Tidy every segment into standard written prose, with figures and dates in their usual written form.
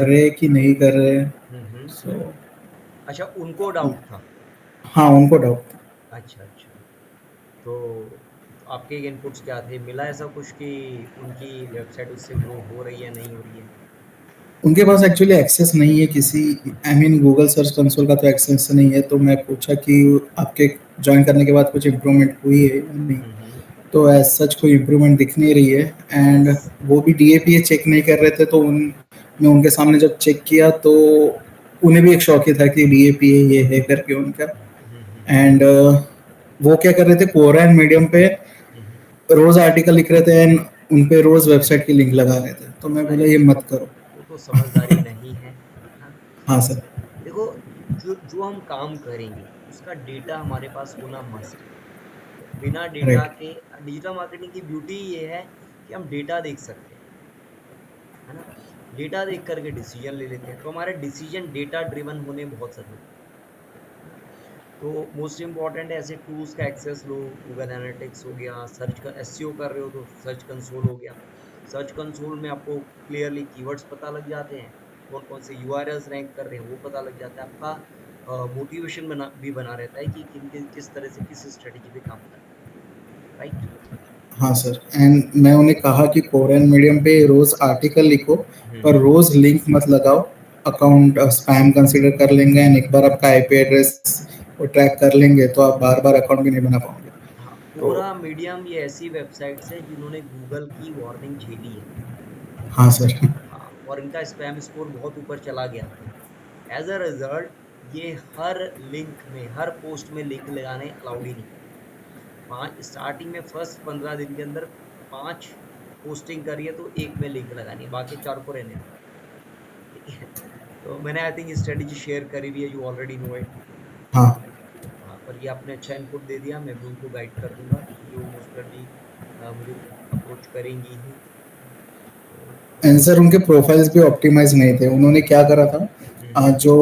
रहे हैं कि नहीं कर रहे हैं। हम्म। सो अच्छा, उनको डाउट था। हाँ, उनको डाउट था। अच्छा अच्छा। तो आपके इनपुट्स क्या थे? मिला ऐसा कुछ कि उनकी वेबसाइट उससे ग्रो हो रही है, नहीं हो रही है? उनके पास एक्चुअली एक्सेस नहीं है किसी, I mean Google search console का तो एक्सेस नहीं है। तो मैं पूछा कि आपके ज्वाइन करने के बाद कुछ इम्प्रूवमेंट हुई है या नहीं। हम्म। तो एज सच कोई इम्प्रूवमेंट दिख नहीं रही है। यस। एंड वो भी डीएपीए चेक नहीं कर रहे थे, तो मैं उनके सामने जब चेक किया तो उन्हें भी एक शौक ही था कि डीएपीए ये है करके उनका। हम्म। एंड वो क्या कर रहे थे, कोरा एंड मीडियम पे हम्म। रोज आर्टिकल लिख रहे थे एंड उन पे रोज वेबसाइट की लिंक लगा रहे थे। तो मैं अरे बोला ये मत करो। वो तो समझदारी नहीं है ना। हाँ सर। देखो, जो जो हम काम करेंगे उसका डेटा हमारे पास होना मस्ट है। बिना डेटा राइट। के डिजिटल मार्केटिंग की ब्यूटी ये है कि हम डेटा देख सकते हैं, है ना। डेटा देख करके डिसीजन ले लेते हैं, तो हमारे डिसीजन डेटा ड्रिवन होने बहुत ज़रूरी है ना। तो मोस्ट इम्पॉर्टेंट ऐसे टूल्स का एक्सेस लो। गूगल एनालिटिक्स हो गया, सर्च का एसईओ कर रहे हो तो सर्च कंसोल हो गया। सर्च कंसोल में आपको क्लियरली कीवर्ड्स पता लग जाते हैं, कौन कौन से यूआरएल्स रैंक कर रहे हैं वो पता लग जाता है। आपका मोटिवेशन बना रहता है कि किस तरह से किस स्ट्रेटेजी पे काम करना है। राइट। हाँ सर। एंड मैं उन्हें कहा कि कोरियन मीडियम पे रोज आर्टिकल लिखो, पर हम्म। रोज लिंक मत लगाओ। अकाउंट स्पैम कंसीडर कर लेंगे एंड एक बार आपका आईपी एड्रेस वो ट्रैक कर लेंगे तो आप बार बार अकाउंट भी नहीं बना पाओगे। हाँ, तो कोरा मीडियम ये ऐसी वेबसाइट्स है जिन्होंने गूगल की वार्निंग झेली है। हाँ सर। हाँ, और इनका स्पैम स्कोर बहुत ऊपर चला गया था। एज अ रिजल्ट ये हर लिंक में, हर पोस्ट में लिंक लगाने अलाउड ही नहीं करते। पाँच स्टार्टिंग में फर्स्ट 15 दिन के अंदर 5 पोस्टिंग करी है तो एक में लिंक लगानी है, बाकी 4 को रहने दो। ठीक है। तो मैंने आई थिंक स्ट्रेटेजी शेयर करी हुई है, यू ऑलरेडी नो इट। हाँ। हाँ, पर ये आपने अच्छा इनपुट दे दिया, मैं भी उनको गाइड कर दूंगा क्योंकि वो मोस्ट प्रॉबली मुझे अप्रोच करेंगी ही, है ना। तो एंड सर उनके प्रोफाइल्स भी ऑप्टिमाइज नहीं थे। उन्होंने क्या करा था, हम्म। जो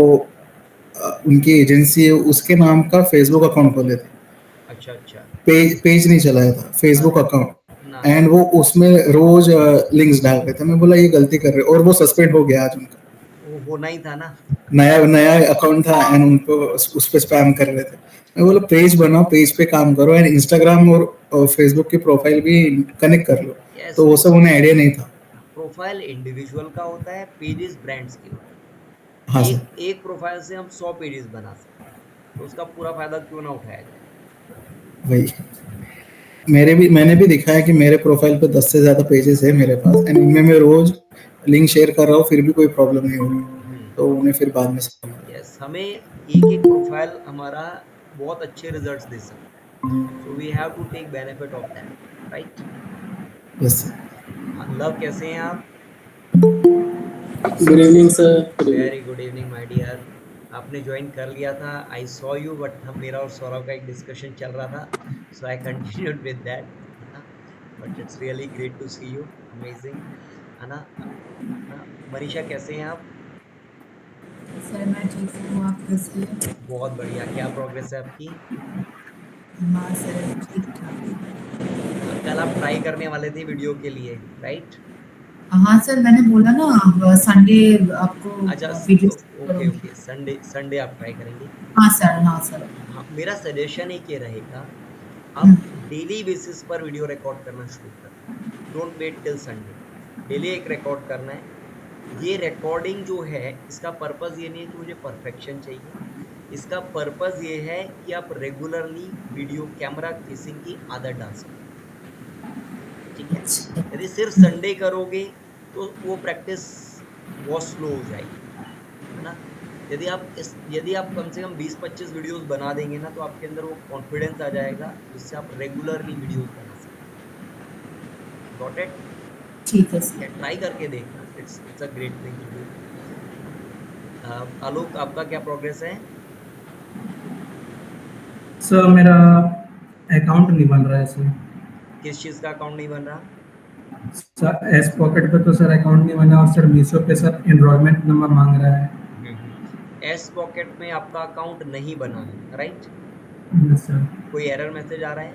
उनकी एजेंसी है उसके नाम का फेसबुक अकाउंट खोले थे। अच्छा अच्छा। पेज पेज नहीं चलाया था, फेसबुक अरे अकाउंट। ना ना एंड ना। वो उसमें रोज लिंक्स डाल रहे थे। मैं बोला ये गलती कर रहे हो, और वो सस्पेंड हो गया आज उनका। वो होना ही था ना। नया नया अकाउंट था एंड उनको उस पे स्पैम कर रहे थे। मैं बोला पेज बनाओ, पेज पे काम करो एंड इंस्टाग्राम और फेसबुक की प्रोफाइल भी कनेक्ट कर लो। यस। तो वो सब उन्हें आइडिया नहीं था। प्रोफाइल इंडिविजुअल का होता है, पेजेस ब्रांड्स के होते हाँ हैं। सर। एक एक प्रोफाइल से हम 100 पेजेस बना सकते हैं, तो उसका पूरा फायदा क्यों ना उठाया जाए। वही। मैंने भी दिखाया कि मेरे प्रोफाइल पे 10 से ज़्यादा पेजेस है मेरे पास एंड इनमें मैं रोज लिंक शेयर कर रहा हूँ, फिर भी कोई प्रॉब्लम नहीं हो रही। तो हम्म। उन्हें फिर बाद में समझ यस, हमें एक एक प्रोफाइल हमारा बहुत अच्छे रिजल्ट्स दे सकता है। So we have to take benefit of that. Right. आया। Yes sir. हाँ, लव कैसे हैं आप? Good evening sir, good evening. Very good evening my dear. आपने ज्वाइन कर लिया था, आई सॉ यू, बट हम मेरा और सौरभ का एक डिस्कशन चल रहा था, so I continued with that, है ना। But it's really great to see you, amazing, है ना। मनीषा कैसे हैं आप? सर मैं ठीक हूँ, आप कैसे हैं? बहुत बढ़िया, क्या प्रोग्रेस है आपकी? हाँ सर, ठीक ठाक। कल आप ट्राई करने वाले थे वीडियो के लिए, राइट? हाँ सर, मैंने बोला ना संडे आपको अच्छा। वीडियो ओके करूँगी। ओके, संडे संडे आप ट्राई करेंगे। हाँ सर, हाँ सर। हाँ, मेरा सजेशन एक ये रहेगा, हम्म, आप डेली बेसिस पर वीडियो रिकॉर्ड करना शुरू कर दो। Don't wait till Sunday. Daily एक रिकॉर्ड करना है। ये रिकॉर्डिंग जो है, इसका पर्पस ये नहीं है कि मुझे परफेक्शन चाहिए। इसका पर्पस ये है कि आप रेगुलरली वीडियो कैमरा फेसिंग की आदत डाल सको। ठीक है। अच्छा। यदि सिर्फ संडे करोगे तो वो प्रैक्टिस बहुत स्लो हो जाएगी, है ना। यदि आप कम से कम 20-25 वीडियोस बना देंगे ना, तो आपके अंदर वो कॉन्फिडेंस आ जाएगा जिससे आप रेगुलरली वीडियोस बना सकते हैं। Got it? ठीक है ठीक है, सर। ट्राई करके देखना, it's a great thing to do, है ना। आलोक, आपका क्या प्रोग्रेस है? सर मेरा अकाउंट नहीं बन रहा है सर। किस चीज़ का अकाउंट नहीं बन रहा? सर एस पॉकेट पे तो सर अकाउंट नहीं बना, और सर मीशो पे सर एनरोलमेंट नंबर मांग रहा है। एस पॉकेट में आपका अकाउंट नहीं बना है, राइट? Yes sir. कोई एरर मैसेज आ रहा है?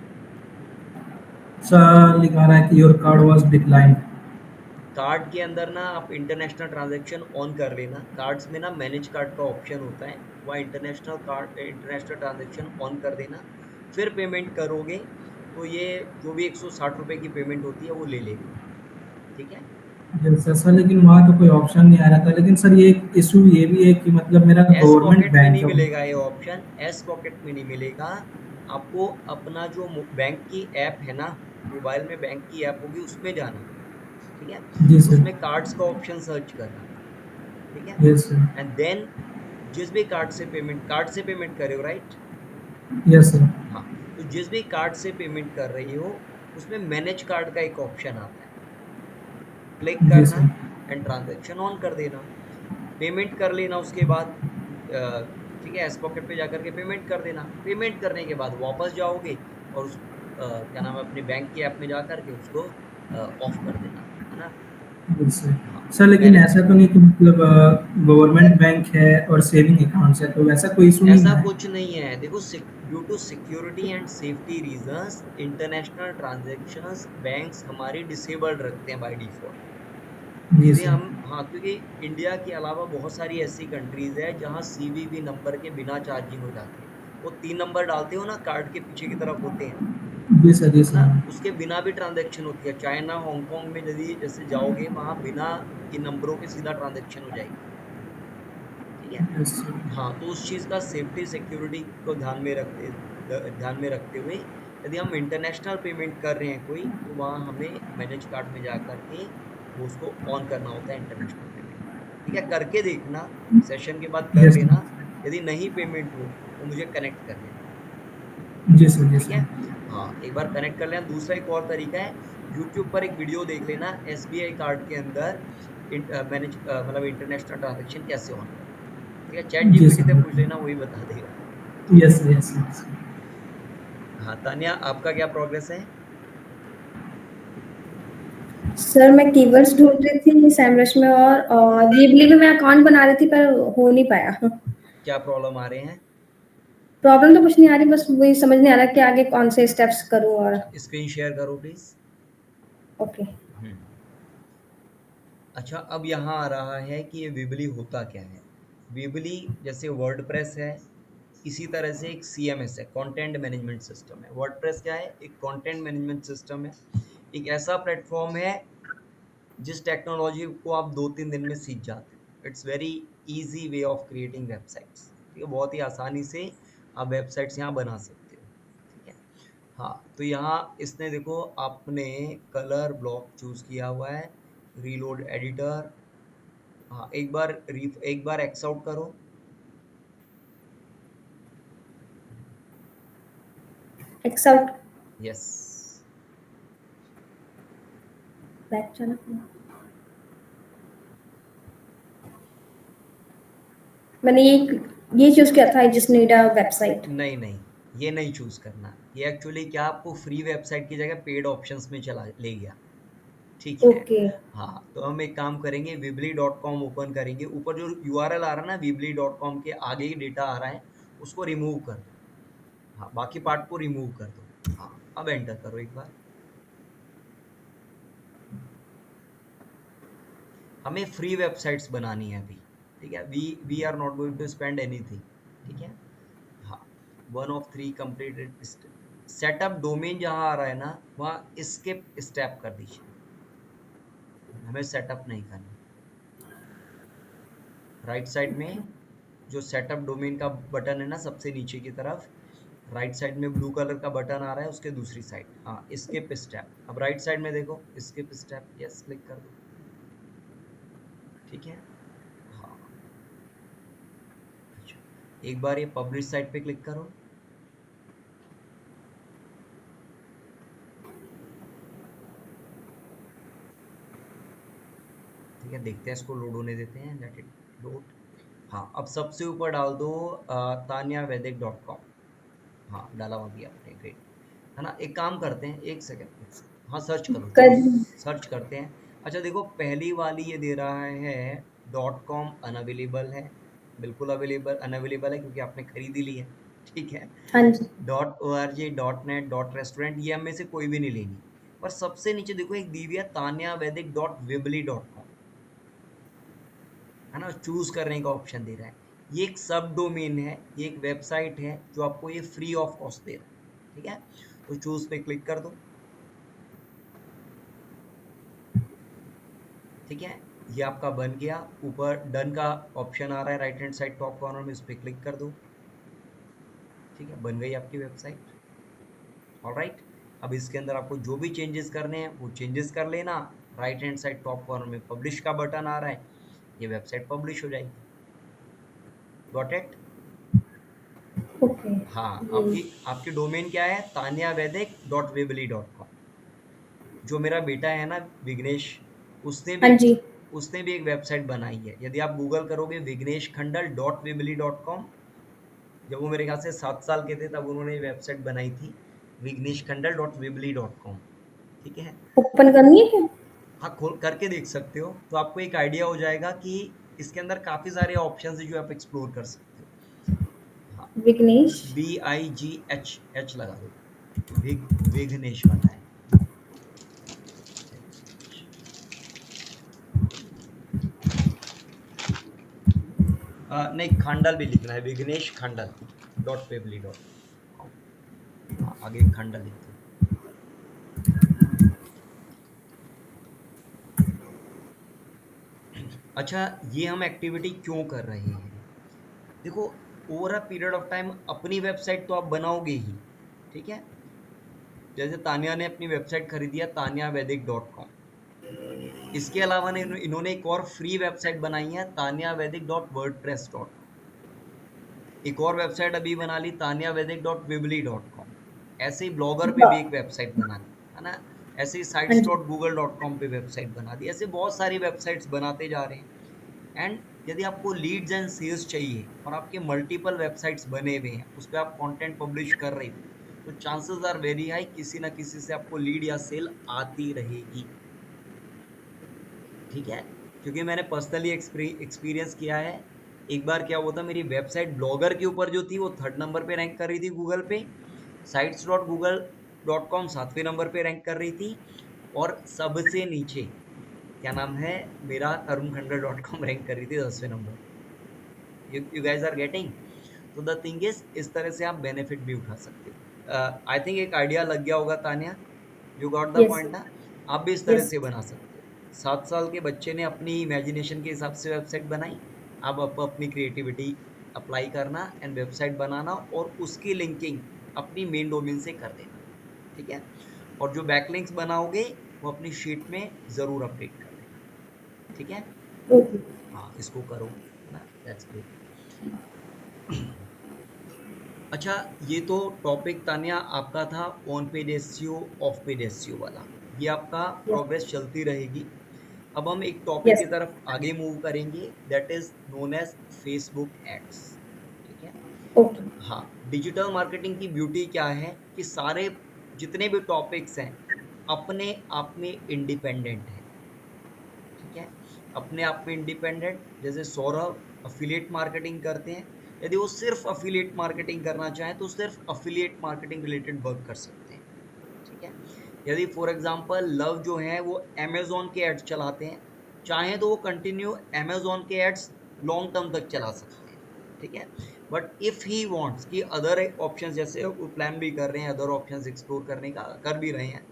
सर लिखा रहा है कि your card was declined. Card के अंदर ना आप इंटरनेशनल ट्रांजैक्शन ऑन कर लेना। कार्ड्स में ना मैनेज कार्ड का ऑप्शन होता है, वहाँ इंटरनेशनल ट्रांजैक्शन ऑन कर देना। फिर पेमेंट करोगे तो ये जो भी 160 रुपये की पेमेंट होती है वो ले लेगा। ठीक है, यस सर, लेकिन वहाँ तो कोई ऑप्शन नहीं आ रहा था। लेकिन सर ये इशू ये भी है कि मतलब मेरा एस गवर्नमेंट पॉकेट में बैंक नहीं है। मिलेगा ये ऑप्शन, एस पॉकेट में नहीं मिलेगा आपको। अपना जो बैंक की ऐप है ना, मोबाइल में बैंक की ऐप होगी उसमें जाना। ठीक है, जी सर। उसमें कार्ड्स का ऑप्शन सर्च करना। ठीक है, यस सर। एंड देन जिस भी कार्ड से पेमेंट करे हो, राइट? Yes sir. हाँ, तो जिस भी कार्ड से पेमेंट कर रही हो उसमें मैनेज कार्ड का एक ऑप्शन आता है, क्लिक जी करना सर। एंड ट्रांजैक्शन ऑन कर देना। पेमेंट कर लेना उसके बाद। ठीक है, एस पॉकेट पे जाकर के पेमेंट कर देना। पेमेंट करने के बाद वापस जाओगे और क्या नाम है, अपने बैंक की ऐप में जा कर के उसको ऑफ कर देना, है ना? Yes sir. हाँ, सर लेकिन मैंने ऐसा तो नहीं कि मतलब गवर्नमेंट बैंक है और सेविंग अकाउंट्स है, तो वैसा कोई इशू नहीं ऐसा है? कुछ नहीं है। देखो, due to security and safety reasons international transactions banks हमारी डिसेबल्ड रखते हैं बाय डिफॉल्ट। जी यदि सर। हम, हाँ, क्योंकि इंडिया के अलावा बहुत सारी ऐसी कंट्रीज है जहाँ सीवीवी नंबर के बिना चार्जिंग हो जाती है। वो 3 नंबर डालते हो ना, कार्ड के पीछे की तरफ होते हैं, जी सर। जी है ना? सर। उसके बिना भी ट्रांजैक्शन होती है। चाइना, हांगकांग में यदि जैसे जाओगे वहाँ बिना इन नंबरों के सीधा ट्रांजैक्शन हो जाएगी। ठीक है, यस सर। हाँ, तो उस चीज़ का सेफ्टी सिक्योरिटी को ध्यान में रखते हुए यदि हम इंटरनेशनल पेमेंट कर रहे हैं कोई, तो वहाँ हमें मैनेज कार्ड में जा कर के वो उसको ऑन करना होता है, इंटरनेशनल पेमेंट। ठीक है, करके देखना, सेशन के बाद कर यस लेना। सर। यदि नहीं पेमेंट हो तो मुझे कनेक्ट कर लेना। जी सर। जी ठीक है, सर। हाँ, एक बार कनेक्ट कर लेना। दूसरा एक और तरीका है, यूट्यूब पर एक वीडियो देख लेना, एसबीआई कार्ड के अंदर मतलब इंटरनेशनल ट्रांजेक्शन कैसे ऑन करना है। ठीक है, चैट जी जीपीटी सर। से पूछ लेना, वही बता देगा। ठीक यस है, सर। Yes sir. हाँ तान्या, आपका क्या प्रोग्रेस है? सर मैं कीवर्ड्स ढूंढ रही थी सैमरश में, और वीबली में मैं अकाउंट बना रही थी पर हो नहीं पाया। क्या प्रॉब्लम आ रहे हैं? प्रॉब्लम तो कुछ नहीं आ रही, बस वही समझ नहीं आ रहा कि आगे कौन से स्टेप्स करूं। और स्क्रीन शेयर करो प्लीज। ओके। अच्छा, अब यहाँ आ रहा है कि ये विबली होता क्या है। विबली जैसे वर्डप्रेस है, इसी तरह से एक सीएमएस है, कंटेंट मैनेजमेंट सिस्टम है। वर्डप्रेस क्या है? एक कंटेंट मैनेजमेंट सिस्टम है, एक ऐसा प्लेटफॉर्म है जिस टेक्नोलॉजी को आप 2-3 दिन में सीख जाते हो। It's very easy way of creating websites. ठीक है, बहुत ही आसानी से आप वेबसाइट्स यहाँ बना सकते हो। ठीक है, हाँ, तो यहाँ इसने देखो आपने कलर ब्लॉक चूज किया हुआ है, रीलोड एडिटर। हाँ, एक बार एक्स आउट करो। X out. यस, बैक जाना। मैंने ये चूज किया था, I just need a website. नहीं नहीं, ये नहीं चूज करना। ये एक्चुअली क्या आपको फ्री वेबसाइट की जगह पेड ऑप्शंस में चला ले गया। ठीक है, ओके। हाँ, तो हम एक काम करेंगे, weebly.com ओपन करेंगे। ऊपर जो यूआरएल आ रहा है ना, weebly.com के आगे ही डेटा आ रहा है, उसको रिमूव कर दो। हाँ, बाकी पार्ट को रिमूव कर दो। हाँ, अब एंटर करो एक बार। हमें फ्री वेबसाइट्स बनानी है अभी। ठीक है, we are not going to spend anything. ठीक है, हाँ, 1 of 3 कंप्लीटेड। सेटअप डोमेन जहाँ आ रहा है ना, वहाँ स्किप स्टेप कर दीजिए, हमें सेटअप नहीं करना। राइट साइड में जो सेटअप डोमेन का बटन है ना, सबसे नीचे की तरफ राइट साइड में ब्लू कलर का बटन आ रहा है, उसके दूसरी साइड, हाँ, स्किप स्टेप। अब राइट साइड में देखो, स्किप स्टेप, यस क्लिक कर दो। ठीक है, हाँ, अच्छा, एक बार ये पब्लिश साइट पे क्लिक करो। ठीक है, देखते हैं, इसको लोड होने देते हैं, लेट इट लोड। हाँ, अब सबसे ऊपर डाल दो tanyavedic.com। हाँ, डाला हुआ भी आपने, ग्रेट, है ना? एक काम करते हैं, एक सेकेंड, हाँ, सर्च करो, चलो कर। सर्च करते हैं। अच्छा देखो, पहली वाली ये दे रहा है .com अनअवेलेबल है, बिल्कुल अनअवेलेबल है क्योंकि आपने खरीद ही ली है। ठीक है, हाँ जी। .org .net .restaurant ये हम में से कोई भी नहीं लेनी। पर सबसे नीचे देखो एक दी हुई है tanyavedic.weebly.com, है ना, चूज करने का ऑप्शन दे रहा है। ये एक सब डोमेन है, ये एक वेबसाइट है जो आपको ये फ्री ऑफ कॉस्ट दे रहा है, ठीक है। तो चूज पे क्लिक कर दो, ठीक है, ये आपका बन गया। ऊपर डन का ऑप्शन आ रहा है right hand side top corner में, इस पर क्लिक कर दो, ठीक है, बन गई आपकी वेबसाइट। ऑलराइट, अब इसके अंदर आपको जो भी चेंजेस करने हैं वो चेंजेस कर लेना। Right hand side top corner में पब्लिश का बटन आ रहा है, ये वेबसाइट पब्लिश हो जाएगी। Got it? ओके। हाँ, आपकी डोमेन क्या है? tanyavedic.weebly.com। जो मेरा बेटा है ना विघ्नेश, उसने हाँ जी। भी एक वेबसाइट बनाई है। यदि आप गूगल करोगे विघ्नेश खंडल .weebly.com, जब वो मेरे ख्याल से 7 साल के थे तब उन्होंने वेबसाइट बनाई थी, विघ्नेश खंडल .weebly.com, ठीक है। ओपन करनी है क्या? हाँ, खोल करके देख सकते हो, तो आपको एक आइडिया हो जाएगा कि इसके अंदर काफ़ी सारे ऑप्शंस हैं जो आप एक्सप्लोर कर सकते हो। हाँ, विघ्नेश। VIGH लगा दो, विघ्नेश बना है। नहीं, खंडल भी लिखना है, विघ्नेश खंडल .weebly.com। हाँ, आगे खंडल लिख दो। अच्छा, ये हम एक्टिविटी क्यों कर रहे हैं? देखो, over a period of time अपनी वेबसाइट तो आप बनाओगे ही, ठीक है। जैसे तानिया ने अपनी वेबसाइट खरीदी है tanyavedic.com। इसके अलावा इन्होंने एक और फ्री वेबसाइट बनाई है tanyavedic.wordpress.com। एक और वेबसाइट अभी बना ली tanyavedic.weebly.com। ऐसे ही ब्लॉगर पे भी एक वेबसाइट बना ली, है ना। ऐसे ही sites.google.com पे वेबसाइट बना दी। ऐसे बहुत सारी वेबसाइट्स बनाते जा रहे हैं। एंड यदि आपको लीड्स एंड सेल्स चाहिए और आपके मल्टीपल वेबसाइट्स बने हुए हैं, उस पर आप कंटेंट पब्लिश कर रहे हो, तो चांसेस आर वेरी हाई किसी ना किसी से आपको लीड या सेल आती रहेगी, ठीक है। क्योंकि मैंने पर्सनली एक्सपीरियंस किया है। एक बार क्या हुआ था, मेरी वेबसाइट ब्लॉगर के ऊपर जो थी वो 3rd नंबर पे रैंक कर रही थी गूगल पे, sites.google.com 7वें नंबर पे रैंक कर रही थी, और सबसे नीचे क्या नाम है मेरा tarunkhanda.com रैंक कर रही थी 10वें नंबर। You guys are getting? तो द थिंग इज, इस तरह से आप बेनिफिट भी उठा सकते हो। आई थिंक एक आइडिया लग गया होगा Tania, you got the Yes. Point ना। आप भी इस तरह Yes. से बना सकते हो। 7 साल के बच्चे ने अपनी इमेजिनेशन के हिसाब से वेबसाइट बनाई, अब आप अपनी क्रिएटिविटी अप्लाई करना एंड वेबसाइट बनाना, और उसकी लिंकिंग अपनी मेन डोमेन से कर देना, ठीक है। और जो बैकलिंक्स बनाओगे वो अपनी शीट में ज़रूर अपडेट कर देना, ठीक है। Okay. हाँ, इसको करो, है ना, दैट्स गुड। अच्छा, ये तो टॉपिक तानिया आपका था on page SEO of page SEO वाला, ये आपका प्रोग्रेस चलती रहेगी। अब हम एक टॉपिक Yes. की तरफ आगे मूव करेंगे, that is known as Facebook ads, ठीक है। Okay. हाँ, डिजिटल मार्केटिंग की ब्यूटी क्या है कि सारे जितने भी टॉपिक्स हैं अपने आप में इंडिपेंडेंट है, ठीक है, अपने आप में इंडिपेंडेंट। जैसे सौरभ अफिलिएट मार्केटिंग करते हैं, यदि वो सिर्फ अफिलिएट मार्केटिंग करना चाहें तो सिर्फ अफिलिएट मार्केटिंग रिलेटेड वर्क कर सकते हैं, ठीक है। यदि फॉर एग्जांपल लव जो है वो अमेजोन के एड्स चलाते हैं, चाहें तो वो कंटिन्यू अमेजोन के एड्स लॉन्ग टर्म तक चला सकते हैं, ठीक है। बट इफ़ ही वांट्स कि अदर ऑप्शंस, जैसे वो प्लान भी कर रहे हैं अदर ऑप्शंस एक्सप्लोर करने का, कर भी रहे हैं,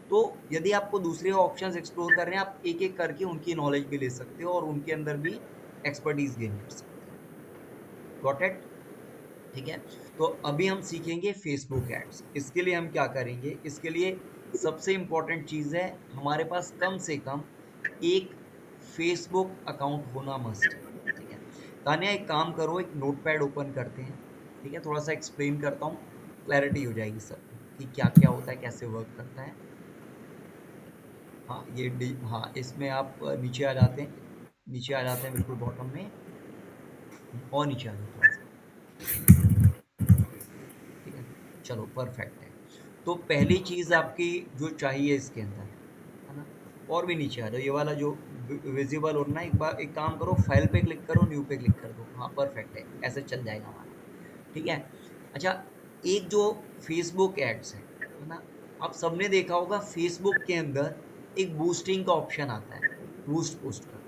तो यदि आपको दूसरे ऑप्शंस एक्सप्लोर कर रहे हैं, आप एक एक करके उनकी नॉलेज भी ले सकते हो और उनके अंदर भी एक्सपर्टीज गेन कर सकते हो। Got it? ठीक है। तो अभी हम सीखेंगे फेसबुक एड्स। इसके लिए हम क्या करेंगे, इसके लिए सबसे इम्पोर्टेंट चीज़ है हमारे पास कम से कम एक फेसबुक अकाउंट होना मस्ट है, ठीक है। तानिया एक काम करो, एक नोटपैड ओपन करते हैं, ठीक है, थोड़ा सा एक्सप्लेन करता हूँ, क्लैरिटी हो जाएगी सबको कि क्या क्या होता है, कैसे वर्क करता है। हाँ, हाँ, इसमें आप नीचे आ जाते हैं, बिल्कुल बॉटम में, और नीचे आ जाओ थोड़ा सा, ठीक है, चलो परफेक्ट है। तो पहली चीज़ आपकी जो चाहिए इसके अंदर, है ना, और भी नीचे आ जाओ, ये वाला जो विजिबल होना, एक बार एक काम करो, फाइल पे क्लिक करो, न्यू पे क्लिक कर दो, हाँ परफेक्ट है, ऐसे चल जाएगा हमारा, ठीक है। अच्छा, एक जो फेसबुक एड्स है ना, आप सबने देखा होगा फेसबुक के अंदर एक बूस्टिंग का ऑप्शन आता है, बूस्ट पोस्ट का।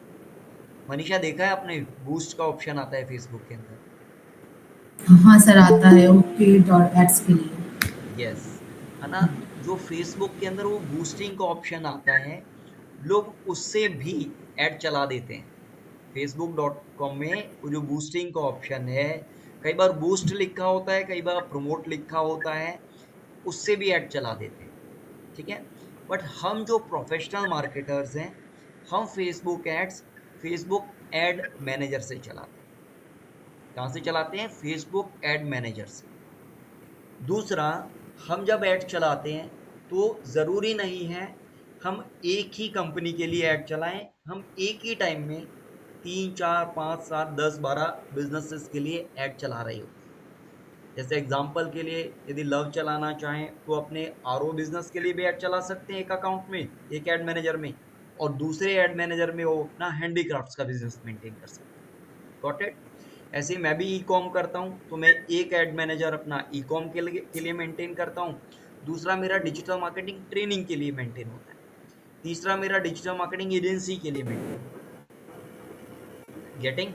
मनीषा देखा है आपने, बूस्ट का ऑप्शन आता है फेसबुक के अंदर। हाँ सर, आता है वो पेड और एड्स के लिए। यस, है ना। जो फेसबुक के अंदर वो बूस्टिंग का ऑप्शन आता है, लोग उससे भी ऐड चला देते हैं। facebook.com में वो जो बूस्टिंग का ऑप्शन है, कई बार बूस्ट लिखा होता है, कई बार प्रमोट लिखा होता है, उससे भी ऐड चला देते हैं, ठीक है। बट हम जो प्रोफेशनल मार्केटर्स हैं, हम Facebook ads Facebook ad manager से चलाते हैं। कहाँ से चलाते हैं? फेसबुक एड मैनेजर से। दूसरा, हम जब ऐड चलाते हैं तो ज़रूरी नहीं है हम एक ही कंपनी के लिए ऐड चलाएं, हम एक ही टाइम में 3, 4, 5, 7, 10, 12 बिजनेसेस के लिए ऐड चला रहे होते हैं। जैसे एग्जांपल के लिए, यदि लव चलाना चाहें तो अपने आरओ बिजनेस के लिए भी ऐड चला सकते हैं एक अकाउंट में, एक ऐड मैनेजर में, और दूसरे ऐड मैनेजर में वो अपना हैंडीक्राफ्ट्स का बिजनेस मेंटेन कर सकते हैं। Got it? ऐसे ही मैं भी ई कॉम करता हूँ, तो मैं एक एड मैनेजर अपना ई कॉम के लिए मेंटेन करता हूँ, दूसरा मेरा डिजिटल मार्केटिंग ट्रेनिंग के लिए मेंटेन होता है, तीसरा मेरा डिजिटल मार्केटिंग एजेंसी के लिए मेंटेन होता है। गेटिंग?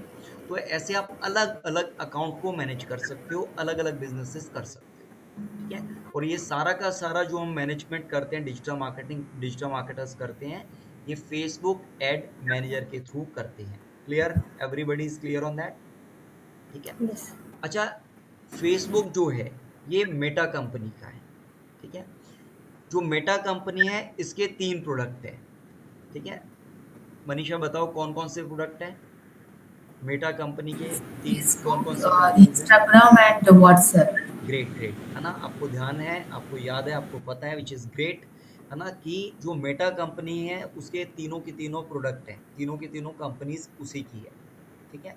तो ऐसे आप अलग अलग अकाउंट को मैनेज कर सकते हो, अलग अलग बिजनेसेस कर सकते हो, ठीक है। और ये सारा का सारा जो हम मैनेजमेंट करते हैं, डिजिटल मार्केटर्स करते हैं, ये फेसबुक एड मैनेजर के थ्रू करते हैं। Clear? Everybody is clear on that? ठीक है। यस। अच्छा, फेसबुक जो है ये मेटा कंपनी का है, ठीक है। जो मेटा कंपनी है, इसके 3 प्रोडक्ट है, ठीक है। मनीषा बताओ कौन कौन से प्रोडक्ट है मेटा कंपनी के? 3 कौन कौन फेसबुक, से प्लेटफॉर्म है? Instagram and WhatsApp. Great great, है ना। आपको ध्यान है, आपको याद है, आपको पता है, विच इज़ ग्रेट, है ना, कि जो मेटा कंपनी है उसके तीनों की तीनों प्रोडक्ट हैं, तीनों की तीनों कंपनीज उसी की है, ठीक है।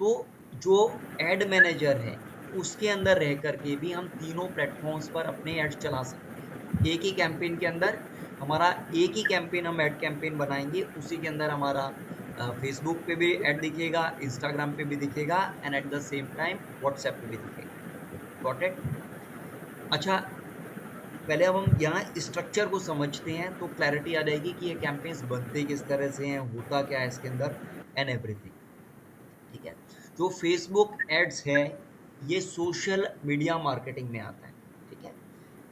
तो जो एड मैनेजर है उसके अंदर रह करके भी हम तीनों प्लेटफॉर्म्स पर अपने एड्स चला सकते हैं। एक ही कैंपेन के अंदर हमारा एक ही कैंपेन, हम एड कैंपेन बनाएंगे, उसी के अंदर हमारा फेसबुक पे भी ऐड दिखेगा, इंस्टाग्राम पे भी दिखेगा, and at the same time WhatsApp पे भी दिखेगा। गॉट इट? अच्छा, पहले अब हम यहाँ स्ट्रक्चर को समझते हैं तो क्लैरिटी आ जाएगी कि ये कैंपेन्स बनते किस तरह से हैं, होता क्या है इसके अंदर, एंड एवरीथिंग, ठीक है। जो फेसबुक एड्स है ये सोशल मीडिया मार्केटिंग में आता है, ठीक है।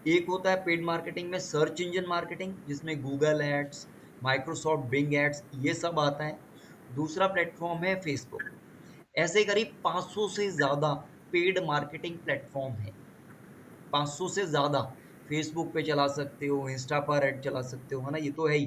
एक होता है पेड मार्केटिंग में सर्च इंजन मार्केटिंग, जिसमें Google ads, Microsoft Bing ads, ये सब आता है। दूसरा प्लेटफॉर्म है फेसबुक। ऐसे करीब 500 से ज़्यादा पेड मार्केटिंग प्लेटफॉर्म है, 500 से ज़्यादा। फेसबुक पे चला सकते हो, इंस्टा पर ऐड चला सकते हो, है ना, ये तो है ही।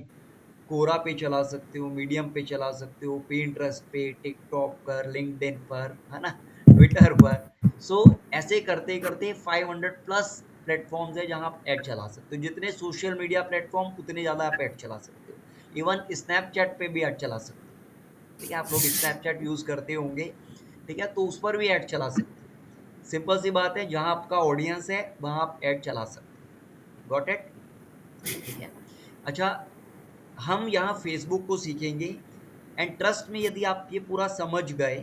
कोरा पे चला सकते हो, मीडियम पे चला सकते हो, पिंटरेस्ट पे, टिकटॉक पर, लिंक्डइन पर, है ना, ट्विटर पर। सो ऐसे करते करते 500 प्लस प्लेटफॉर्म्स है जहां आप ऐड चला सकते हो। जितने सोशल मीडिया प्लेटफॉर्म, उतने ज़्यादा आप ऐड चला सकते हो। इवन स्नैपचैट पे भी ऐड चला सकते हो, ठीक है। आप लोग स्नैपचैट यूज़ करते होंगे, ठीक है, तो उस पर भी ऐड चला सकते हो। सिंपल सी बात है, जहां आपका ऑडियंस है वहां आप ऐड चला सकते हो। Got it? ठीक है। अच्छा, हम यहाँ फेसबुक को सीखेंगे, एंड ट्रस्ट में यदि आप ये पूरा समझ गए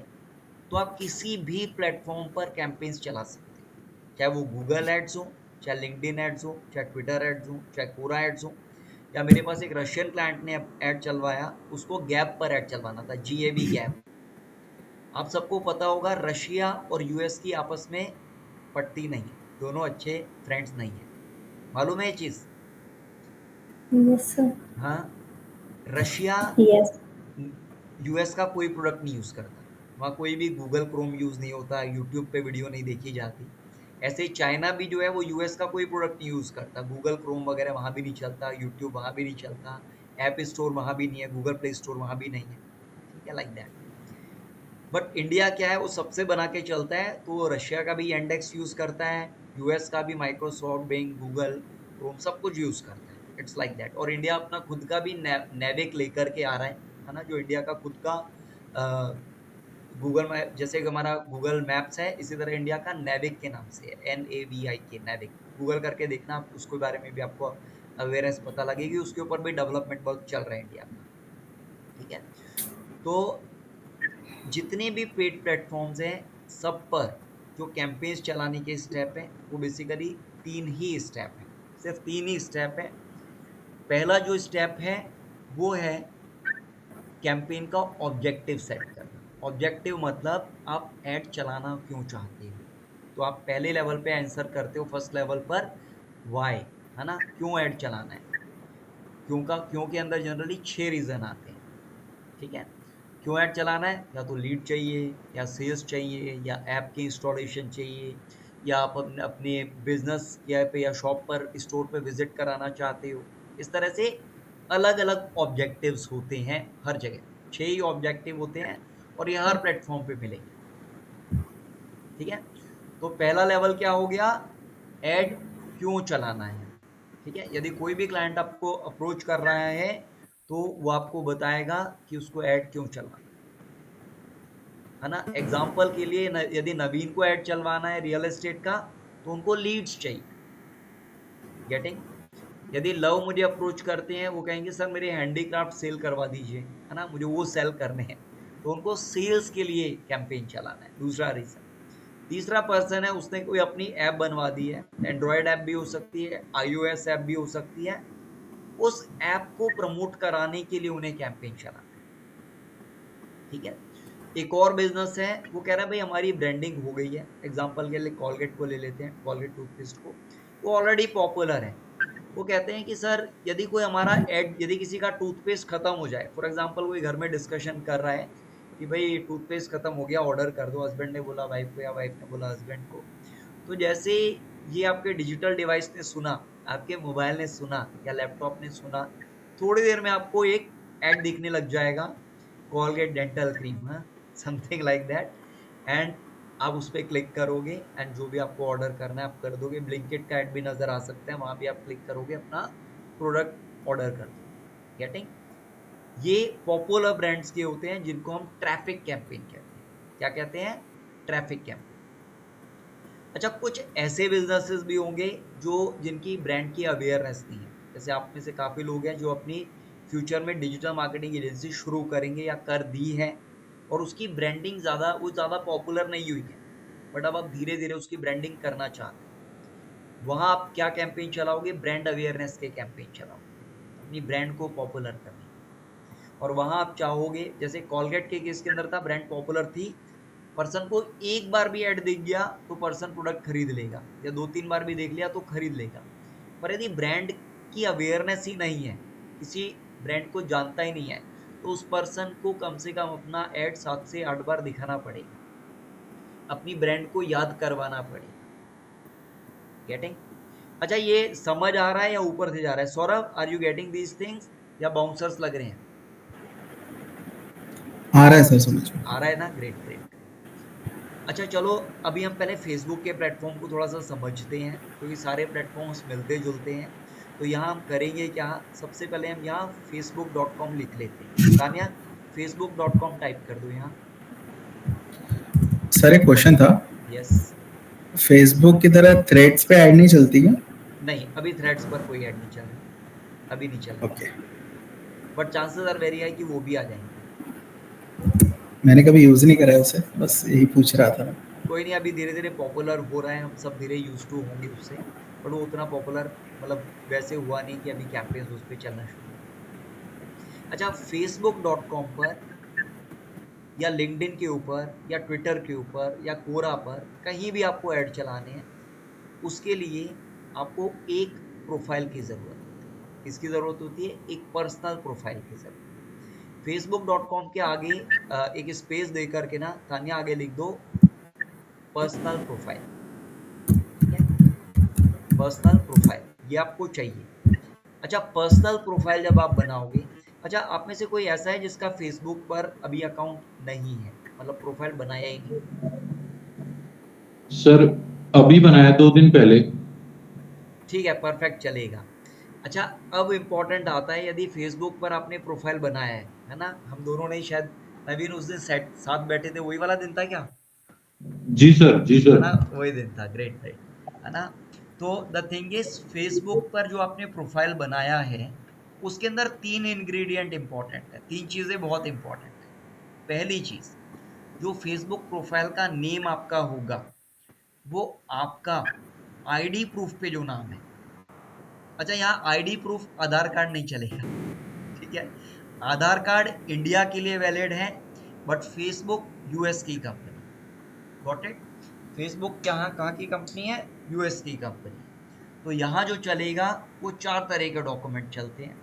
तो आप किसी भी प्लेटफॉर्म पर कैंपेन्स चला सकते हैं, चाहे वो गूगल एड्स हो, चाहे लिंक्डइन एड्स हो, चाहे ट्विटर एड्स हो, चाहे कोरा एड्स हो, या मेरे पास एक रशियन क्लाइंट ने ऐड चलवाया, उसको गैप पर ऐड चलवाना था, GAB गैप। आप सबको पता होगा रशिया और यूएस की आपस में पटती नहीं है, दोनों अच्छे फ्रेंड्स नहीं है, मालूम है ये चीज़? Yes sir. हाँ, रशिया यस। यूएस का कोई प्रोडक्ट नहीं यूज़ करता, वहाँ कोई भी गूगल क्रोम यूज़ नहीं होता, यूट्यूब पे वीडियो नहीं देखी जाती। ऐसे ही चाइना भी जो है वो यूएस का कोई प्रोडक्ट नहीं यूज़ करता, गूगल क्रोम वगैरह वहाँ भी नहीं चलता, यूट्यूब वहाँ भी नहीं चलता, ऐप स्टोर वहाँ भी नहीं है, गूगल प्ले स्टोर वहाँ भी नहीं है, ठीक है, लाइक दैट। बट इंडिया क्या है, वो सबसे बना के चलता है, तो वो रशिया का भी इंडेक्स यूज़ करता है, यूएस का भी, माइक्रोसॉफ्ट, बिंग, गूगल क्रोम, सब कुछ यूज़ करता है। It's like that. और इंडिया अपना खुद का भी नेविक लेकर के आ रहा है ना, जो इंडिया का खुद का गूगल मैप, जैसे कि हमारा गूगल मैप्स है, इसी तरह इंडिया का नेविक के नाम से है, NAVIK, नेविक। गूगल करके देखना, आप उसके बारे में भी आपको अवेयरनेस पता लगेगी, उसके ऊपर भी डेवलपमेंट बहुत चल रहा है इंडिया का, ठीक है। तो जितने भी पेड प्लेटफॉर्म्स हैं, सब पर जो कैंपेन्स चलाने के स्टेप हैं वो बेसिकली 3 ही स्टेप हैं। सिर्फ 3 ही स्टेप है। पहला जो स्टेप है वो है कैंपेन का ऑब्जेक्टिव सेट करना। ऑब्जेक्टिव मतलब आप ऐड चलाना क्यों चाहते हो। तो आप पहले लेवल पे आंसर करते हो, फर्स्ट लेवल पर वाई, है ना, क्यों ऐड चलाना है। क्यों के अंदर जनरली 6 रीजन आते हैं, ठीक है। क्यों ऐड चलाना है, या तो लीड चाहिए, या सेल्स चाहिए, या ऐप की इंस्टॉलेशन चाहिए, या आप अपने अपने बिजनेस या पे या शॉप पर स्टोर पे विजिट कराना चाहते हो। इस तरह से अलग अलग ऑब्जेक्टिव्स होते हैं हर जगह, 6 ही ऑब्जेक्टिव होते हैं और ये हर प्लेटफॉर्म पे मिलेंगे, ठीक है। तो पहला लेवल क्या हो गया, ऐड क्यों चलाना है, ठीक है। यदि कोई भी क्लाइंट आपको अप्रोच कर रहा है तो वो आपको बताएगा कि उसको ऐड क्यों चलाना है ना। एग्जाम्पल के लिए यदि नवीन को ऐड चलवाना है रियल एस्टेट का तो उनको लीड्स चाहिए, गेटिंग। यदि लव मुझे अप्रोच करते हैं, वो कहेंगे सर मेरे हैंडीक्राफ्ट सेल करवा दीजिए, है ना, मुझे वो सेल करने हैं, तो उनको सेल्स के लिए कैंपेन चलाना है, दूसरा रीजन। तीसरा पर्सन है, उसने कोई अपनी ऐप बनवा दी है, एंड्रॉयड ऐप भी हो सकती है, iOS ऐप भी हो सकती है, उस ऐप को प्रमोट कराने के लिए उन्हें कैंपेन चलाना है, ठीक है। एक और बिजनेस है, वो कह रहा है भाई हमारी ब्रांडिंग हो गई है, एग्जांपल के लिए कॉलगेट को ले लेते हैं, कॉलगेट टूथपेस्ट को, वो ऑलरेडी पॉपुलर है। वो कहते हैं कि सर यदि कोई हमारा ऐड, यदि किसी का टूथपेस्ट खत्म हो जाए, फॉर एग्जांपल कोई घर में डिस्कशन कर रहा है कि भाई टूथपेस्ट खत्म हो गया, ऑर्डर कर दो, हस्बैंड ने बोला वाइफ को या वाइफ ने बोला हस्बैंड को, तो जैसे ये आपके डिजिटल डिवाइस ने सुना, आपके मोबाइल ने सुना या लैपटॉप ने सुना, थोड़ी देर में आपको एक ऐड दिखने लग जाएगा, कॉलगेट डेंटल क्रीम, हाँ, समथिंग लाइक दैट, एंड आप उस पर क्लिक करोगे एंड जो भी आपको ऑर्डर करना है आप कर दोगे। ब्लिंकिट का ऐड भी नजर आ सकता है, वहां भी आप क्लिक करोगे, अपना प्रोडक्ट ऑर्डर कर दोगे, गेटिंग। ये पॉपुलर ब्रांड्स के होते हैं जिनको हम ट्रैफिक कैंपेन कहते हैं। क्या कहते हैं, ट्रैफिक कैंपेन। अच्छा, कुछ ऐसे बिजनेसेस भी होंगे जो जिनकी ब्रांड की अवेयरनेस नहीं है, जैसे आप में से काफी लोग हैं जो अपनी फ्यूचर में डिजिटल मार्केटिंग एजेंसी शुरू करेंगे या कर दी है और उसकी ब्रांडिंग ज़्यादा पॉपुलर नहीं हुई है, बट अब आप धीरे धीरे उसकी ब्रांडिंग करना चाहते हैं। वहाँ आप क्या कैंपेन चलाओगे, ब्रांड अवेयरनेस के कैंपेन चलाओगे, अपनी ब्रांड को पॉपुलर करने। और वहाँ आप चाहोगे, जैसे कॉलगेट के केस के अंदर था, ब्रांड पॉपुलर थी, पर्सन को एक बार भी ऐड दिख गया तो पर्सन प्रोडक्ट खरीद लेगा, या 2-3 बार भी देख लिया तो खरीद लेगा। पर यदि ब्रांड की अवेयरनेस ही नहीं है, किसी ब्रांड को जानता ही नहीं है, तो उस पर्सन को कम से कम अपना ऐड 7 से 8 बार दिखाना पड़ेगा, अपनी ब्रांड को याद करवाना पड़ेगा, गेटिंग। अच्छा, ये समझ आ रहा है या ऊपर से जा रहा है Saurabh, are you getting these things या बाउंसर्स लग रहे हैं? आ रहा है सर, समझ में। आ रहा है ना, ग्रेट ग्रेट। अच्छा चलो, अभी हम पहले फेसबुक के प्लेटफॉर्म को थोड़ा सा समझते हैं, क्योंकि सारे प्लेटफॉर्म्स मिलते जुलते हैं। तो यहाँ हम करेंगे क्या, सबसे पहले हम यहाँ facebook.com लिख लेते हैं। तानिया, facebook.com टाइप कर दो यहाँ। सर एक क्वेश्चन था, यस। फेसबुक की तरह थ्रेड्स पे ऐड नहीं चलती क्या? नहीं, अभी थ्रेड्स पर कोई ऐड नहीं चल रही, अभी नहीं चल रही, okay, but chances are very high कि वो भी आ जाएंगे। मैंने कभी यूज नहीं करा है उसे, बस यही पूछ रहा था। कोई नहीं, अभी धीरे धीरे पॉपुलर हो रहा है, हम सब धीरे यूज टू होंगे उससे, बट वो उतना पॉपुलर मतलब वैसे हुआ नहीं कि अभी कैंपेन्स उस पर चलना शुरू हो। अच्छा, facebook.com पर या लिंक्डइन के ऊपर या ट्विटर के ऊपर या कोरा पर कहीं भी आपको ऐड चलाने हैं, उसके लिए आपको एक प्रोफाइल की ज़रूरत होती है। किसकी ज़रूरत होती है, एक पर्सनल प्रोफाइल की ज़रूरत। facebook.com के आगे एक स्पेस दे करके ना तानिया आगे लिख दो पर्सनल प्रोफाइल, ठीक है, पर्सनल प्रोफाइल ये आपको चाहिए। अच्छा, पर्सनल प्रोफाइल जब आप बनाओगे, अच्छा आप में से कोई ऐसा है जिसका फेसबुक पर अभी अकाउंट नहीं है, मतलब प्रोफाइल बनाया ही नहीं? सर अभी बनाया 2 दिन पहले। ठीक है, परफेक्ट, चलेगा। अच्छा, अब इम्पोर्टेंट आता है, यदि फेसबुक पर आपने प्रोफाइल बनाया है ना, हम दोनों ने शायद नवीन उस दिन साथ बैठे थे, वही वाला दिन था क्या? जी सर, जी है सर। ना, वही दिन था, ग्रेट ग्रेट, है ना। तो द थिंग इज, फेसबुक पर जो आपने प्रोफाइल बनाया है उसके अंदर 3 इंग्रेडिएंट इंपॉर्टेंट है, 3 चीजें बहुत इंपॉर्टेंट है। पहली चीज, जो फेसबुक प्रोफाइल का नेम आपका होगा वो आपका आईडी प्रूफ पे जो नाम है अच्छा, यहाँ आईडी प्रूफ आधार कार्ड नहीं चलेगा, ठीक है। आधार कार्ड इंडिया के लिए वैलिड है, बट फेसबुक यूएस की कंपनी, गॉट इट। फेसबुक कहाँ की कंपनी है? यूएस की कंपनी। तो यहाँ जो चलेगा वो 4 तरह के डॉक्यूमेंट चलते हैं।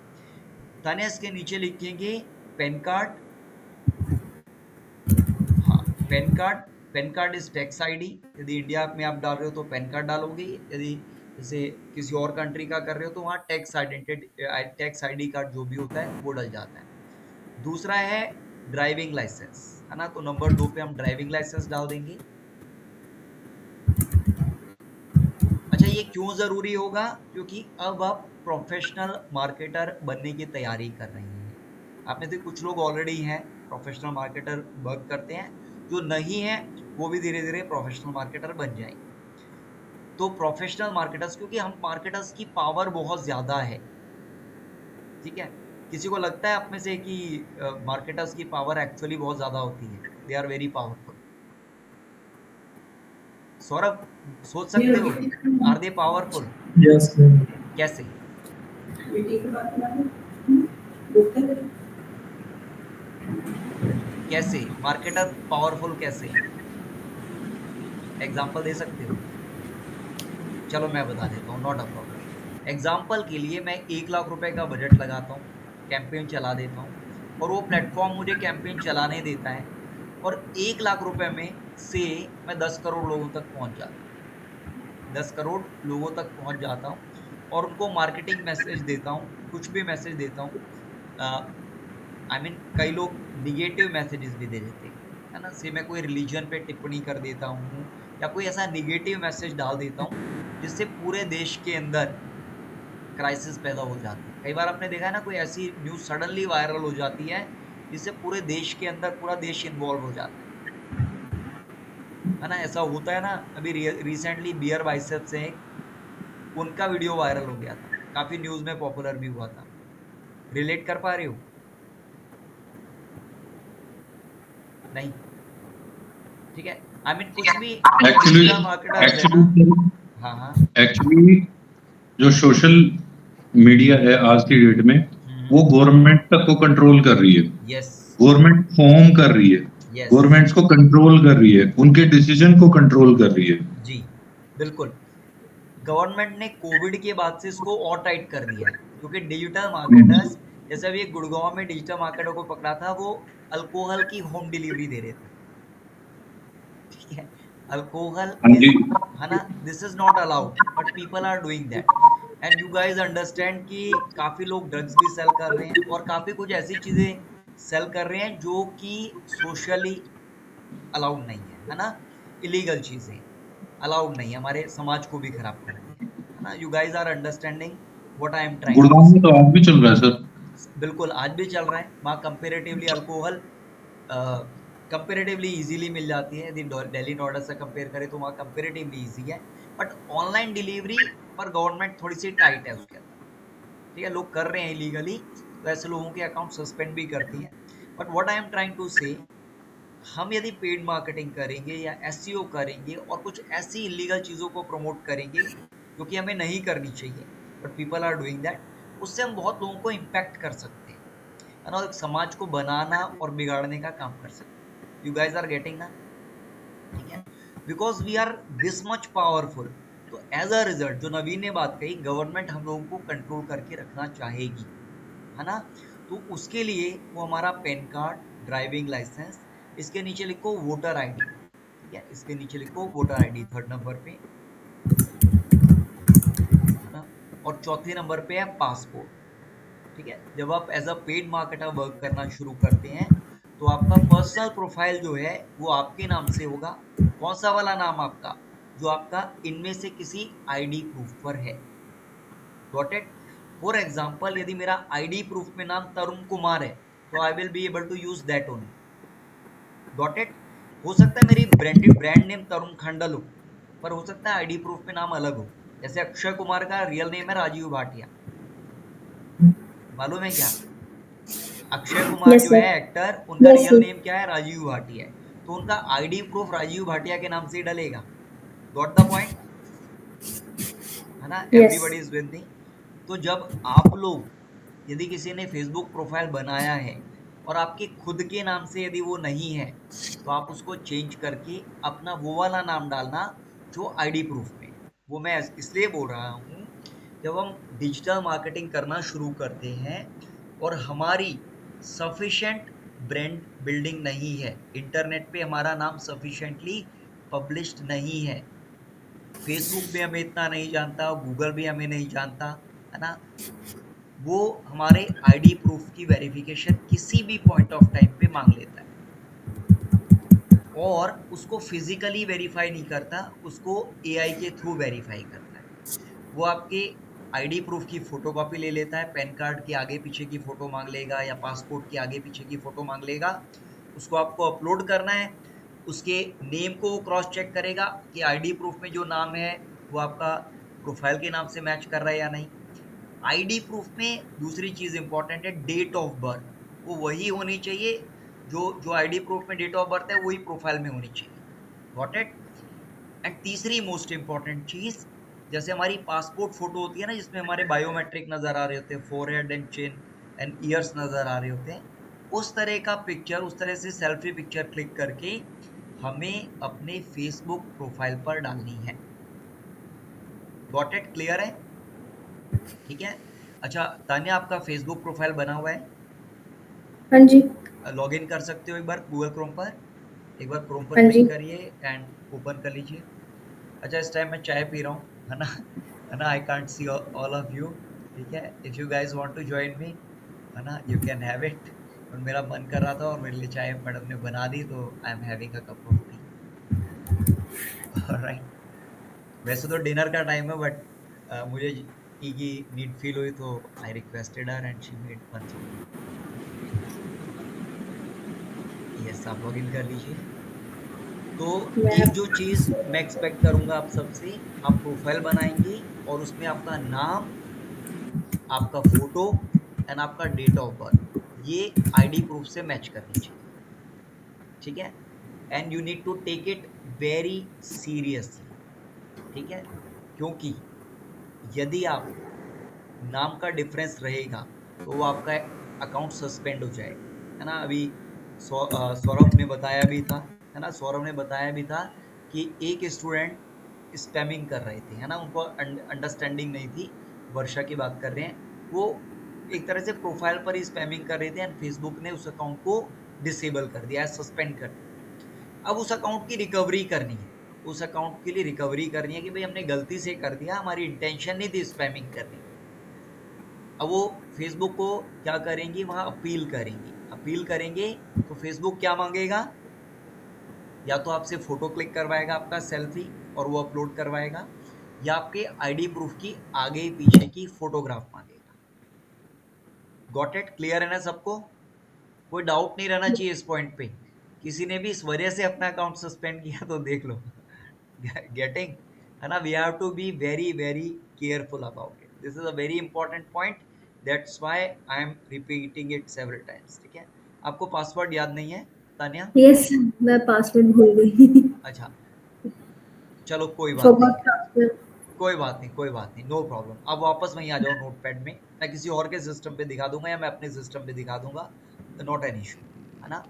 ताने इसके नीचे लिखेंगे पैन कार्ड, हाँ pan card is tax ID. यदि इंडिया में आप डाल रहे हो तो पैन कार्ड डालोगे, यदि जैसे किसी और कंट्री का कर रहे हो तो वहाँ टैक्स आईडी कार्ड जो भी होता है वो डल जाता है। दूसरा है ड्राइविंग लाइसेंस, है ना, तो नंबर 2 पे हम ड्राइविंग लाइसेंस डाल देंगे। अच्छा, ये क्यों जरूरी होगा? क्योंकि अब आप प्रोफेशनल मार्केटर बनने की तैयारी कर रही हैं। आप में से कुछ लोग ऑलरेडी हैं प्रोफेशनल मार्केटर, वर्क करते हैं, जो नहीं है वो भी धीरे धीरे प्रोफेशनल मार्केटर बन जाएंगे। तो प्रोफेशनल मार्केटर्स, क्योंकि हम मार्केटर्स की पावर बहुत ज़्यादा है, ठीक है। किसी को लगता है आप में से कि मार्केटर्स की पावर एक्चुअली बहुत ज़्यादा होती है? They are very powerful. Saurabh, सोच सकते हो, are they powerful? Yes sir. कैसे? कैसे मार्केटर पावरफुल कैसे? एग्जाम्पल दे सकते हो? चलो मैं बता देता हूँ, नॉट अ प्रॉब्लम। एग्जाम्पल के लिए मैं 1 लाख रुपए का बजट लगाता हूँ, कैंपेन चला देता हूँ, और वो प्लेटफॉर्म मुझे कैंपेन चलाने देता है, और 1 लाख रुपए में से मैं 10 करोड़ लोगों तक पहुँच जाता हूँ, 10 करोड़ लोगों तक पहुँच जाता हूँ, और उनको मार्केटिंग मैसेज देता हूँ, कुछ भी मैसेज देता हूँ। कई लोग निगेटिव मैसेजेस भी दे देते हैं, है ना। से मैं कोई रिलीजन पे टिप्पणी कर देता हूँ, या कोई ऐसा निगेटिव मैसेज डाल देता हूँ जिससे पूरे देश के अंदर क्राइसिस पैदा हो जाती है। कई बार आपने देखा है ना, कोई ऐसी न्यूज़ सडनली वायरल हो जाती है जिससे पूरे देश के अंदर पूरा देश इन्वॉल्व हो जाता है ना। ऐसा होता है ना। अभी रिसेंटली बियर बाइसेप्स से उनका वीडियो वायरल हो गया था, काफ़ी न्यूज़ में पॉपुलर भी हुआ था। रिलेट कर पा रहे हो? नहीं, ठीक है। कुछ भी एक्चुअली जो सोशल मीडिया है आज की डेट में, वो गवर्नमेंट तक को कंट्रोल कर रही है। यस, गवर्नमेंट फॉर्म कर रही है, गवर्नमेंट्स को कंट्रोल कर रही है, उनके डिसीजन को कंट्रोल कर रही है। जी बिल्कुल। गवर्नमेंट ने कोविड के बाद से इसको और टाइट कर दिया है, क्योंकि डिजिटल मार्केटर्स, जैसे अभी गुड़गांव में डिजिटल मार्केटर को पकड़ा था, वो अल्कोहल की होम डिलीवरी दे रहे थे, ठीक है। अल्कोहल है ना, this is not allowed, but people are doing that, and you guys understand कि काफ़ी लोग ड्रग्स भी सेल कर रहे हैं, और काफ़ी कुछ ऐसी चीज़ें सेल कर रहे हैं जो कि सोशली अलाउड नहीं है ना। इलीगल चीज़ें अलाउड नहीं है, हमारे समाज को भी खराब करती है ना। You guys are understanding what I am trying. Gurgaon में तो आज भी चल रहा है सर। बिल्कुल, आज भी चल रहा है। वहाँ कंपेरेटिवली अल्कोहल कंपेरेटिवली इजीली मिल जाती है। यदि दिल्ली नोएडा से कंपेयर करें तो वहाँ कंपेरेटिवली इजी है, बट ऑनलाइन डिलीवरी पर गवर्नमेंट थोड़ी सी टाइट है उसके अंदर, ठीक है। लोग कर रहे हैं इलीगली, तो ऐसे लोगों के अकाउंट सस्पेंड भी करती है। But what I am trying to say, हम यदि पेड मार्केटिंग करेंगे या एसईओ करेंगे और कुछ ऐसी इलीगल चीज़ों को प्रमोट करेंगे जो कि हमें नहीं करनी चाहिए, but people are doing that, उससे हम बहुत लोगों को इम्पैक्ट कर सकते हैं, है ना, समाज को बनाना और बिगाड़ने का काम कर सकते हैं। यू गाइज आर गेटिंग ना, ठीक है, because we are this much powerful. तो एज अ रिजल्ट, जो नवीन ने बात कही, गवर्नमेंट हम लोगों को कंट्रोल करके रखना चाहेगी, है ना। तो उसके लिए वो हमारा पैन कार्ड, ड्राइविंग लाइसेंस, इसके नीचे लिखो वोटर आईडी, ठीक है, इसके नीचे लिखो वोटर आईडी 3rd नंबर पे, है ना, और 4थे नंबर पे है पासपोर्ट, ठीक है। जब आप as a paid marketer work करना शुरू करते हैं तो आपका पर्सनल प्रोफाइल जो है वो आपके नाम से होगा। कौन सा वाला नाम आपका? जो आपका इनमें से किसी आईडी प्रूफ पर है, गॉट इट। फॉर एग्जाम्पल, यदि मेरा आईडी प्रूफ में नाम तरुण कुमार है तो I will be able to use that only, got it. हो सकता है मेरी ब्रांड नेम तरुण खंडल हो, पर हो सकता है आईडी प्रूफ में नाम अलग हो। जैसे अक्षय कुमार का रियल नेम है राजीव भाटिया, मालूम है क्या? अक्षय कुमार Yes, जो sir. है एक्टर, उनका Yes, रियल sir. नेम क्या है? राजीव भाटिया है, तो उनका आईडी प्रूफ राजीव भाटिया के नाम से ही डलेगा। गॉट द पॉइंट, है ना? Yes. Everybody is with me. तो जब आप लोग यदि किसी ने फेसबुक प्रोफाइल बनाया है और आपके खुद के नाम से यदि वो नहीं है, तो आप उसको चेंज करके अपना वो वाला नाम डालना जो आईडी प्रूफ में है। वो मैं इसलिए बोल रहा हूँ, जब हम डिजिटल मार्केटिंग करना शुरू करते हैं और हमारी सफिशिएंट ब्रांड बिल्डिंग नहीं है, इंटरनेट पे हमारा नाम सफिशिएंटली पब्लिश्ड नहीं है, फेसबुक भी हमें इतना नहीं जानता, गूगल भी हमें नहीं जानता, है ना, वो हमारे आईडी प्रूफ की वेरिफिकेशन किसी भी पॉइंट ऑफ टाइम पे मांग लेता है और उसको फिजिकली वेरीफाई नहीं करता, उसको एआई के थ्रू वेरीफाई करता है। वो आपके आईडी प्रूफ की फोटोकॉपी ले लेता है, पैन कार्ड के आगे पीछे की फोटो मांग लेगा या पासपोर्ट के आगे पीछे की फोटो मांग लेगा, उसको आपको अपलोड करना है, उसके नेम को क्रॉस चेक करेगा कि आईडी प्रूफ में जो नाम है वो आपका प्रोफाइल के नाम से मैच कर रहा है या नहीं। आईडी प्रूफ में दूसरी चीज इंपॉर्टेंट है, डेट ऑफ बर्थ, वो वही होनी चाहिए जो आईडी प्रूफ में डेट ऑफ बर्थ है वही प्रोफाइल में होनी चाहिए। गॉट इट। एंड तीसरी मोस्ट इंपॉर्टेंट चीज, जैसे हमारी पासपोर्ट फोटो होती है ना, जिसमें हमारे बायोमेट्रिक नजर आ रहे होते हैं, forehead and chin and years नजर आ रहे होते हैं, उस तरह का पिक्चर, उस तरह से सेल्फी पिक्चर क्लिक करके हमें अपने फेसबुक प्रोफाइल पर डालनी है। गॉट इट, क्लियर है? ठीक है। अच्छा तान्या, आपका फेसबुक प्रोफाइल बना हुआ है? हाँ जी। लॉग इन कर सकते हो एक बार गूगल क्रोम पर, एक बार क्रोम पर हाँ जी। क्लिक करिए एंड ओपन कर लीजिए। अच्छा इस टाइम मैं चाय पी रहा हूँ, है ना, I can't see all of you, ठीक है। If you guys want to join me, है ना, यू कैन हैव इट। और मेरा मन कर रहा था और मेरे लिए चाय मैडम ने बना दी, तो I am having a cup of T. Alright, वैसे तो डिनर का टाइम है, बट मुझे टी की नीड फील हुई, तो I requested her and she made one for me. Yes, आप लॉग इन कर लीजिए। तो एक जो चीज़ मैं एक्सपेक्ट करूंगा आप सबसे, आप प्रोफाइल बनाएंगे और उसमें आपका नाम, आपका फोटो एंड आपका डेट ऑफ बर्थ, ये आईडी प्रूफ से मैच करनी चाहिए, ठीक है। And you need to take it very seriously, ठीक है, क्योंकि यदि आप नाम का डिफरेंस रहेगा तो वो आपका अकाउंट सस्पेंड हो जाएगा, है ना। अभी सौरभ ने बताया भी था, है ना, सौरभ ने बताया भी था कि एक स्टूडेंट स्पैमिंग कर रहे थे, है ना, उनको अंडरस्टैंडिंग नहीं थी, वर्षा की बात कर रहे हैं, वो एक तरह से प्रोफाइल पर ही स्पैमिंग कर रहे थे एंड फेसबुक ने उस अकाउंट को डिसेबल कर दिया, सस्पेंड कर दिया। अब उस अकाउंट की रिकवरी करनी है, उस अकाउंट के लिए रिकवरी करनी है कि भाई हमने गलती से कर दिया, हमारी इंटेंशन नहीं थी स्पैमिंग करनी। अब वो फेसबुक को क्या करेंगी, वहाँ अपील करेंगी, अपील करेंगे तो फेसबुक क्या मांगेगा, या तो आपसे फोटो क्लिक करवाएगा आपका सेल्फी और वो अपलोड करवाएगा, या आपके आईडी प्रूफ की आगे पीछे की फोटोग्राफ मांगेगा। गॉट इट, क्लियर है ना सबको? कोई डाउट नहीं रहना चाहिए इस पॉइंट पे। किसी ने भी इस वजह से अपना अकाउंट सस्पेंड किया तो देख लो। गेटिंग, है ना, we have to be very very careful about it, this is a very important point, that's why I am repeating it several times, ठीक है। आपको पासवर्ड याद नहीं है तान्या? यस, मैं पासवर्ड भूल गई। अच्छा चलो कोई बात Forgot नहीं, password. कोई बात नहीं, कोई बात नहीं, नो प्रॉब्लम। अब वापस वहीं आ जाओ नोटपैड में, मैं किसी और के सिस्टम पे दिखा दूंगा या मैं अपने सिस्टम पे दिखा दूंगा, नॉट एन इशू, है ना।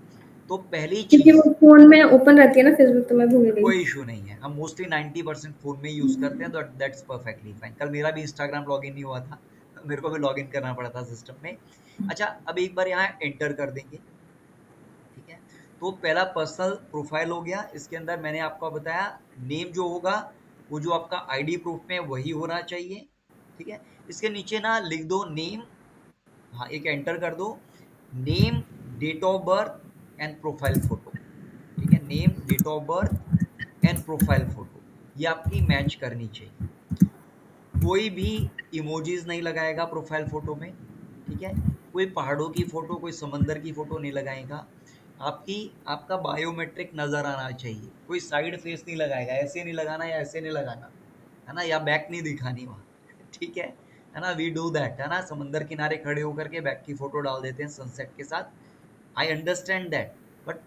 तो पहली क्योंकि चीज, वो फोन में ओपन रहती है ना फेसबुक, तो मैं भूल गई। कोई इशू नहीं है, हम मोस्टली 90% फोन में यूज करते हैं, तो दैट्स परफेक्टली फाइन। कल मेरा भी इंस्टाग्राम लॉगिन नहीं हुआ था, मेरे को भी लॉगिन करना पड़ा था सिस्टम में। अच्छा अब एक बार यहाँ एंटर कर देंगे, ठीक है। तो पहला पर्सनल प्रोफाइल हो गया, इसके अंदर मैंने आपको बताया नेम जो होगा वो जो आपका आईडी प्रूफ में वही होना चाहिए, ठीक है। इसके नीचे ना लिख दो नेम, हाँ एक एंटर कर दो, name, date of birth and profile photo, ठीक है, name, date of birth and profile photo, ये आपकी मैच करनी चाहिए। कोई भी इमोजीज नहीं लगाएगा प्रोफाइल फोटो में, ठीक है, कोई पहाड़ों की फोटो, कोई समंदर की फोटो नहीं लगाएगा, आपका बायोमेट्रिक नजर आना चाहिए, कोई साइड फेस नहीं लगाएगा, ऐसे नहीं लगाना या ऐसे नहीं लगाना, है ना, या बैक नहीं दिखानी वहाँ, ठीक है ना, वी डू दैट, है ना, समंदर किनारे खड़े होकर के बैक की फोटो डाल देते हैं सनसेट के साथ, आई अंडरस्टैंड दैट, बट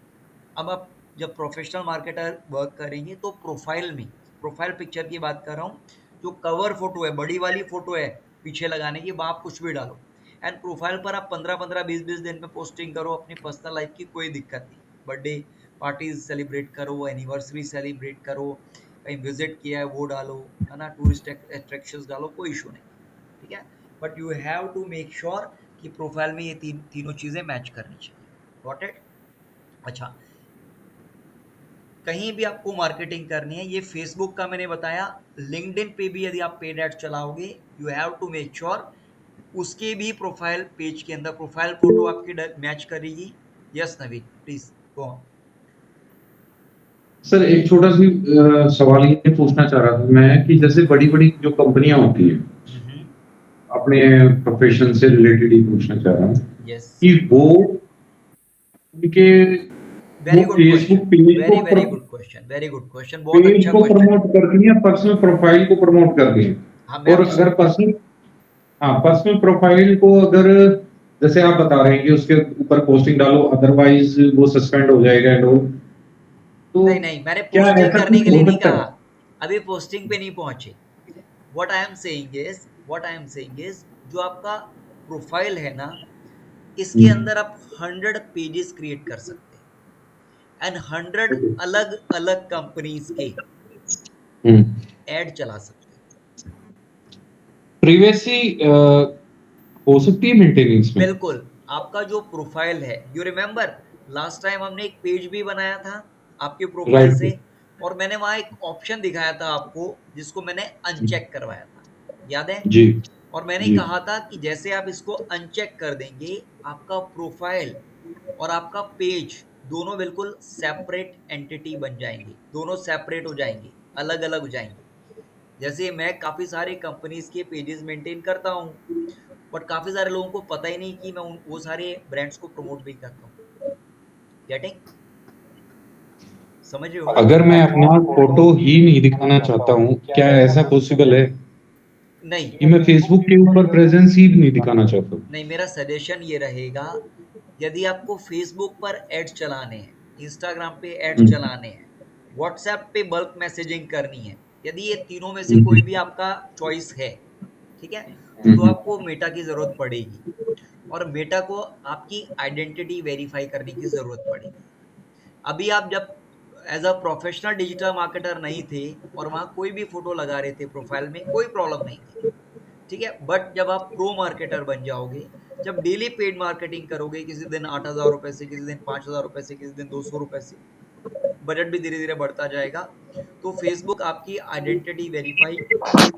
अब आप जब प्रोफेशनल मार्केटर वर्क करेंगे तो प्रोफाइल में, प्रोफाइल पिक्चर की बात कर रहा हूँ, जो कवर फोटो है, बड़ी वाली फोटो है, पीछे लगाने की, वहाँ आप कुछ भी डालो। एंड प्रोफाइल पर आप 15-15, 20-20 दिन में पोस्टिंग करो अपनी पर्सनल लाइफ की, कोई दिक्कत नहीं। बर्थडे पार्टीज सेलिब्रेट करो, एनिवर्सरी सेलिब्रेट करो, कहीं विजिट किया है वो डालो, है ना, टूरिस्ट अट्रैक्शंस डालो, कोई इशू नहीं, ठीक है। But you have to make sure कि प्रोफाइल में ये तीनों चीज़ें मैच करनी चाहिए। गॉट इट? अच्छा, कहीं भी आपको मार्केटिंग करनी है, ये फेसबुक का मैंने बताया, लिंक्डइन पे भी यदि आप पेड एड चलाओगे, you have to make sure उसके भी प्रोफाइल पेज के अंदर प्रोफाइल फोटो आपकी मैच करेगी। Yes Naveen, please go on. Sir एक छोटा सी सवाल ये पूछना चाह रहा था मैं कि जैसे बड़ी बड़ी जो कंपनियां होती हैं, अपने प्रोफेशन से रिलेटेड ही पूछना चाह रहा हूँ यस, कि वो उनके वेरी वो good Facebook question, page very को very good question, very good question, बहुत पेज अच्छा को क्वेश्चन है। प्रमोट करती हैं, पर्सनल प्रोफाइल को प्रमोट करती हैं। हाँ, मैं और आपको अगर पर्सनल प्रोफाइल को अगर जैसे आप बता रहे हैं कि उसके ऊपर पोस्टिंग डालो अदरवाइज वो सस्पेंड हो जाएगा एंड ऑल, तो नहीं नहीं, मैंने क्या पोस्टिंग ऐसा करने कुछ के लिए हो नहीं सकता कहा, है? अभी पोस्टिंग पे नहीं पहुंचे। What I am saying is जो आपका प्रोफाइल है ना, इसके अंदर आप 100 पेजेस क्रिएट कर सकते हैं एंड 100 अलग अलग कंपनीज के एड चला सकते हैं। प्रिवेसी हो सकती है मेंटेनेंस में। बिल्कुल, आपका जो प्रोफाइल है, यू रिमेम्बर लास्ट टाइम हमने एक पेज भी बनाया था आपके प्रोफाइल से, राइट और मैंने वहां एक ऑप्शन दिखाया था आपको, जिसको मैंने अनचेक करवाया था, याद है? जी और मैंने जी कहा था कि जैसे आप इसको अनचेक कर देंगे, आपका प्रोफाइल और आपका पेज दोनों बिल्कुल सेपरेट एंटिटी बन जाएंगे, दोनों सेपरेट हो जाएंगे, अलग अलग हो जाएंगे। जैसे मैं काफी सारे कंपनीज के पेजेस मेंटेन करता हूँ, बट काफी सारे लोगों को पता ही नहीं कि मैं वो सारे ब्रांड्स को प्रमोट भी करता हूँ। गेटिंग? समझ रहे हो? अगर मैं अपना फोटो ही नहीं दिखाना चाहता हूँ, क्या ऐसा पॉसिबल है नहीं कि मैं फेसबुक के ऊपर प्रेजेंस ही नहीं दिखाना चाहता हूँ? नहीं, मेरा सजेशन ये रहेगा, यदि आपको फेसबुक पर एड चलाने हैं, इंस्टाग्राम पे एड चलाने हैं, व्हाट्सएप पे बल्क मैसेजिंग करनी है, यदि ये तीनों में से कोई भी आपका चॉइस है, ठीक है, तो आपको मेटा की जरूरत पड़ेगी, और मेटा को आपकी आइडेंटिटी वेरीफाई करने की जरूरत पड़ेगी। अभी आप जब as a professional digital marketer नहीं थे और वहां कोई भी फोटो लगा रहे थे प्रोफाइल में, कोई प्रॉब्लम नहीं थी, ठीक है। बट जब आप प्रो मार्केटर बन जाओगे, जब डेली पेड मार्केटिंग करोगे, किसी दिन 8,000 रुपए से, किसी दिन 5,000 रुपए से, किसी दिन 200 रुपए से, बजट भी धीरे धीरे बढ़ता जाएगा, तो फेसबुक आपकी आइडेंटिटी वेरीफाई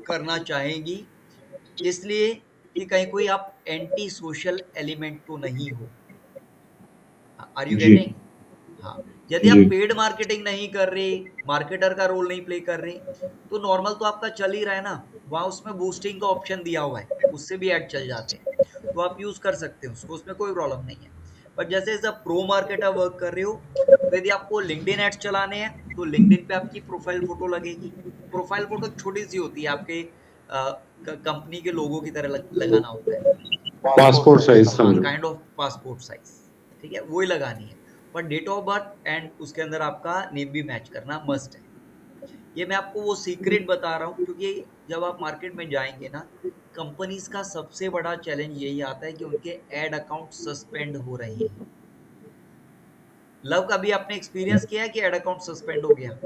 करना चाहेगी, इसलिए कि कहीं कोई आप एंटी सोशल एलिमेंट तो नहीं हो। Are you ji getting? हाँ, यदि आप जी पेड मार्केटिंग नहीं कर रहे, मार्केटर का रोल नहीं प्ले कर रहे, तो नॉर्मल तो आपका चल ही रहा है ना, वहां उसमें बूस्टिंग का ऑप्शन दिया हुआ है, उससे भी ऐड चल जाते हैं, तो आप यूज कर सकते हो उसको, उसमें कोई प्रॉब्लम नहीं है। पर जैसे जैसे आप प्रो मार्केटर वर्क कर रहे हो, तो यदि आपको लिंक्डइन एड्स चलाने हैं, तो लिंक्डइन पे आपकी प्रोफाइल फोटो लगेगी। प्रोफाइल फोटो छोटी सी होती है, आपके कंपनी के लोगों की तरह लगाना होता है। पासपोर्ट साइज हाँ, समझो। काइंड ऑफ पासपोर्ट साइज, ठीक है, वही लगानी है। पर डेट ऑफ बर्थ एंड उसके अंदर आपका नेम भी मैच करना मस्ट है। ये मैं आपको वो सीक्रेट बता रहा हूँ, क्योंकि जब आप मार्केट में जाएंगे ना, कंपनीज का सबसे बड़ा चैलेंज यही आता है कि उनके एड अकाउंट सस्पेंड हो रहे हैं। लव, कभी आपने एक्सपीरियंस किया है कि एड अकाउंट सस्पेंड हो गया?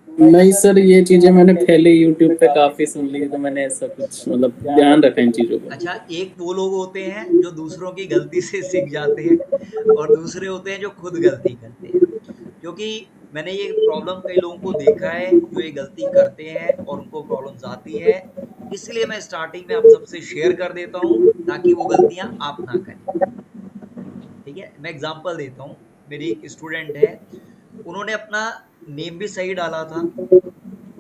नहीं सर, ये चीजें मैंने पहले यूट्यूब पे काफी सुन ली है, तो मैंने ऐसा कुछ मतलब ध्यान रखा इन चीजों का। अच्छा, एक वो लोग होते हैं जो दूसरों की गलती से सीख जाते हैं, और दूसरे होते हैं जो खुद गलती करते हैं, क्योंकि मैंने ये प्रॉब्लम कई लोगों को देखा है जो ये गलती करते हैं और उनको प्रॉब्लम्स आती है, इसलिए मैं स्टार्टिंग में आप सबसे शेयर कर देता हूँ ताकि वो गलतियां आप ना करें, ठीक है। मैं एग्जांपल देता हूँ, मेरी एक स्टूडेंट है, उन्होंने अपना नेम भी सही डाला था,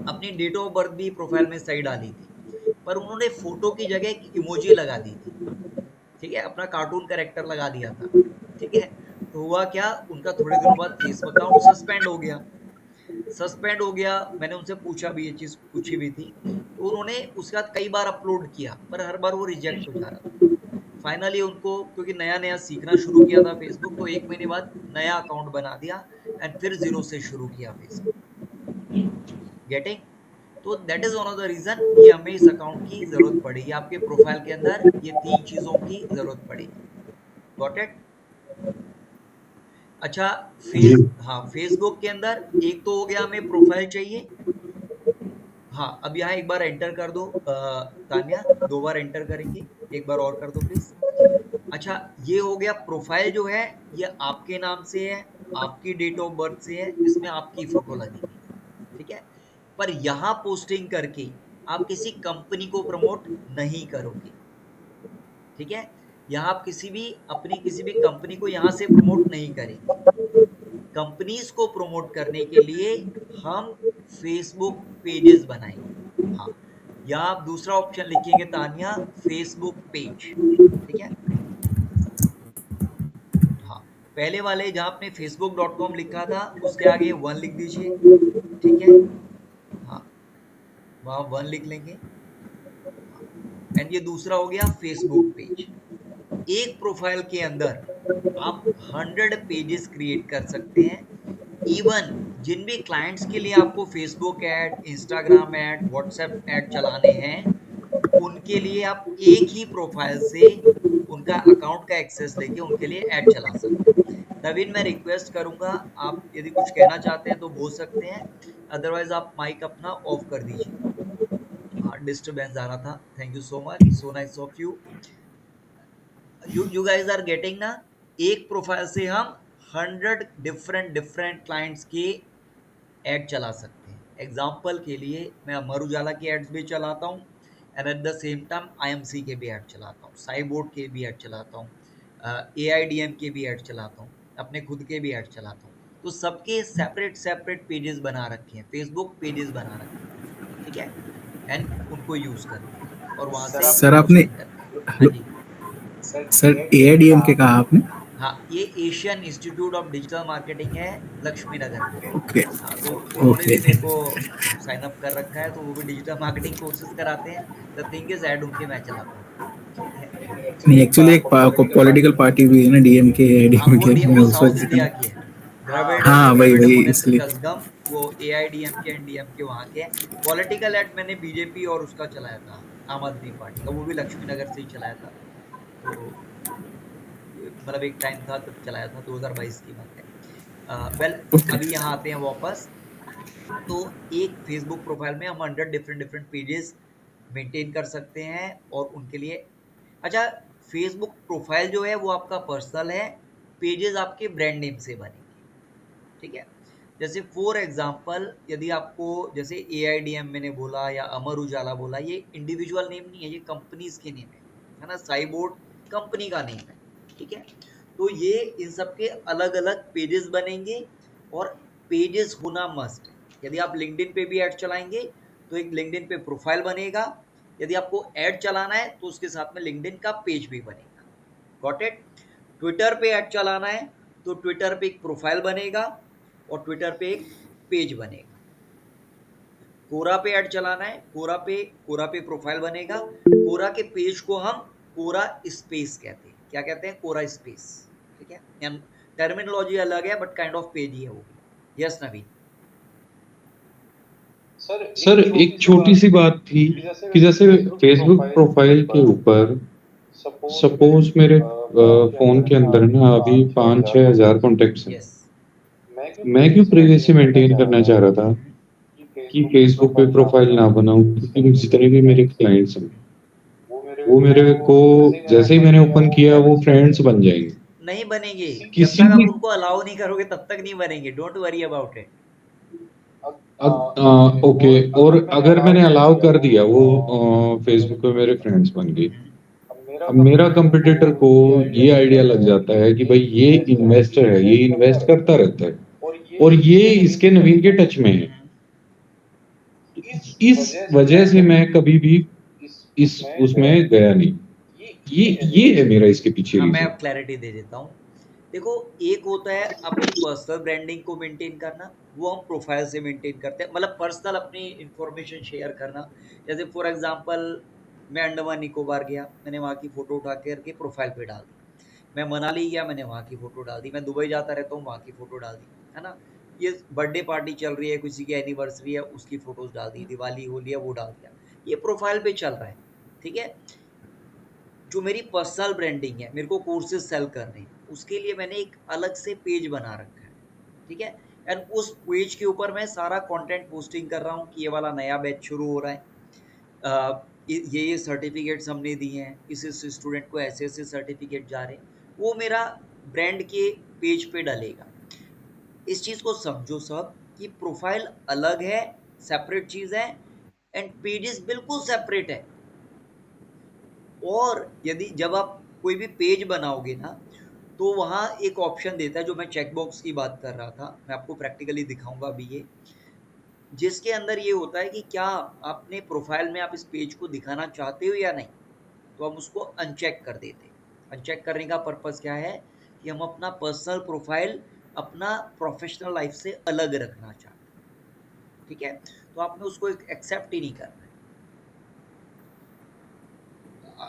अपनी डेट ऑफ बर्थ भी प्रोफाइल में सही डाली थी, पर उन्होंने फोटो की जगह एक इमोजी लगा दी थी, ठीक है, अपना कार्टून कैरेक्टर लगा दिया था, ठीक है। तो हुआ क्या, उनका थोड़े दिनों बाद फेसबुक अकाउंट सस्पेंड हो गया। मैंने उनसे पूछा भी, ये चीज पूछी भी थी, तो उन्होंने उसके बाद कई बार अपलोड किया, पर हर बार वो रिजेक्ट हो जा रहा था। फाइनली उनको, क्योंकि नया नया सीखना शुरू किया था फेसबुक, तो 1 महीने बाद नया अकाउंट बना दिया एंड फिर जीरो से शुरू किया फेसबुक। गेटिंग? तो that is one of the reason कि हमें इस अकाउंट की जरूरत पड़ेगी, आपके प्रोफाइल के अंदर ये 3 चीजों की जरूरत पड़ेगी। गॉट इट? अच्छा, जी फेसबुक के अंदर एक तो हो गया, हमें प्रोफाइल चाहिए। हाँ, अब यहाँ एक बार एंटर कर दो तान्या, 2 बार एंटर करेंगे, एक बार और कर दो प्लीज। अच्छा, ये हो गया प्रोफाइल जो है, ये आपके नाम से है, आपकी डेट ऑफ बर्थ से है, इसमें आपकी फोटो लगेगी, ठीक है। पर यहाँ पोस्टिंग करके आप किसी कंपनी को प्रमोट नहीं करोगे, ठीक है। यहाँ आप किसी भी कंपनी को यहाँ से प्रमोट नहीं करेंगे। कंपनीज को प्रमोट करने के लिए हम फेसबुक पेजेस बनाएंगे। हाँ, यहाँ आप दूसरा ऑप्शन लिखेंगे तानिया, फेसबुक पेज, ठीक है। हाँ, पहले वाले जहाँ आपने facebook.com लिखा था उसके आगे 1 लिख दीजिए, ठीक है। हाँ, वहाँ 1 लिख लेंगे। एंड ये दूसरा हो गया फेसबुक पेज। एक प्रोफाइल के अंदर आप 100 पेजेस क्रिएट कर सकते हैं। इवन जिन भी क्लाइंट्स के लिए आपको Facebook ad, Instagram add, WhatsApp add चलाने हैं, उनके लिए आप एक ही प्रोफाइल से उनका अकाउंट का एक्सेस लेके उनके लिए ऐड चला सकते हैं। नवीन, मैं रिक्वेस्ट करूंगा, आप यदि कुछ कहना चाहते हैं तो बोल सकते हैं, अदरवाइज आप माइक अपना ऑफ कर दीजिए। हाँ, डिस्टर्बेंस आ रहा था। Thank you so much, so nice of you. You guys are getting ना? एक प्रोफाइल से हम 100 डिफरेंट क्लाइंट्स के ऐड चला सकते हैं। एग्जाम्पल के लिए मैं अमर उजाला की एड्स भी चलाता हूँ, and at the same time IMC के भी ऐड चलाता हूँ, साइबोर्ड के भी ऐड चलाता हूँ, AIDM के भी ऐड चलाता हूँ, अपने खुद के भी ऐड चलाता हूँ। तो सबके सेपरेट पेजेस बना रखे हैं, फेसबुक पेजेस बना रखे हैं, ठीक है। एंड उनको यूज करते हैं और वहां से सर आपने पोस्टिंग करते हैं। हाँ जी, सर AIDM के कहा आपने? हाँ, ये Asian institute of digital marketing है लक्ष्मी नगर में। ओके हाँ, तो उन्होंने ओके भी मेरे को साइन अप कर रखा है, तो वो भी डिजिटल मार्केटिंग कोर्सेज कराते हैं। द थिंग इज ऐड उनके मैं चलाता हूँ, ठीक है। नहीं एक्चुअली एक पॉलिटिकल पार्टी भी है ना DMK हाँ, AIDMK मैं वो उस साउथ वजह इंडिया से की है, द्रविड़ हाँ वही द्रविड़ वही मुनेत्र इसलिए कजगम, वो AIDMK एंड DMK वहाँ के हैं। पॉलिटिकल एड मैंने बीजेपी और उसका चलाया था, आम आदमी पार्टी का, वो भी लक्ष्मी नगर से ही चलाया था। तो मतलब एक टाइम था तब चलाया था, 2022 की बात है। वेल, ओके अभी यहाँ आते हैं वापस। तो एक फेसबुक प्रोफाइल में हम 100 डिफरेंट पेजेस मेंटेन कर सकते हैं और उनके लिए। अच्छा, फेसबुक प्रोफाइल जो है वो आपका पर्सनल है, पेजेस आपके ब्रांड नेम से बनेंगे, ठीक है। जैसे फॉर एग्जांपल, यदि आपको जैसे AIDM मैंने बोला या अमर उजाला बोला, ये इंडिविजुअल नेम नहीं है, ये कंपनीज के नेम है ना। साइबोर्ड कंपनी का नेम है, ठीक है। तो ये इन सब के अलग अलग पेजेस बनेंगे और पेजेस होना मस्ट है। यदि आप लिंक्डइन पे भी ऐड चलाएंगे तो एक लिंक्डइन पे प्रोफाइल बनेगा। यदि आपको ऐड चलाना है तो उसके साथ में लिंक्डइन का पेज भी बनेगा। Got it? ट्विटर पे ऐड चलाना है तो ट्विटर पे एक प्रोफाइल बनेगा और ट्विटर पे एक पेज बनेगा। कोरा पे ऐड चलाना है, कोरा पे प्रोफाइल बनेगा। कोरा के पेज को हम कोरा स्पेस कहते हैं। क्या कहते हैं? कोरा स्पेस, ठीक है। टर्मिनोलॉजी अलग है बट काइंड ऑफ पेज ही है वो भी। यस नवीन। सर एक छोटी सी बात थी कि जैसे फेसबुक प्रोफाइल के ऊपर सपोज मेरे फोन के अंदर ना अभी 5-6 हजार कॉन्टेक्ट्स हैं। यस। मैं क्यों प्राइवेसी मेंटेन करना चाह रहा था कि फेसबुक पे प्रोफाइल ना बनाऊं, क्योंकि जितने भी मेरे क्लाइंट्स हैं वो मेरे को जैसे ही मैंने ओपन किया वो फ्रेंड्स बन जाएंगे। नहीं बनेंगे, जब किसी तक आप भी उनको अलाउ नहीं करोगे तब तक नहीं बनेंगे। Don't worry about it. Okay, और अगर मैंने अलाउ कर दिया वो फेसबुक पे मेरे फ्रेंड्स बन गए, अब मेरा कंपटीटर को ये आइडिया लग जाता है कि भाई ये इन्वेस्टर है, ये इन्वेस्ट करता रहता है और ये इसके नवीन के टच में है। इस वजह से मैं कभी भी इस उसमें गया नहीं। ये है मेरा इसके पीछे हाँ, मैं रीजन। अब क्लैरिटी दे देता हूँ। देखो, एक होता है अपनी पर्सनल ब्रांडिंग को मेंटेन करना, वो हम प्रोफाइल से मेंटेन करते हैं, मतलब पर्सनल अपनी इंफॉर्मेशन शेयर करना। जैसे फॉर एग्जांपल, मैं अंडमान निकोबार गया, मैंने वहाँ की फ़ोटो उठा करके प्रोफाइल पे डाल दी। मैं मनाली गया, मैंने वहाँ की फ़ोटो डाल दी। मैं दुबई जाता रहता हूँ, वहाँ की फ़ोटो डाल दी, है ना। ये बर्थडे पार्टी चल रही है, किसी की एनिवर्सरी है, उसकी फोटोज डाल दी, दिवाली होली है वो डाल दिया, ये प्रोफाइल पे चल रहा है, ठीक है। जो मेरी पर्सनल ब्रांडिंग है, मेरे को कोर्सेज सेल करने हैं, उसके लिए मैंने एक अलग से पेज बना रखा है, ठीक है। एंड उस पेज के ऊपर मैं सारा कंटेंट पोस्टिंग कर रहा हूँ कि ये वाला नया बैच शुरू हो रहा है, ये सर्टिफिकेट्स हमने दिए हैं, इस स्टूडेंट को ऐसे ऐसे सर्टिफिकेट जा रहे हैं, वो मेरा ब्रांड के पेज पे डलेगा। इस चीज़ को समझो सब कि प्रोफाइल अलग है, सेपरेट चीज़ है, एंड पेजेस बिल्कुल सेपरेट है। और यदि जब आप कोई भी पेज बनाओगे ना, तो वहाँ एक ऑप्शन देता है, जो मैं चेकबॉक्स की बात कर रहा था, मैं आपको प्रैक्टिकली दिखाऊंगा अभी ये, जिसके अंदर ये होता है कि क्या अपने प्रोफाइल में आप इस पेज को दिखाना चाहते हो या नहीं, तो हम उसको अनचेक कर देते हैं। अनचेक करने का पर्पस क्या है कि हम अपना पर्सनल प्रोफाइल अपना प्रोफेशनल लाइफ से अलग रखना चाहते हैं, ठीक है। तो आपने उसको एक्सेप्ट ही नहीं करना है।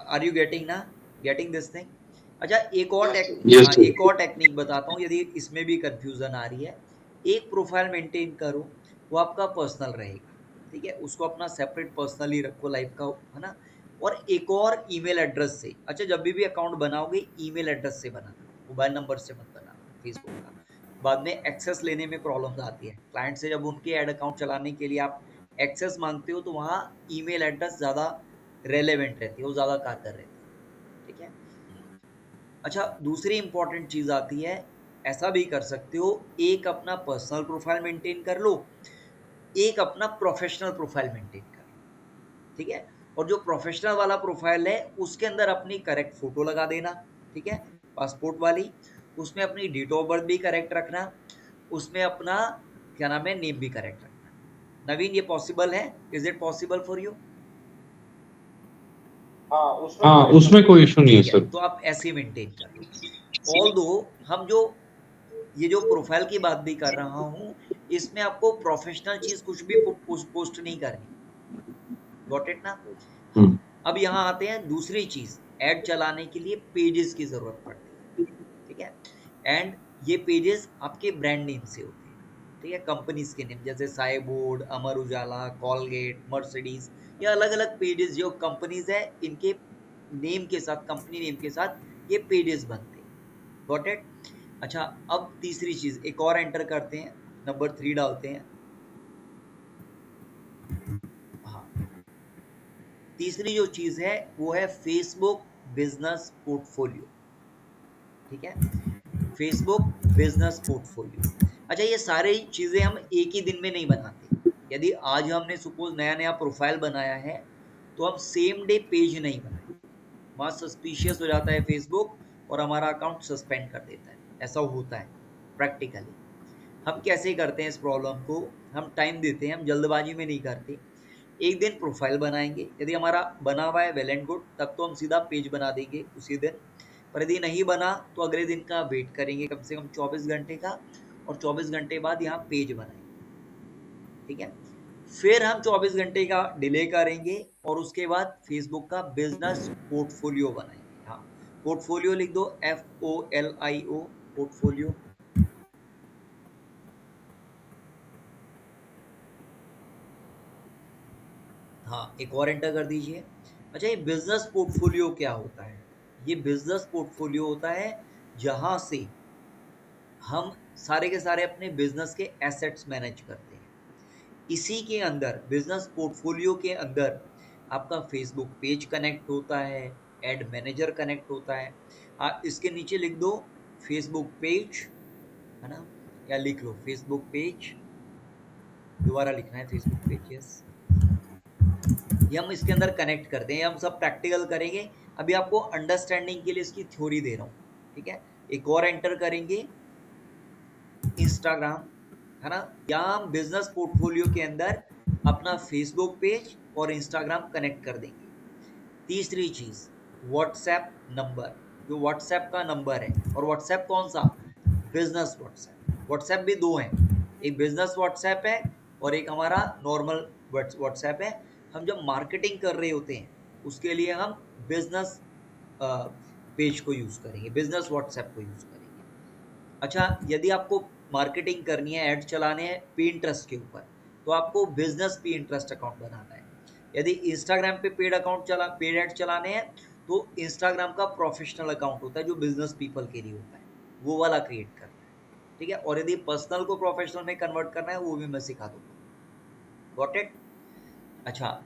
Are you getting this thing? अच्छा, एक और टेक्निक बताता हूँ, यदि इसमें भी कंफ्यूजन आ रही है। एक प्रोफाइल मेंटेन करो, वो आपका पर्सनल रहेगा, ठीक है, उसको अपना सेपरेट पर्सनली रखो लाइफ का, है ना। और एक और ईमेल एड्रेस से, अच्छा जब भी अकाउंट बनाओगे ईमेल एड्रेस से बनाना, मोबाइल नंबर से मत बनाना फेसबुक का। बाद में एक्सेस लेने में प्रॉब्लम्स आती है क्लाइंट से, जब उनके ऐड अकाउंट चलाने के लिए आप एक्सेस मांगते हो, तो वहाँ ईमेल एड्रेस ज़्यादा रेलेवेंट रहती है, वो ज़्यादा कारगर रहती है, ठीक है। अच्छा, दूसरी इंपॉर्टेंट चीज़ आती है, ऐसा भी कर सकते हो, एक अपना पर्सनल प्रोफाइल मेंटेन कर लो, एक अपना प्रोफेशनल प्रोफाइल मेंटेन कर लो, ठीक है। और जो प्रोफेशनल वाला प्रोफाइल है, उसके अंदर अपनी करेक्ट फोटो लगा देना, ठीक है, पासपोर्ट वाली, उसमें अपनी डेट ऑफ बर्थ भी करेक्ट रखना, उसमें अपना क्या नाम है नेम भी करेक्ट रखना। नवीन, ये पॉसिबल है? Is it possible for you? हाँ, उसमें कोई इशू नहीं है ठीक है, सर। तो आप ऐसे मेंटेन कर लो। ऑल्दो हम जो ये जो प्रोफाइल की बात भी कर रहा हूँ, इसमें आपको प्रोफेशनल चीज कुछ भी पोस्ट नहीं करनी, गॉट इट ना। हाँ, हम्म। अब यहाँ आते हैं दूसरी चीज, ऐड चलाने के लिए पेजेस की जरूरत पड़ती है, ठीक है। एंड ये पेजेस आपके ब्रांड नेम से होते हैं, ठीक है, कंपनीज के नेम, जैसे Sai board, Amar Ujala, Colgate, Mercedes, ये अलग अलग पेजेस जो कंपनीज है, इनके नेम के साथ, कंपनी नेम के साथ ये पेजेस बनते हैं, गॉट इट। अच्छा, अब तीसरी चीज एक और एंटर करते हैं, नंबर 3 डालते हैं। हाँ, तीसरी जो चीज है वो है फेसबुक बिजनेस पोर्टफोलियो, ठीक है, फेसबुक बिजनेस पोर्टफोलियो। अच्छा, ये सारी चीजें हम एक ही दिन में नहीं बनाते। यदि आज हमने सपोज नया नया प्रोफाइल बनाया है, तो हम सेम डे पेज नहीं बनाएंगे, वहाँ सस्पिशियस हो जाता है फेसबुक और हमारा अकाउंट सस्पेंड कर देता है, ऐसा होता है प्रैक्टिकली। हम कैसे करते हैं इस प्रॉब्लम को, हम टाइम देते हैं, हम जल्दबाजी में नहीं करते। एक दिन प्रोफाइल बनाएंगे, यदि हमारा बना हुआ है वेल एंड गुड, तब तो हम सीधा पेज बना देंगे उसी दिन। पर यदि नहीं बना, तो अगले दिन का वेट करेंगे कम से कम 24 घंटे का, और 24 घंटे बाद यहाँ पेज बनाएंगे, ठीक है। फिर हम 24 घंटे का डिले करेंगे, और उसके बाद फेसबुक का बिजनेस पोर्टफोलियो बनाएंगे। हाँ, पोर्टफोलियो लिख दो, FOLIO, पोर्टफोलियो। हाँ, एक और एंटर कर दीजिए। अच्छा, ये बिजनेस पोर्टफोलियो क्या होता है? ये बिजनेस पोर्टफोलियो होता है जहाँ से हम सारे के सारे अपने बिजनेस के एसेट्स मैनेज करते हैं। इसी के अंदर, बिजनेस पोर्टफोलियो के अंदर, आपका फेसबुक पेज कनेक्ट होता है, एड मैनेजर कनेक्ट होता है। आप इसके नीचे लिख दो फेसबुक पेज, है ना, या लिख लो फेसबुक पेज, दोबारा लिखना है फेसबुक पेज, यस। ये हम इसके अंदर कनेक्ट करते हैं, हम सब प्रैक्टिकल करेंगे, अभी आपको अंडरस्टैंडिंग के लिए इसकी थ्योरी दे रहा हूँ, ठीक है। एक और एंटर करेंगे, इंस्टाग्राम, है ना, यहाँ हम बिजनेस पोर्टफोलियो के अंदर अपना फेसबुक पेज और इंस्टाग्राम कनेक्ट कर देंगे। तीसरी चीज, व्हाट्सएप नंबर, जो व्हाट्सएप का नंबर है, और व्हाट्सएप कौन सा? Business WhatsApp. व्हाट्सएप भी दो हैं, एक बिजनेस व्हाट्सएप है और एक हमारा नॉर्मल व्हाट्सएप है। हम जब मार्केटिंग कर रहे होते हैं, उसके लिए हम बिजनेस पेज को यूज करेंगे, बिजनेस व्हाट्सएप को यूज करेंगे। अच्छा, यदि आपको मार्केटिंग करनी है, ऐड चलाने हैं Pinterest के ऊपर, तो आपको बिजनेस Pinterest अकाउंट बनाना है। यदि इंस्टाग्राम पे पेड ऐड चलाने हैं तो इंस्टाग्राम का प्रोफेशनल अकाउंट होता है जो बिजनेस पीपल के लिए होता है, वो वाला क्रिएट करना है, ठीक है। और यदि पर्सनल को प्रोफेशनल में कन्वर्ट करना है वो भी मैं सिखा दूंगा। गॉट इट? अच्छा,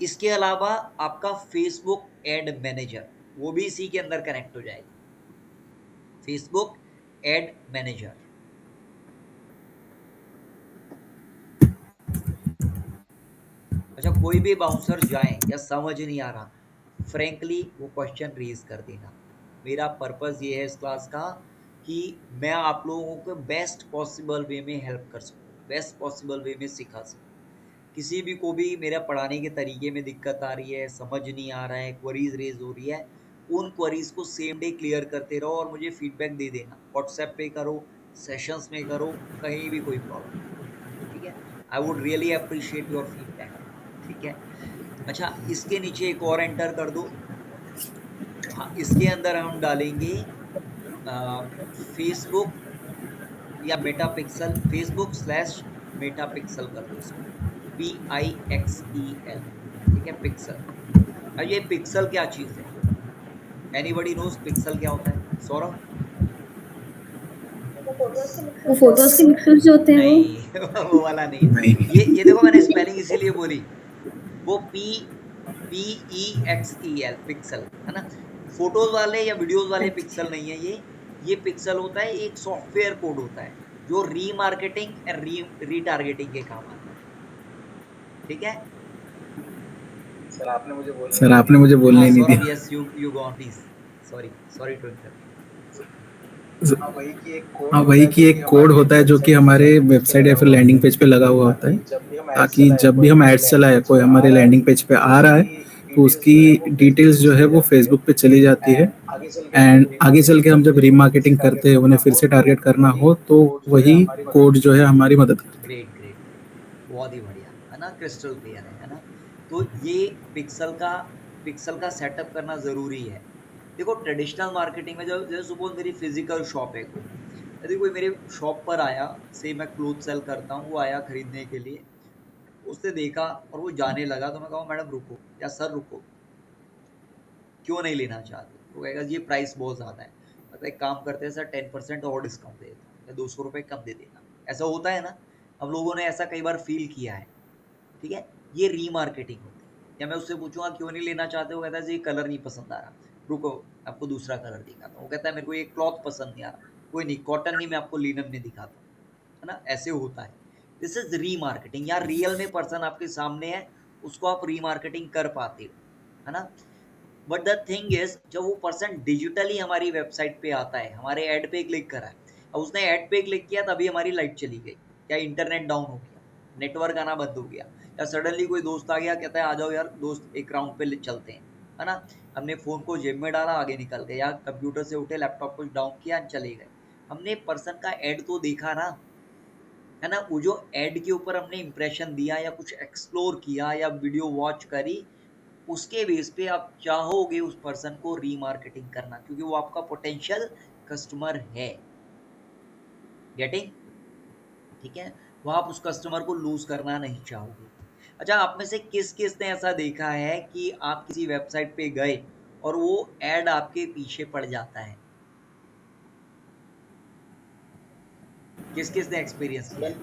इसके अलावा आपका फेसबुक एड मैनेजर, वो भी इसी के अंदर कनेक्ट हो जाएगी, फेसबुक एड मैनेजर। अच्छा, कोई भी बाउंसर जाए या समझ नहीं आ रहा, फ्रेंकली वो क्वेश्चन रेज कर देना। मेरा पर्पस ये है इस क्लास का कि मैं आप लोगों को बेस्ट पॉसिबल वे में हेल्प कर सकूँ, बेस्ट पॉसिबल वे में सिखा सकूँ। किसी भी को भी मेरा पढ़ाने के तरीके में दिक्कत आ रही है, समझ नहीं आ रहा है, क्वेरीज रेज हो रही है, उन क्वेरीज को सेम डे क्लियर करते रहो और मुझे फीडबैक दे देना। व्हाट्सएप पे करो, सेशंस में करो, कहीं भी कोई प्रॉब्लम नहीं, ठीक है। I would really appreciate your feedback, ठीक है। अच्छा, इसके नीचे एक और एंटर कर दो। हाँ, इसके अंदर हम डालेंगे फेसबुक या मेटापिक्सल, फेसबुक/मेटापिक्सल कर दो इसको, PIXEL, ठीक है, पिक्सल। अब ये पिक्सल क्या चीज़ है? एनीबडी नोज पिक्सल क्या होता है? सौरभ? वो फोटोज के पिक्सल्स जो होते हैं वो नहीं वो वाला नहीं। ये देखो मैंने स्पेलिंग इसीलिए बोली, वो PEXEL पिक्सल है ना। फोटोज वाले या वीडियोस वाले पिक्सल नहीं है ये पिक्सल होता है, एक सॉफ्टवेयर कोड होता है जो रीमार्केटिंग एंड रीटारगेटिंग के काम आता है, ठीक है। सर आपने मुझे बोलने ही नहीं दिया। Yes, you go on please, sorry to interrupt. हाँ, वही की एक कोड होता है जो कि हमारे वेबसाइट या फिर लैंडिंग पेज पे लगा हुआ होता है, ताकि जब भी हम एड्स चलाए, कोई हमारे लैंडिंग पेज पे आ रहा है तो उसकी डिटेल्स जो है वो फेसबुक पे चली जाती है, एंड आगे चल के हम जब रीमार्केटिंग करते हैं, उन्हें फिर से टारगेट करना हो, तो वही कोड जो है हमारी मदद करता है। ग्रेट, बहुत ही बढ़िया है ना, क्रिस्टल क्लियर है ना। तो ये पिक्सल का सेटअप करना ज़रूरी है। देखो ट्रेडिशनल मार्केटिंग में जब सपोज मेरी फिजिकल शॉप है, यदि कोई मेरे शॉप पर आया, से मैं क्लोथ सेल करता हूँ, वो आया खरीदने के लिए, उसने देखा और वो जाने लगा, तो मैं कहूँ मैडम रुको या सर रुको, क्यों नहीं लेना चाहते? वो कहेगा ये प्राइस बहुत ज़्यादा है। मतलब एक काम करते हैं सर, 10% और डिस्काउंट दे देता हूँ या 200 रुपये कम दे देना। ऐसा होता है ना, अब लोगों ने ऐसा कई बार फील किया है, ठीक है। ये रीमार्केटिंग होती है। या मैं उससे पूछूंगा क्यों नहीं लेना चाहते हो, कहता है ये कलर नहीं पसंद आ रहा, रुको आपको दूसरा कलर दिखाता हूँ। वो कहता है मेरे को ये क्लॉथ पसंद नहीं आ रहा, कोई नहीं, कॉटन नहीं, मैं आपको लिनन में दिखाता हूँ, है ना। ऐसे होता है, दिस इज रीमार्केटिंग। यार रियल में पर्सन आपके सामने है, उसको आप रीमार्केटिंग कर पाते हो, है ना। बट द थिंग इज, जब वो पर्सन डिजिटली हमारी वेबसाइट पे आता है, हमारे ऐड पे क्लिक करा है, अब उसने ऐड पे क्लिक किया तभी हमारी लाइट चली गई, या इंटरनेट डाउन हो गया, नेटवर्क आना बंद हो गया, या सडनली कोई दोस्त आ गया, कहता है आ जाओ यार दोस्त एक राउंड पे चलते हैं, है ना। हमने फ़ोन को जेब में डाला, आगे निकल गए, या कंप्यूटर से उठे, लैपटॉप को डाउन किया, चले गए। हमने पर्सन का ऐड तो देखा ना, है ना। वो जो ऐड के ऊपर हमने इंप्रेशन दिया या कुछ एक्सप्लोर किया या वीडियो वॉच करी, उसके बेस पे आप चाहोगे उस पर्सन को रीमार्केटिंग करना, क्योंकि वो आपका पोटेंशियल कस्टमर है। गेटिंग? ठीक है, वो आप उस कस्टमर को लूज करना नहीं चाहोगे। अच्छा, आप में से किस किस ने ऐसा देखा है कि आप किसी वेबसाइट पे गए और वो ऐड आपके पीछे पड़ जाता है? किस किस ने एक्सपीरियंस किया है?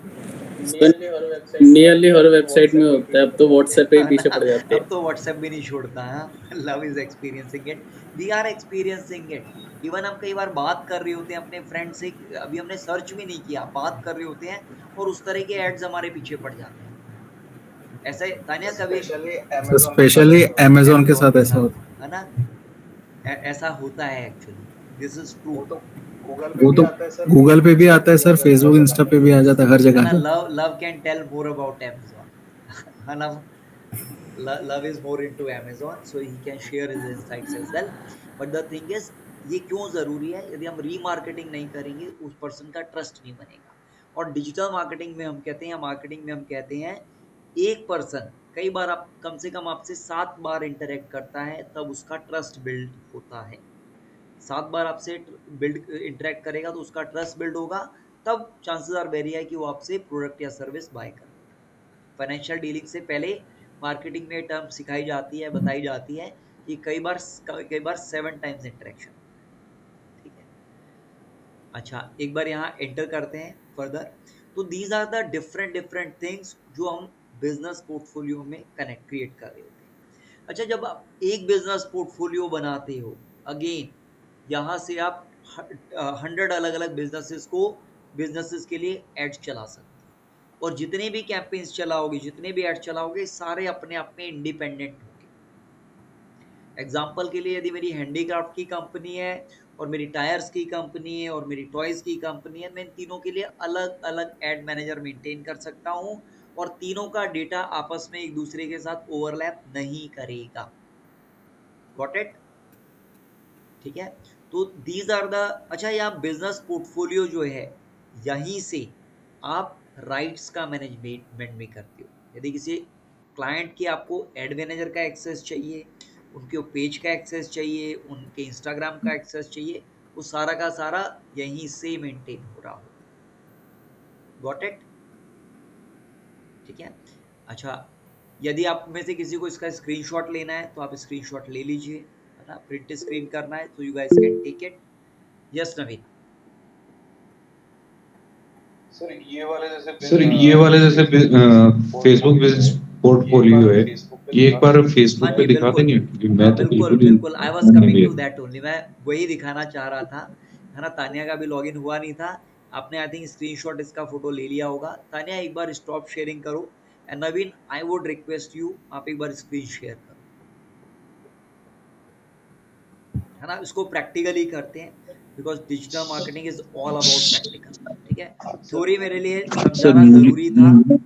नियरली हर वेबसाइट में होता है। अब तो व्हाट्सएप पे ही पीछे पड़ जाते हैं। अब तो व्हाट्सएप भी नहीं छोड़ता है। Luv is experiencing it, we are experiencing it. Even हम कई बार बात कर रहे होते हैं अपने फ्रेंड से, अभी हमने सर्च भी नहीं किया, बात कर रहे होते हैं और उस तरह के एड्स हमारे पीछे पड़ जाते हैं। ऐसे तानिया कभी स्पेशली अमेज़न के साथ ऐसा होता है ना, ऐसा होता है एक्चुअली, दिस इज ट्रू। वो तो गूगल पे भी आता है सर, फेसबुक इंस्टा पे भी आ जाता है, हर जगह। Luv can tell more about Amazon है ना, love is more into Amazon, so he can share his insights as well. But the thing is, ये क्यों ज़रूरी है? यदि हम रीमार्केटिंग नहीं करेंगे, उस पर्सन का ट्रस्ट नहीं बनेगा। और डिजिटल मार्केटिंग में हम कहते हैं, मार्केटिंग में हम कहते हैं, एक पर्सन कई बार आप कम से कम आपसे 7 बार इंटरेक्ट करता है, तब उसका ट्रस्ट बिल्ड होता है। 7 बार आपसे इंटरेक्ट करेगा तो उसका ट्रस्ट बिल्ड होगा, तब चांसेस आर वेरी है कि वो आपसे प्रोडक्ट या सर्विस बाय कर। फाइनेंशियल डीलिंग से पहले मार्केटिंग में टर्म सिखाई जाती है, बताई जाती है कि कई बार 7 टाइम्स इंटरेक्शन। ठीक है, अच्छा एक बार यहाँ एंटर करते हैं फर्दर। तो these are the different things जो हम बिजनेस पोर्टफोलियो में कनेक्ट क्रिएट कर रहे होते हैं। अच्छा, जब आप एक बिजनेस पोर्टफोलियो बनाते हो, अगेन यहाँ से आप 100 अलग अलग बिजनेसेस के लिए एड्स चला सकते हैं, और जितने भी कैंपेन्स चलाओगे, जितने भी एड्स चलाओगे, सारे अपने आप में इंडिपेंडेंट होंगे। एग्जाम्पल के लिए, यदि मेरी हैंडीक्राफ्ट की कंपनी है और मेरी टायर्स की कंपनी है और मेरी टॉयज़ की कंपनी है, मैं इन तीनों के लिए अलग अलग एड मैनेजर मेंटेन कर सकता हूँ, और तीनों का डेटा आपस में एक दूसरे के साथ ओवरलैप नहीं करेगा। Got it? ठीक है, तो दीज आर द, अच्छा यहाँ बिजनेस पोर्टफोलियो जो है, यहीं से आप राइट्स का मैनेजमेंट भी करते हो। यदि किसी क्लाइंट की आपको एड मैनेजर का एक्सेस चाहिए, उनके पेज का एक्सेस चाहिए, उनके इंस्टाग्राम का एक्सेस चाहिए, वो सारा का सारा यहीं से मेंटेन हो रहा हो। Got it? ठीक है, अच्छा यदि आप में से किसी को इसका स्क्रीनशॉट लेना है तो आप स्क्रीनशॉट ले लीजिए, है ना। प्रिंट स्क्रीन करना है तो you guys can take it. Yes Naveen. Sir ये वाले जैसे फेसबुक बिजनेस पोर्टफोलियो है, ये एक बार हाँ फेसबुक पे जी, दिखा बिल्कुल। देंगे, क्योंकि मैं तो बिल्कुल, बिल्कुल ही बिल्कुल। आई वाज़ नहीं कमिंग टू गया। That only. मैं वही दिखाना चाह रहा था, है ना। तानिया का भी लॉगिन हुआ नहीं था। आपने आई थिंक स्क्रीनशॉट इसका फ़ोटो ले लिया होगा। तानिया एक बार स्टॉप शेयरिंग करो, and Naveen I would request you, आप एक बार स्क्रीन शेयर करो, है ना। इसको प्रैक्टिकली करते हैं, because digital marketing is all about practical. ठीक है, थ्योरी मेरे लिए सर समझाना ज़रूरी था,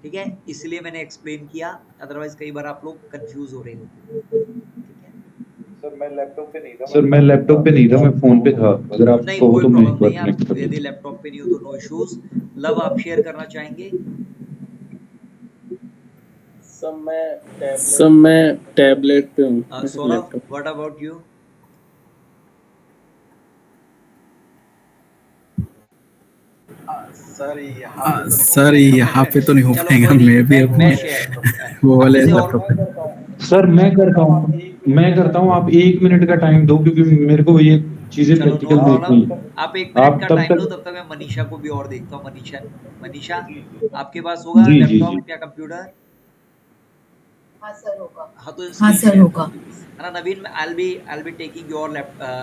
ठीक है, इसलिए मैंने एक्सप्लेन किया, अदरवाइज़ कई बार आप लोग कन्फ्यूज़ हो रहे होते। ठीक है, सर मैं लैपटॉप पे नहीं था, मैं फोन पे था। अगर आप नहीं कहो कोई तो मैं प्रॉब्लम एक बार नहीं है। कनेक्ट आप कर यदि लेता हूँ। लैपटॉप पे नहीं हो तो नो इश्यूज। लव, आप शेयर करना चाहेंगे? सब मैं टैबलेट पे हूँ, Sonam, laptop. What about you? Sir यहाँ पे तो नहीं हो चलो पाएगा, कोई नहीं, मैं भी मैं अपने शेयर, वो आप वाले किसी और, लैपटॉप पे। सर मैं करता हूँ, आप 1 मिनट का टाइम दो, क्योंकि मेरे को ये चीजें चलो नो प्रैक्टिकल देखनी प्रॉब्लम। है। आप 1 मिनट आप का तब टाइम लो, तक। तब तक मैं मनीषा को भी और देखता हूँ। मनीषा, मनीषा आपके पास होगा जी जी जी। लैपटॉप या कंप्यूटर? हाँ सर होगा। हाँ तो हाँ स्क्रीन सर शेयर होगा। कर दो, है ना। Naveen, I be taking your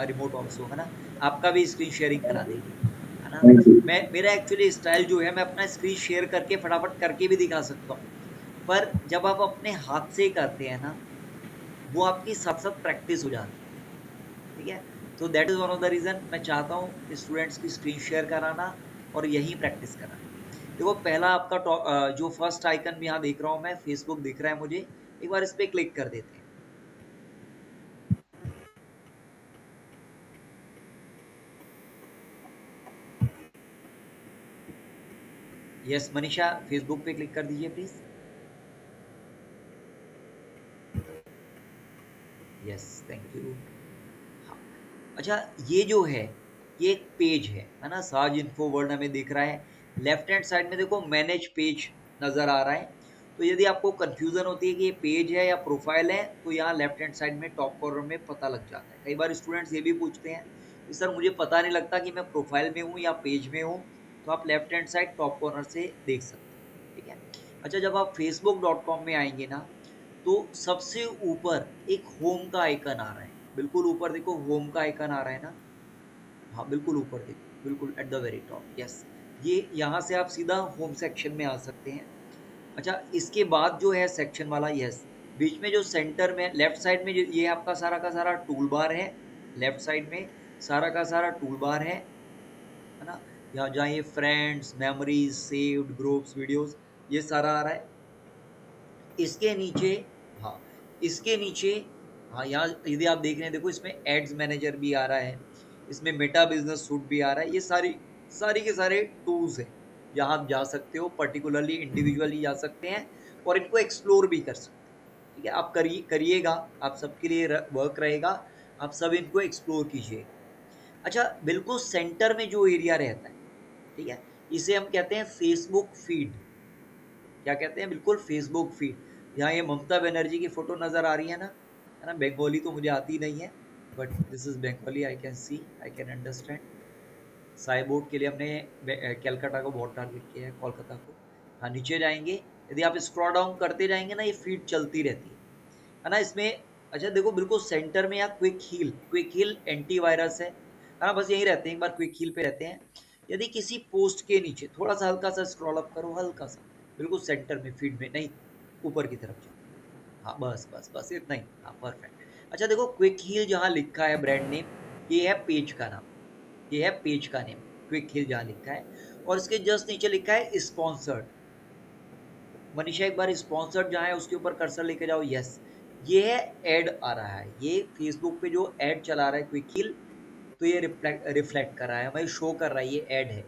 remote also, है ना। आपका भी स्क्रीन शेयरिंग करा देंगे, है ना। Thank you. मेरा एक्चुअली स्टाइल जो है, मैं अपना स्क्रीन शेयर करके फटाफट करके भी दिखा सकता हूँ, पर जब आप अपने हाथ से करते हैं ना, वो आपकी साथ साथ प्रैक्टिस हो जाती है। ठीक है, तो that is one of the reason मैं चाहता हूँ कि स्टूडेंट्स की स्क्रीन शेयर कराना और यही प्रैक्टिस कराना। देखो पहला आपका जो फर्स्ट आइकन यहाँ देख रहा हूँ मैं, फेसबुक दिख रहा है मुझे, एक बार इस पर क्लिक कर देते हैं। यस मनीषा, फेसबुक पे क्लिक कर दीजिए प्लीज। Yes, thank you. हाँ, अच्छा ये जो है, ये एक पेज है ना। साज इन्फो वर्ल्ड हमें दिख रहा है। लेफ्ट हैंड साइड में देखो मैनेज पेज नज़र आ रहा है। तो यदि आपको कंफ्यूजन होती है कि ये पेज है या प्रोफाइल है, तो यहाँ लेफ्ट हैंड साइड में टॉप कॉर्नर में पता लग जाता है। कई बार स्टूडेंट्स ये भी पूछते हैं कि सर मुझे पता नहीं लगता कि मैं प्रोफाइल में हूँ या पेज में हूँ, तो आप left hand side top corner से देख सकते हैं। ठीक है, अच्छा जब आप facebook.com में आएंगे ना, तो सबसे ऊपर एक होम का आइकन आ रहा है। बिल्कुल ऊपर देखो होम का आइकन आ रहा है ना। हाँ बिल्कुल ऊपर देखो, बिल्कुल at the very top. Yes, ये यहाँ से आप सीधा होम सेक्शन में आ सकते हैं। अच्छा इसके बाद जो है सेक्शन वाला, यस, बीच में जो सेंटर में लेफ्ट साइड में जो ये आपका सारा का सारा टूल बार है। लेफ्ट साइड में सारा का सारा टूल बार है ना। यहाँ जहाँ ये friends, memories, saved, groups, videos, ये सारा आ रहा है। इसके नीचे, हाँ इसके नीचे, हाँ यहाँ यदि आप देख रहे हैं, देखो इसमें एड्स मैनेजर भी आ रहा है, इसमें मेटा बिजनेस सूट भी आ रहा है। ये सारी के सारे टूल्स हैं, जहाँ आप जा सकते हो, पर्टिकुलरली इंडिविजुअली जा सकते हैं और इनको एक्सप्लोर भी कर सकते हैं। ठीक है, आप करिएगा, आप सबके लिए वर्क रहेगा, आप सब इनको एक्सप्लोर कीजिएगा। अच्छा बिल्कुल सेंटर में जो एरिया रहता है, ठीक है, इसे हम कहते हैं फेसबुक फीड। क्या कहते हैं? बिल्कुल फेसबुक फीड। यहाँ ये ममता बनर्जी की फोटो नजर आ रही है ना, बंगाली तो मुझे आती नहीं है, but this is Bengali, I can see, I can understand. Sai board के लिए हमने कैलकाटा को बहुत टारगेट किया है, कोलकाता को। हाँ, नीचे जाएंगे, यदि आप स्क्रॉल डाउन करते जाएंगे ना, ये फीड चलती रहती है ना इसमें। अच्छा देखो, बिल्कुल सेंटर में यहाँ क्विक हील एंटीवायरस है ना, बस यही रहते हैं, एक बार क्विक हील पे रहते हैं। यदि किसी पोस्ट के नीचे थोड़ा सा हल्का सा स्क्रॉल अप करो, हल्का सा, बिल्कुल सेंटर में, फीड में नहीं, ऊपर की तरफ जाओ। हाँ, बस बस बस इतना ही। हाँ, परफेक्ट। अच्छा देखो, क्विक हील जहाँ लिखा है ब्रांड नेम, ये है पेज का नाम, ये है पेज का नेम, क्विक हील जहाँ लिखा है, और इसके जस्ट नीचे लिखा है स्पॉन्सर्ड। मनीषा एक बार स्पॉन्सर्ड जहाँ है उसके ऊपर कर्सर लेके जाओ, यस, ये है एड आ रहा है, ये फेसबुक पे जो एड चला रहा है क्विक हील, तो ये रिफ्लेक्ट कर रहा है, हमें शो कर रहा है, ये एड है।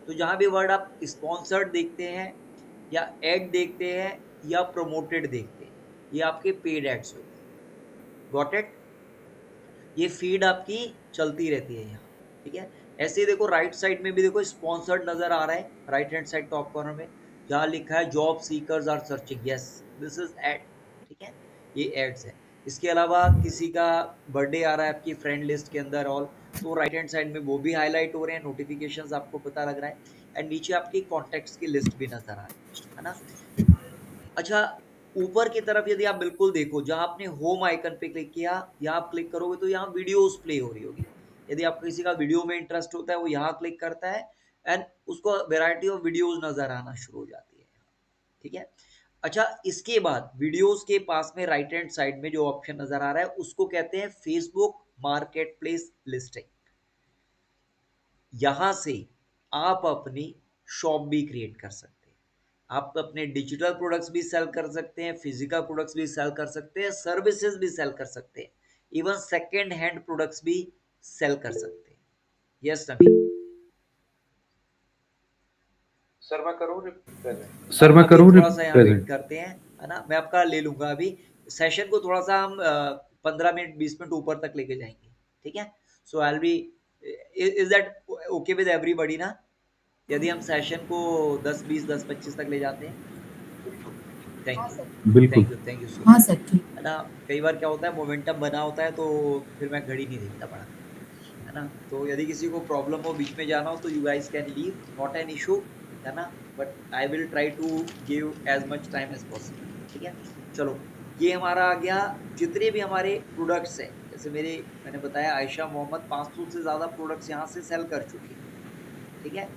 तो जहाँ भी वर्ड आप स्पॉन्सर्ड देखते हैं या एड देखते हैं या प्रोमोटेड देखते हैं, ये आपके पेड एड्स होते हैं। Got it? ये फीड आपकी चलती रहती है यहाँ, ठीक है। ऐसे ही देखो, राइट साइड में भी देखो स्पॉन्सर्ड नजर आ रहा है, right hand side top corner में, जहाँ लिखा है job seekers are searching, yes, this is ad, ठीक है, ये एड्स है। इसके अलावा किसी का बर्थडे आ रहा है आपकी फ्रेंड लिस्ट के अंदर ऑल, तो राइट हैंड साइड में वो भी हाईलाइट हो रहे हैं, नोटिफिकेशंस आपको पता लग रहा है, एंड नीचे आपकी कॉन्टेक्ट्स की लिस्ट भी नजर आ रही है ना। अच्छा, ऊपर की तरफ यदि आप बिल्कुल देखो, जहां आपने होम आइकन पे क्लिक किया, यहाँ आप क्लिक करोगे तो यहाँ वीडियोस प्ले हो रही होगी। यदि आपको किसी का वीडियो में इंटरेस्ट होता है, वो यहाँ क्लिक करता है एंड उसको वैरायटी ऑफ वीडियोस नजर आना शुरू हो जाती है, ठीक है। अच्छा, इसके बाद वीडियोस के पास में राइट हैंड साइड में जो ऑप्शन नजर आ रहा है, उसको कहते हैं फेसबुक मार्केट प्लेस लिस्टिंग। यहां से आप अपनी शॉप भी क्रिएट कर सकते हैं, आप अपने डिजिटल प्रोडक्ट्स भी सेल कर सकते हैं, फिजिकल प्रोडक्ट्स भी सेल कर सकते हैं, सर्विसेज भी सेल कर सकते हैं, इवन सेकेंड हैंड प्रोडक्ट्स भी सेल कर सकते हैं। यस नबी, सर मैं करूँ थोड़ा सा यहाँ वेट प्रेजेंट? करते हैं, है ना, मैं आपका ले लूंगा अभी। सेशन को थोड़ा सा हम 15 मिनट 20 मिनट ऊपर तक लेके जाएंगे, ठीक है। So I be, is that okay with everybody ना, यदि हम सेशन को 10 20 10 25 तक ले जाते हैं? थैंक यू, बिल्कुल। थैंक यू सो हाँ मच। सर, ठीक। है ना, कई बार क्या होता है, मोमेंटम बना होता है तो फिर मैं घड़ी नहीं देखता पड़ा, है ना। तो यदि किसी को प्रॉब्लम हो, बीच में जाना हो, तो you guys can leave, not an issue, है ना, but I will try to give as much time as possible, ठीक है। चलो, ये हमारा आ गया, जितने भी हमारे प्रोडक्ट्स हैं, जैसे मैंने बताया आयशा मोहम्मद 500 से ज़्यादा प्रोडक्ट्स यहाँ से सेल कर चुकी है, ठीक है।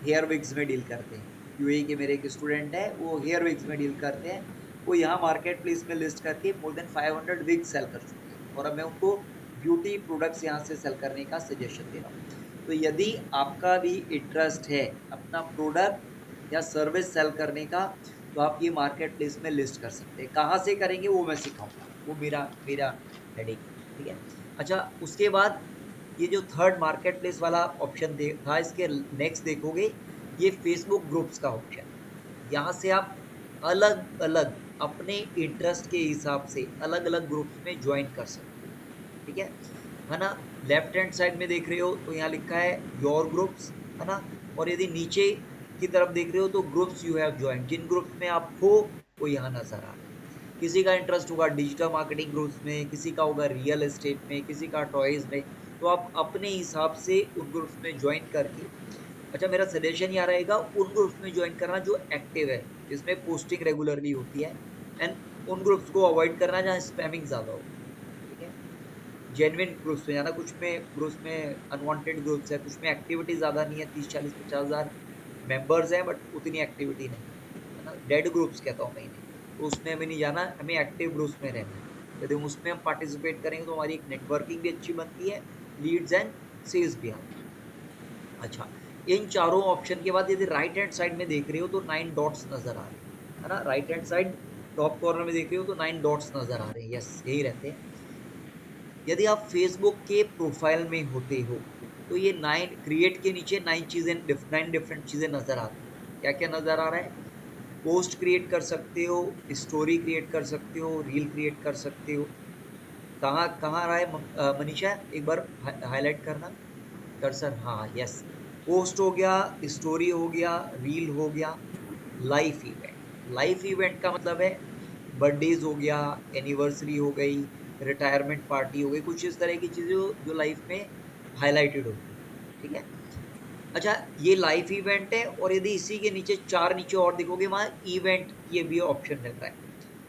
हेयर विग्स में डील करते हैं, यूएई के मेरे एक स्टूडेंट है, वो हेयर विग्स में डील करते हैं, वो यहाँ मार्केट प्लेस में लिस्ट करके मोर देन 500 विग्स सेल कर चुके हैं, और अब मैं उनको ब्यूटी प्रोडक्ट्स यहाँ से सेल करने का सजेशन दे रहा हूँ। तो यदि आपका भी इंटरेस्ट है अपना प्रोडक्ट या सर्विस सेल करने का, तो आप ये मार्केट प्लेस में लिस्ट कर सकते हैं। कहाँ से करेंगे वो मैं सिखाऊंगा, वो मेरा हेडेक है, ठीक है। अच्छा, उसके बाद ये जो थर्ड मार्केट प्लेस वाला ऑप्शन था, इसके नेक्स्ट देखोगे, ये फेसबुक ग्रुप्स का ऑप्शन। यहाँ से आप अलग अलग अपने इंटरेस्ट के हिसाब से अलग अलग ग्रुप्स में ज्वाइन कर सकते हो, ठीक है ना। लेफ्ट हैंड साइड में देख रहे हो तो यहाँ लिखा है योर ग्रुप्स, है ना, और यदि नीचे की तरफ देख रहे हो तो ग्रुप्स यू हैव ज्वाइन, जिन ग्रुप्स में आप हो वो यहाँ नजर आ रहा है। किसी का इंटरेस्ट होगा डिजिटल मार्केटिंग ग्रुप्स में, किसी का होगा रियल एस्टेट में, किसी का टॉयज में, तो आप अपने हिसाब से उन ग्रुप्स में ज्वाइन करके, अच्छा मेरा सजेशन यहाँ रहेगा उन ग्रुप्स में ज्वाइन करना जो एक्टिव है, जिसमें पोस्टिंग रेगुलरली होती है, एंड उन ग्रुप्स को अवॉइड करना जहाँ स्पैमिंग ज़्यादा हो, ठीक है। जेन्युइन ग्रुप्स में जाना, कुछ में ग्रुप्स में अनवांटेड ग्रुप्स है, कुछ में एक्टिविटी ज़्यादा नहीं है, 30 40 50 हज़ार मेंबर्स हैं बट उतनी एक्टिविटी नहीं है ना, डेड ग्रुप्स कहता हूँ मैं इन्हें, तो उसमें हमें नहीं जाना, हमें एक्टिव ग्रुप्स में रहना है। यदि हम उसमें हम पार्टिसिपेट करेंगे तो हमारी एक नेटवर्किंग भी अच्छी बनती है, लीड्स एंड सेल्स भी आती है। अच्छा, इन चारों ऑप्शन के बाद यदि राइट हैंड साइड में देख रहे हो तो 9 डॉट्स नज़र आ रहे हैं ना, right hand side top corner में देख रहे हो तो 9 डॉट्स नज़र आ रहे हैं, यस यही रहते हैं। यदि आप फेसबुक के प्रोफाइल में होते हो तो ये 9 क्रिएट के नीचे 9 डिफरेंट चीज़ें नज़र आती हैं। क्या क्या नज़र आ रहा है? पोस्ट क्रिएट कर सकते हो, स्टोरी क्रिएट कर सकते हो, रील क्रिएट कर सकते हो। कहाँ कहाँ आ रहा है मनीषा, एक बार हाईलाइट करना कर्सर, हाँ यस, पोस्ट हो गया, स्टोरी हो गया, रील हो गया, लाइफ इवेंट। लाइफ इवेंट का मतलब है बर्थडेज हो गया, एनिवर्सरी हो गई, रिटायरमेंट पार्टी हो गई, कुछ इस तरह की चीज़ें जो लाइफ में हाईलाइटेड होती है, ठीक है। अच्छा, ये लाइफ इवेंट है, और यदि इसी के नीचे 4 नीचे और देखोगे वहाँ इवेंट ये भी ऑप्शन मिल रहा है।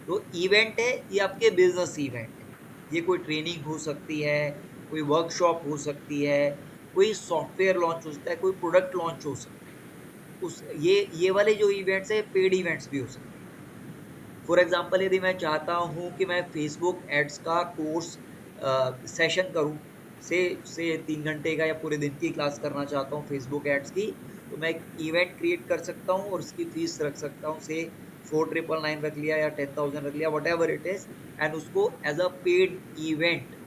तो इवेंट है ये आपके बिजनेस इवेंट है, ये कोई ट्रेनिंग हो सकती है, कोई वर्कशॉप हो सकती है, कोई सॉफ्टवेयर लॉन्च हो सकता है, कोई प्रोडक्ट लॉन्च हो सकता है। उस ये वाले जो इवेंट्स है पेड इवेंट्स भी हो सकते हैं। फॉर एग्जांपल यदि मैं चाहता हूँ कि मैं फेसबुक एड्स का कोर्स सेशन करूँ, से 3 घंटे का या पूरे दिन की क्लास करना चाहता हूँ फेसबुक एड्स की, तो मैं एक इवेंट क्रिएट कर सकता हूँ और उसकी फीस रख सकता हूँ, से 4999 रख लिया या 10,000 रख लिया, what ever it is, and उसको एज अ पेड इवेंट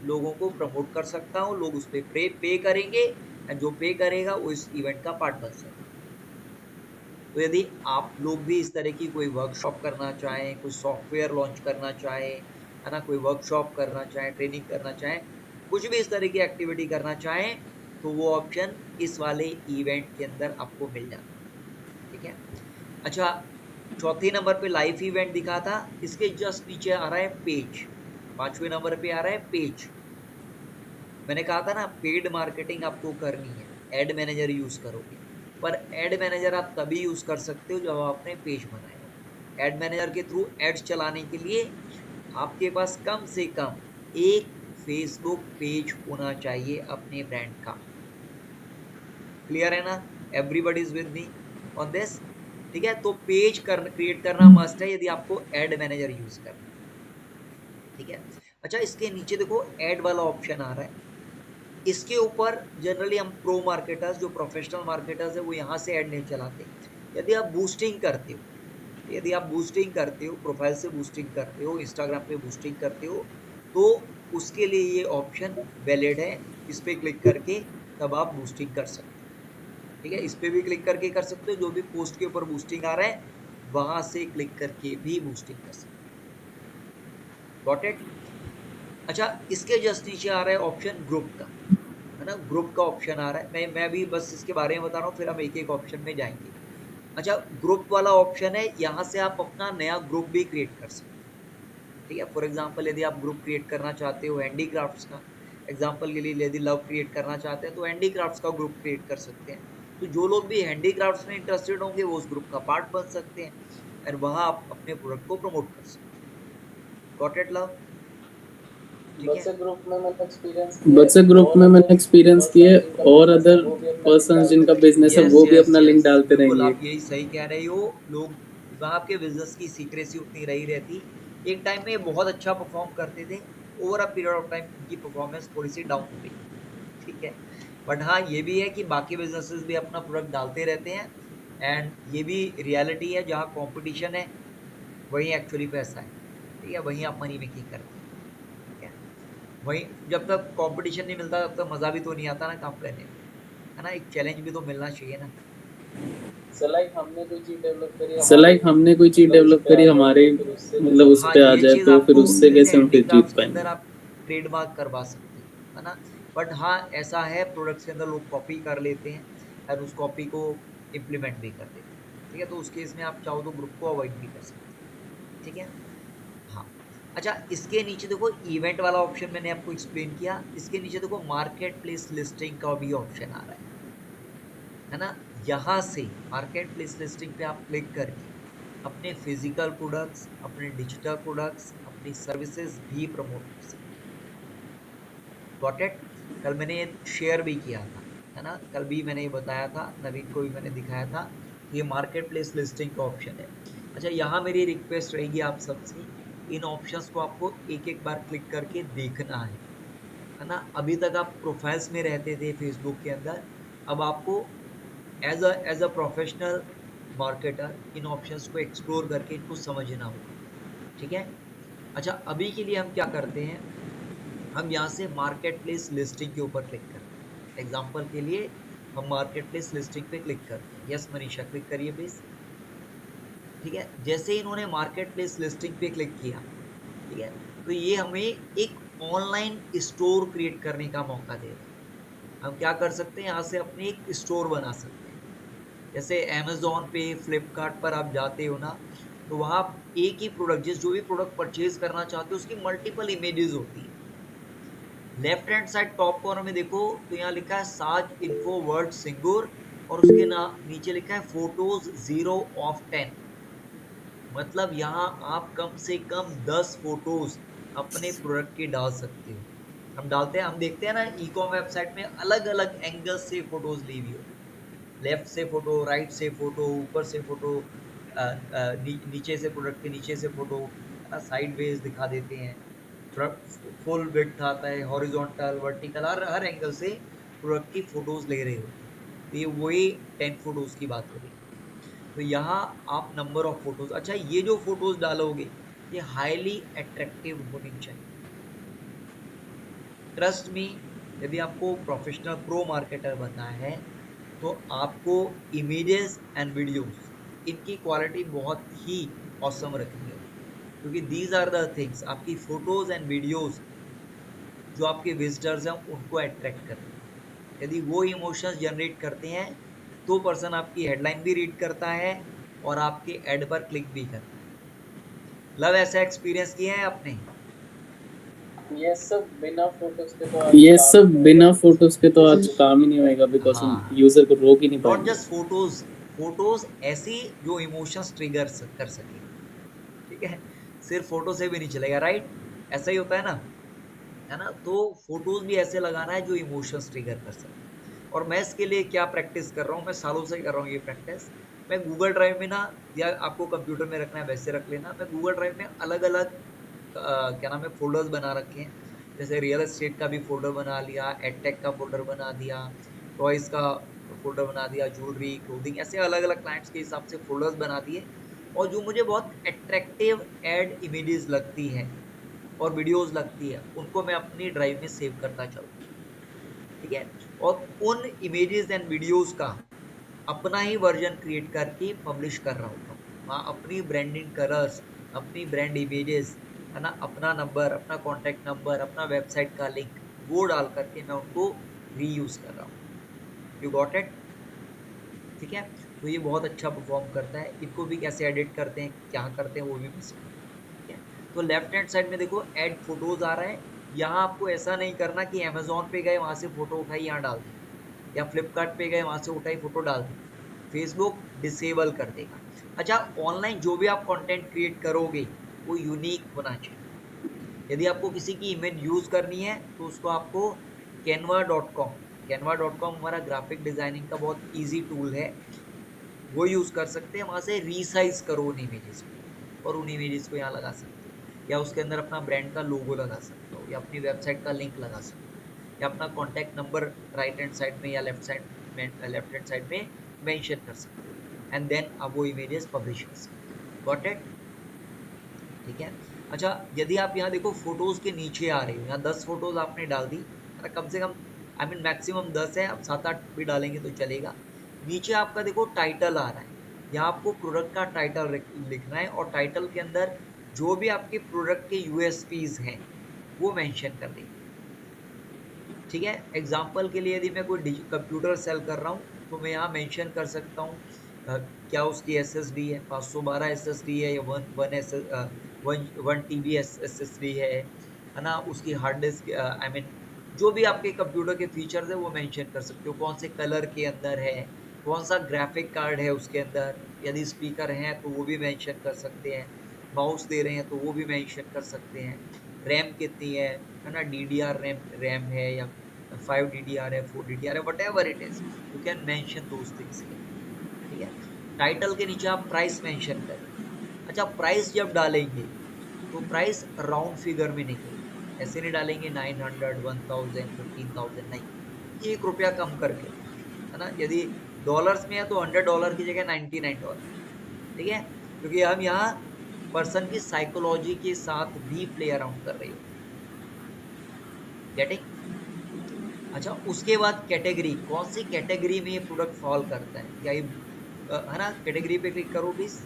लोगों को प्रमोट कर सकता हूँ। लोग उस पर पे करेंगे, एंड जो पे करेगा वो इस इवेंट का पार्ट बन सकता है। तो यदि आप लोग भी इस तरह की कोई वर्कशॉप करना चाहें, कोई सॉफ्टवेयर लॉन्च करना चाहें, है ना, कोई वर्कशॉप करना चाहें, ट्रेनिंग करना चाहें, कुछ भी इस तरह की एक्टिविटी करना चाहें, तो वो ऑप्शन इस वाले इवेंट के अंदर आपको मिल जाता है, ठीक है। अच्छा, चौथे नंबर पे लाइव इवेंट दिखा था, इसके जस्ट नीचे आ रहा है पेज। 5वें नंबर पे आ रहा है पेज। मैंने कहा था ना पेड मार्केटिंग आपको करनी है, एड मैनेजर यूज करोगे, पर एड मैनेजर आप तभी यूज कर सकते हो जब आपने पेज बनाया हो। एड मैनेजर के थ्रू एड्स चलाने के लिए आपके पास कम से कम एक फेसबुक पेज होना चाहिए अपने ब्रांड का। क्लियर है ना? Everybody is with me on this, ठीक है। तो पेज क्रिएट करना मस्ट है यदि आपको एड मैनेजर यूज करना, ठीक है। अच्छा, इसके नीचे देखो एड वाला ऑप्शन आ रहा है, इसके ऊपर जनरली हम प्रो मार्केटर्स, जो प्रोफेशनल मार्केटर्स है, वो यहाँ से ऐड नहीं चलाते। यदि आप बूस्टिंग करते हो, यदि आप बूस्टिंग करते हो, प्रोफाइल से बूस्टिंग करते हो, इंस्टाग्राम पे बूस्टिंग करते हो, तो उसके लिए ये ऑप्शन वैलिड है। इस पर क्लिक करके तब आप बूस्टिंग कर सकते हो, ठीक है। इस पर भी क्लिक करके कर सकते हो, जो भी पोस्ट के ऊपर बूस्टिंग आ रहा है वहाँ से क्लिक करके भी बूस्टिंग कर सकते हो। गॉट इट? अच्छा, इसके जस्ट नीचे आ रहा है ऑप्शन ग्रुप का, है ना, ग्रुप का ऑप्शन आ रहा है। मैं भी बस इसके बारे में बता रहा हूँ, फिर हम एक एक ऑप्शन में जाएंगे। अच्छा, ग्रुप वाला ऑप्शन है, यहाँ से आप अपना नया ग्रुप भी क्रिएट कर सकते हैं, ठीक है। फॉर एग्जांपल यदि आप ग्रुप क्रिएट करना चाहते हो हैंडीक्राफ्ट्स का, एग्जांपल के लिए यदि लव क्रिएट करना चाहते हैं तो हैंडीक्राफ्ट्स का ग्रुप क्रिएट कर सकते हैं। तो जो लोग भी हैंडीक्राफ्ट्स में इंटरेस्टेड होंगे वो उस ग्रुप का पार्ट बन सकते हैं, और वहाँ आप अपने प्रोडक्ट को प्रमोट कर सकते हैं। Got it love? WhatsApp group में मैंने एक्सपीरियंस किए, और अदर पर्संस जिनका बिजनेस है वो भी अपना लिंक डालते बिल्कुल, रहेंगे। आप यही सही कह रहे हो। लोग वहाँ आपके बिजनेस की सीक्रेसी उतनी रही रहती, एक टाइम में बहुत अच्छा परफॉर्म करते थे, over a period of time उनकी परफॉर्मेंस थोड़ी सी डाउन हो गई, ठीक है। बट हाँ, ये भी है कि बाकी बिजनेसेस भी अपना प्रोडक्ट डालते रहते हैं, एंड ये भी रियलिटी है, जहाँ कंपटीशन है वहीं एक्चुअली पैसा है, ठीक है, वहीं आप मनी मेकिंग करते हैं, ठीक है। वहीं जब तक कंपटीशन नहीं मिलता तब तक मज़ा भी तो नहीं आता ना काम करने में, है ना, एक चैलेंज भी तो मिलना चाहिए ना। लाइक हमने कोई चीज डेवलप करी हमारे मतलब उस हाँ, पे आ ये जाए, चीज़ तो फिर आपको उससे जैसे कैसे हम फिर जीत हैंडीक्राफ्ट्स के अंदर पाएंगे। आप ट्रेडमार्क करवा सकते हैं, है ना। बट हाँ, ऐसा है प्रोडक्ट्स के अंदर लोग कॉपी कर लेते हैं और उस कॉपी को इम्प्लीमेंट भी कर देते हैं, ठीक है। तो उस केस में आप चाहो तो ग्रुप को अवॉइड भी कर सकते हैं, ठीक है। हाँ, अच्छा, इसके नीचे देखो इवेंट वाला ऑप्शन मैंने आपको एक्सप्लेन किया। इसके नीचे देखो मार्केट प्लेस लिस्टिंग का भी ऑप्शन आ रहा है ना। यहाँ से मार्केट प्लेस लिस्टिंग पे आप क्लिक करके अपने फिजिकल प्रोडक्ट्स, अपने डिजिटल प्रोडक्ट्स, अपनी सर्विसेज भी प्रमोट कर सकते हैं। Got it? कल मैंने ये शेयर भी किया था, है ना, कल भी मैंने ये बताया था, नवीन को भी मैंने दिखाया था, ये मार्केट प्लेस लिस्टिंग का ऑप्शन है। अच्छा, यहाँ मेरी रिक्वेस्ट रहेगी आप सबसे, इन ऑप्शंस को आपको एक एक बार क्लिक करके देखना है ना। अभी तक आप प्रोफाइल्स में रहते थे फेसबुक के अंदर, अब आपको एज अ प्रोफेशनल मार्केटर इन ऑप्शंस को एक्सप्लोर करके इनको समझना होगा, ठीक है। अच्छा, अभी के लिए हम क्या करते हैं, हम यहाँ से मार्केट प्लेस लिस्टिंग के ऊपर क्लिक करते हैं। एग्जाम्पल के लिए हम मार्केट प्लेस लिस्टिंग पे क्लिक करते हैं। यस मनीषा, क्लिक करिए प्लीज, ठीक है। जैसे ही इन्होंने मार्केट प्लेस लिस्टिंग पे क्लिक किया, ठीक है, तो ये हमें एक ऑनलाइन स्टोर क्रिएट करने का मौका दे रहा है, हम क्या कर सकते हैं, यहाँ से अपनी एक स्टोर बना सकते हैं। जैसे अमेज़न पे, फ्लिपकार्ट पर आप जाते हो ना, तो वहाँ एक ही प्रोडक्ट, जो भी प्रोडक्ट परचेज करना चाहते हो उसकी मल्टीपल इमेजेस होती है। Left hand side top corner में देखो तो यहाँ लिखा है साज इन्फो वर्ड सिंगूर, और उसके नीचे लिखा है फोटोज 0 of 10। मतलब यहाँ आप कम से कम 10 फोटोज अपने प्रोडक्ट की डाल सकते हो। हम डालते हैं, हम देखते हैं ना ई कॉम वेबसाइट में अलग अलग एंगल से फोटोज ली हुई होती है। लेफ्ट से फोटो, राइट से फोटो, ऊपर से फोटो, नीचे से, प्रोडक्ट के नीचे से फोटो, साइड वेज दिखा देते हैं, फुल विड्थ आता है, हॉरिजॉन्टल, वर्टिकल, हर एंगल से प्रोडक्ट की फोटोज ले रहे होते हैं। तो ये वही 10 फोटोज की बात हो रही है। तो यहाँ आप नंबर ऑफ फोटोज, अच्छा ये जो फोटोज डालोगे ये हाईली अट्रैक्टिव होनी चाहिए। ट्रस्ट मी, यदि आपको प्रोफेशनल प्रो मार्केटर बनना है तो आपको इमेजेस एंड वीडियोस इनकी क्वालिटी बहुत ही ऑसम रखनी होगी, क्योंकि दीज आर द थिंग्स, आपकी फोटोज एंड वीडियोस जो आपके विजिटर्स हैं उनको अट्रैक्ट करते हैं। यदि वो इमोशंस जनरेट करते हैं तो पर्सन आपकी हेडलाइन भी रीड करता है और आपके एड पर क्लिक भी करता है। लव ऐसा एक्सपीरियंस किया है आपने? ये सब बिना फोटोज के तो आज काम ही नहीं होएगा, बिकॉज हम हाँ, यूजर को रोक ही नहीं नॉट पाएंगे। जस्ट फोटोज, फोटोज ऐसी जो इमोशंस ट्रिगर कर सके, ठीक है, सिर्फ फोटो से भी नहीं चलेगा, राइट? ऐसा ही होता है ना? तो फोटोज भी ऐसे लगाना है जो इमोशंस ट्रिगर कर सके। और मैं इसके लिए क्या प्रैक्टिस कर रहा हूँ, मैं सालों से कर रहा हूँ ये प्रैक्टिस। मैं गूगल ड्राइव में ना, या आपको कंप्यूटर में रखना है वैसे रख लेना, मैं गूगल ड्राइव में अलग अलग क्या नाम है फोल्डर्स बना रखे हैं। जैसे रियल एस्टेट का भी फोल्डर बना लिया, एडटेक का फोल्डर बना दिया, टॉयज़ का फोल्डर बना दिया, ज्वेलरी, क्लोथिंग, ऐसे अलग अलग क्लाइंट्स के हिसाब से फोल्डर्स बना दिए। और जो मुझे बहुत अट्रैक्टिव एड इमेजेस लगती है और वीडियोस लगती है उनको मैं अपनी ड्राइव में सेव करता चलता हूँ, ठीक है। और उन इमेजेस एंड वीडियोस का अपना ही वर्जन क्रिएट करके पब्लिश कर रहा होता हूँ वहाँ, अपनी ब्रांडिंग कलर्स, अपनी ब्रांड इमेजेस, है ना, अपना नंबर, अपना कॉन्टैक्ट नंबर, अपना वेबसाइट का लिंक, वो डाल करके मैं उनको रीयूज़ कर रहा हूँ। You got it? ठीक है, तो ये बहुत अच्छा परफॉर्म करता है। इनको भी कैसे एडिट करते हैं, क्या करते हैं, वो भी मैं सिखाऊंगा, ठीक है। तो लेफ्ट हैंड साइड में देखो ऐड फोटोज आ रहा है। यहाँ आपको ऐसा नहीं करना कि अमेजोन पे गए वहाँ से फोटो उठाई यहाँ डाल दी, या फ्लिपकार्ट पे गए वहाँ से उठाई फोटो डाल दी, फेसबुक डिसेबल कर देगा। अच्छा, ऑनलाइन जो भी आप कंटेंट क्रिएट करोगे वो यूनिक होना चाहिए। यदि आपको किसी की इमेज यूज़ करनी है तो उसको आपको canva.com हमारा ग्राफिक डिज़ाइनिंग का बहुत इजी टूल है, वो यूज़ कर सकते हैं। वहाँ से रीसाइज करो उन इमेजेस को और उन इमेजेस को यहाँ लगा सकते हो, या उसके अंदर अपना ब्रांड का लोगो लगा सकते हो, या अपनी वेबसाइट का लिंक लगा सकते हो, या अपना contact number right hand side में या लेफ्ट हैंड साइड में मेंशन कर सकते हो, एंड देन आप वो इमेजेस पब्लिश कर सकते हो। Got it? ठीक है। अच्छा, यदि आप यहाँ देखो फोटोज़ के नीचे आ रही हो, यहाँ 10 फोटोज़ आपने डाल दी, कम से कम मैक्सिमम 10 है, अब 7-8 भी डालेंगे तो चलेगा। नीचे आपका देखो टाइटल आ रहा है, यहाँ आपको प्रोडक्ट का टाइटल लिखना है, और टाइटल के अंदर जो भी आपके प्रोडक्ट के यूएसपीज हैं वो मेंशन कर देंगे, ठीक है। एग्जाम्पल के लिए यदि मैं कोई कंप्यूटर सेल कर रहा हूँ तो मैं यहाँ मेंशन कर सकता हूँ क्या उसकी SSD है, 512 SSD है, या 1 TB SSD है ना, उसकी हार्ड डिस्क, जो भी आपके कंप्यूटर के फीचर्स है वो मेंशन कर सकते हो। कौन से कलर के अंदर है, कौन सा ग्राफिक कार्ड है उसके अंदर, यदि स्पीकर हैं तो वो भी मेंशन कर सकते हैं, माउस दे रहे हैं तो वो भी मेंशन कर सकते हैं, रैम कितनी है ना, DDR रैम है, या 5 DDR है, 4 DDR है, whatever it is, you can mention those things, ठीक है। टाइटल के नीचे आप प्राइस मेंशन करें। अच्छा, प्राइस जब डालेंगे तो प्राइस राउंड फिगर में निकले, ऐसे नहीं डालेंगे 900, 1000, 15,000, नहीं, ₹1 कम करके, है ना। यदि डॉलर्स में है तो $100 की जगह $99, ठीक है, क्योंकि हम यहाँ पर्सन की साइकोलॉजी के साथ भी प्ले अराउंड कर रही होती है। गेटिंग? अच्छा, उसके बाद कैटेगरी, कौन सी कैटेगरी में ये प्रोडक्ट फॉल करता है, क्या ये है ना, कैटेगरी पे क्लिक करो प्लीज।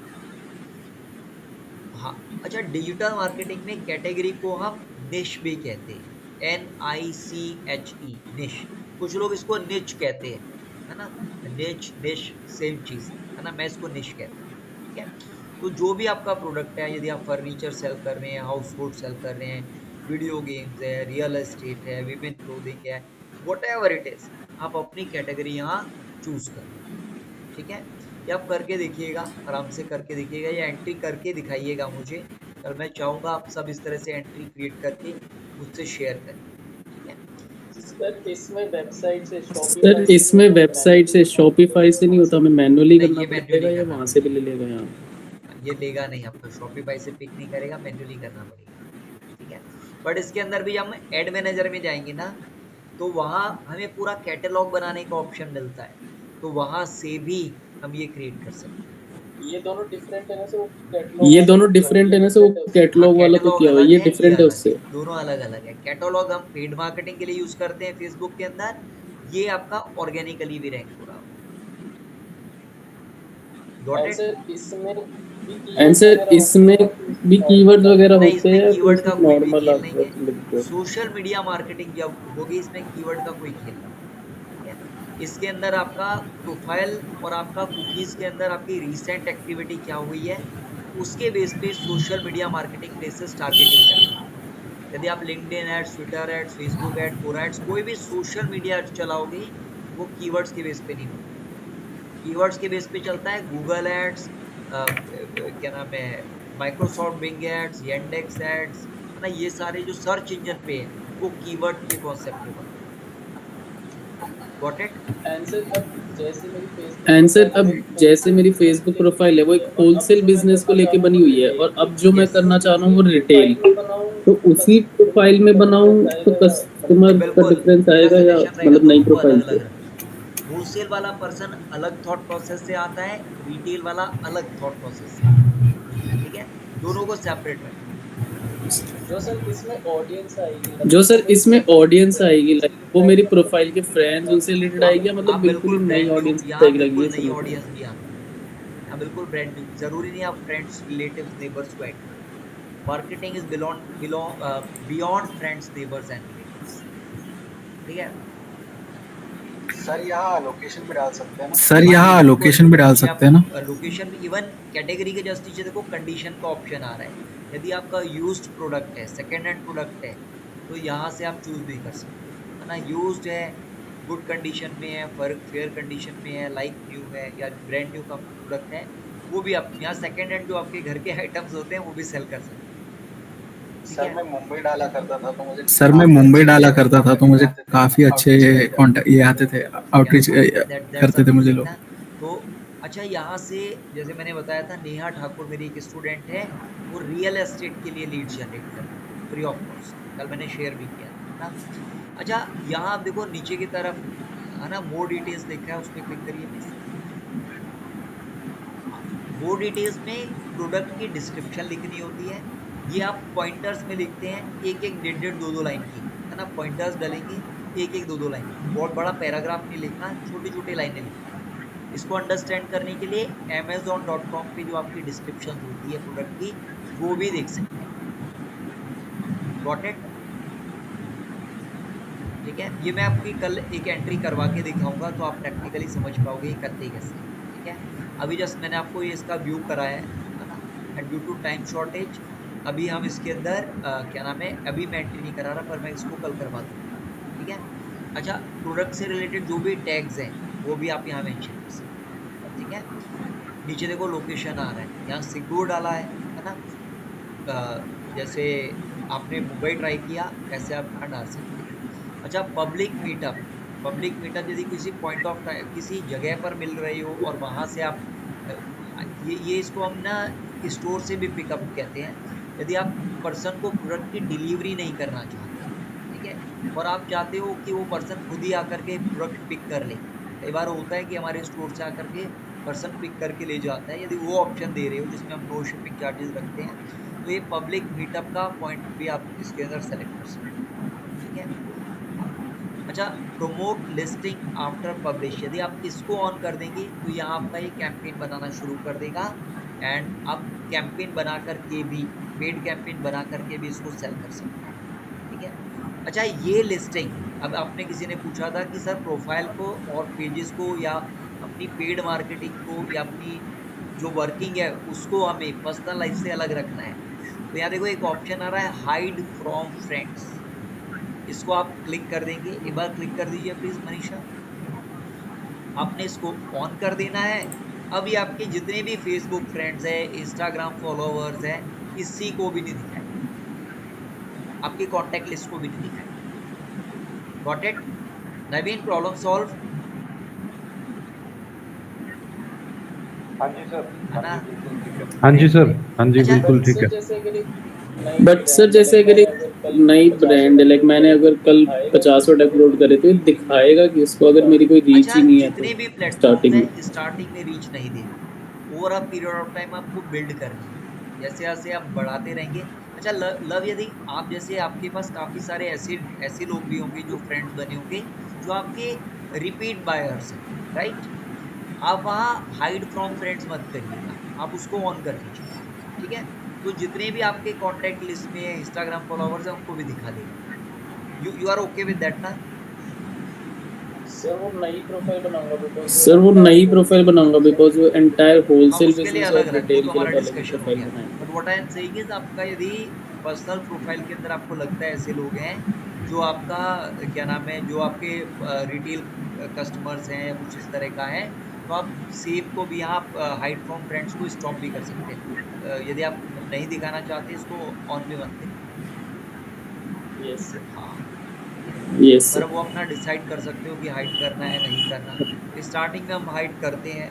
हाँ, अच्छा, डिजिटल मार्केटिंग में कैटेगरी को हम निश भी कहते हैं, NICHE, निश। कुछ लोग इसको निच कहते हैं, है ना, निच निश सेम चीज़ है ना, मैं इसको निश कहता हूँ, ठीक है। तो जो भी आपका प्रोडक्ट है, यदि आप फर्नीचर सेल कर रहे हैं, हाउस होल्ड सेल कर रहे हैं, वीडियो गेम्स है, रियल एस्टेट है, विमेन क्लोथिंग है, व्हाटएवर इट इज, आप अपनी कैटेगरी यहाँ चूज करें, ठीक है। ये आप करके देखिएगा, आराम से करके देखिएगा, या एंट्री करके दिखाइएगा मुझे, और मैं चाहूँगा आप सब इस तरह से एंट्री क्रिएट करके मुझसे शेयर करें, ठीक है। सर इसमें वेबसाइट से शॉपिफाई से नहीं होता, हमें मैनुअली नहीं, करना ये पड़ेगा मैन्युअली या करना वहाँ से भी ले लेगा यहाँ? ये लेगा नहीं, आपको शॉपिफाई से पिक नहीं करेगा, मैन्युअली करना पड़ेगा, ठीक है। बट इसके अंदर भी हम एड मैनेजर में जाएंगे ना, तो वहाँ हमें पूरा कैटलॉग बनाने का ऑप्शन मिलता है, तो वहाँ से भी हम ये क्रिएट कर सकते हैं। ये दोनों डिफरेंट है ना, से वो कैटलॉग वाला तो कैटलॉग किया हुआ है, अलग ये है, डिफरेंट है अलग उससे। है, दोनों अलग अलग है। कैटलॉग हम पेड मार्केटिंग के लिए यूज करते हैं फेसबुक के अंदर, ये आपका ऑर्गेनिकली भी रैंक हो रहा होगा। Got it? आंसर इसमें भी कीवर्ड वगैरह नहीं, होते इसमें हैं, कीवर्ड का कोई भी नॉर्मल खेल आप नहीं लिखते है। हो? सोशल मीडिया मार्केटिंग जब होगी, इसमें कीवर्ड का कोई खेल नहीं है, ठीक है। इसके अंदर आपका प्रोफाइल और आपका कुकीज के अंदर आपकी रीसेंट एक्टिविटी क्या हुई है, उसके बेस पे social media marketing places targeting करती है। यदि आप LinkedIn ads, Twitter ads, Facebook ad, Quora ads, कोई भी सोशल मीडिया एड्स चलाओगे, वो कीवर्ड्स के बेस पे नहीं होगा। कीवर्ड्स के बेस पे चलता है गूगल एड्स, क्या नाम है, Microsoft Bing ads, Yandex ads, है ना, ये सारे जो सर्च इंजन पे है, वो कीवर्ड के कॉन्सेप्ट पे बनते हैं। Got it? आंसर अब जैसे मेरी फेसबुक प्रोफाइल है वो एक होलसेल बिजनेस को लेके बनी हुई है, और अब जो मैं Yes. करना चाह रहा हूँ वो रिटेल, तो उसी प्रोफाइल में बनाऊं तो कस्टमर का बिल्कुल, डिफरेंस मेरा आएगा या सजेशन रहेगा मतलब नई दोनों को प्रोफाइल अलग से? अलग रखें। होलसेल वाला पर्सन अलग थॉट प्रोसेस से आता है, रिटेल वाला अलग थॉट प्रोसेस से आता है, ठीक है, दोनों को सेपरेट रखें। जो सर इसमें ऑडियंस आएगी, लाइक वो मेरी प्रोफाइल के फ्रेंड्स उनसे रिलेटेड आएगी या मतलब आप बिल्कुल ही बिल्कुल नई ब्रांड न्यू, ऑडियंस यहाँ आएगी, बिल्कुल ये नई समझ रहे ऑडियंस भी आती है, यहाँ बिल्कुल ब्रांड न्यू, जरूरी नहीं आप फ्रेंड्स, रिलेटिव्स, नेबर्स को ऐड करें। Marketing is beyond friends, neighbours and relatives, ठीक है। सर यहाँ लोकेशन भी डाल सकते हैं ना? हाँ जी, बिल्कुल। लोकेशन भी, इवन कैटेगरी के जस्ट नीचे देखो कंडीशन का ऑप्शन आ रहा है, यदि आपका यूज्ड प्रोडक्ट है, सेकेंड हैंड प्रोडक्ट है, तो यहाँ से आप चूज भी कर सकते हो, है ना। यूज्ड है, गुड कंडीशन में है, फेयर कंडीशन में है, लाइक न्यू है, या ब्रांड न्यू का प्रोडक्ट है, वो भी आप यहाँ सेकेंड हैंड जो आपके घर के आइटम्स होते हैं वो भी सेल कर सकते हैं। सर मैं मुंबई डाला करता था तो मुझे काफी अच्छे कॉन्टैक्ट ये आते थे, आउटरीच करते थे मुझे लोग। तो अच्छा, यहाँ से जैसे मैंने बताया था, नेहा ठाकुर मेरी एक स्टूडेंट है, वो रियल एस्टेट के लिए लीड जनरेट करती है फ्री ऑफ कॉस्ट, कल मैंने शेयर भी किया था ना। अच्छा, यहाँ आप देखो नीचे की तरफ, है ना, मोर डिटेल्स लिखा है, उस पर क्लिक करिए प्लीज। मोर डिटेल्स में प्रोडक्ट की डिस्क्रिप्शन लिखनी होती है, ये आप पॉइंटर्स में लिखते हैं, एक एक डेढ़ दो दो लाइन की, है ना, पॉइंटर्स डालेंगे, एक एक दो दो लाइन, बहुत बड़ा पैराग्राफ नहीं लिखना, छोटी छोटी लाइनें लिखना। इसको अंडरस्टैंड करने के लिए amazon.com पे जो आपकी डिस्क्रिप्शन होती है प्रोडक्ट की, वो भी देख सकते हैं। Got it? ठीक है, ये मैं आपकी कल एक एंट्री करवा के दिखाऊंगा, तो आप प्रैक्टिकली समझ पाओगे ये करते कैसे, ठीक है। अभी जस्ट मैंने आपको ये इसका व्यू कराया है ना, and due to time shortage अभी हम इसके अंदर क्या नाम है, अभी मैं एंट्री नहीं करा रहा, पर मैं इसको कल करवा दूँगा, ठीक है। अच्छा, प्रोडक्ट से रिलेटेड जो भी टैग्स हैं वो भी आप यहाँ मेंशन कर सकते हैं, ठीक है। नीचे देखो लोकेशन आ रहा है, यहाँ सिग्गूर डाला है ना, जैसे आपने मुंबई ट्राई किया, ऐसे आप यहाँ डाल सकते हैं। अच्छा, पब्लिक मीटअप यदि किसी पॉइंट ऑफ टाइम किसी जगह पर मिल रही हो और वहाँ से आप ये इसको हम ना स्टोर से भी पिकअप कहते हैं, यदि आप पर्सन को प्रोडक्ट की डिलीवरी नहीं करना चाहते, ठीक है, और आप चाहते हो कि वो पर्सन खुद ही आकर के प्रोडक्ट पिक कर ले। कई बार होता है कि हमारे स्टोर से आकर के पर्सन पिक करके ले जाता है, यदि वो ऑप्शन दे रहे हो जिसमें हम नो शिपिंग चार्जेस रखते हैं, तो ये पब्लिक मीटअप का पॉइंट भी आप इसके अंदर सेलेक्ट कर सकते हैं, ठीक है। अच्छा, प्रोमोट लिस्टिंग आफ्टर पब्लिश, यदि आप इसको ऑन कर देंगे तो यहाँ आपका ये कैंपेन बनाना शुरू कर देगा, एंड आप कैंपेन बना करके भी, पेड कैंपेन बना करके भी इसको सेल कर सकते हैं, ठीक है। अच्छा, ये लिस्टिंग अब आपने किसी ने पूछा था कि सर प्रोफाइल को और पेजेस को या अपनी पेड मार्केटिंग को या अपनी जो वर्किंग है उसको हमें पर्सनल लाइफ से अलग रखना है, तो यहाँ देखो एक ऑप्शन आ रहा है हाइड फ्रॉम फ्रेंड्स, इसको आप क्लिक कर देंगे। एक बार क्लिक कर दीजिए प्लीज मनीषा, आपने इसको ऑन कर देना है। अब ये आपके जितने भी फेसबुक फ्रेंड्स है, इंस्टाग्राम फॉलोअर्स है, किसी को भी नहीं दिखाएगा, आपकी कॉन्टैक्ट लिस्ट को भी नहीं दिखाएगा। Got it Naveen, problem solve? हाँ जी सर, है ना? हाँ जी सर, हाँ जी अच्छा, बिल्कुल ठीक है। बट सर जैसे अगर एक नई ब्रांड लाइक मैंने अगर कल 50 वोट अपलोड करे तो ये दिखाएगा कि उसको अगर मेरी कोई रीच अच्छा, ही नहीं है जितने भी तो प्लेटफॉर्म्स हैं स्टार्टिंग में रीच नहीं देगा, over a period of time आपको बिल्ड करनी है, जैसे जैसे आप बढ़ाते रहेंगे। अच्छा लव, यदि आप जैसे आपके पास काफ़ी सारे ऐसे लोग भी होंगे जो फ्रेंड्स बने होंगे जो आपके रिपीट बायर्स हैं, राइट? आप वहाँ हाइड फ्रॉम फ्रेंड्स मत करिएगा, आप उसको ऑन कर दीजिए, ठीक है? तो जितने भी आपके कॉन्टैक्ट लिस्ट में इंस्टाग्राम फॉलोवर्स हैं उनको भी दिखा देगा। You are okay with that ना? सर वो नई प्रोफाइल बनाऊंगा बिकॉज वो एंटायर होलसेल उसके लिए बिजनेस अलग और रख, वो रिटेल तो के लिए हमारा अलग डिस्कशन हो प्रोफाइल गया। बनाएंगे। But what I am saying is आपका यदि पर्सनल प्रोफाइल के अंदर आपको लगता है ऐसे लोग हैं जो आपका क्या नाम है, जो आपके रिटेल कस्टमर्स हैं या कुछ इस तरह का है, तो आप सेव को भी यहाँ हाइड फ्रॉम फ्रेंड्स को स्टॉप भी कर सकते हैं। यदि आप नहीं दिखाना चाहते इसको ऑन भी मत करिए। यस हाँ ठीक है, यस पर वो अपना डिसाइड कर सकते हो कि हाइड करना है नहीं करना। स्टार्टिंग में हम हाइड करते हैं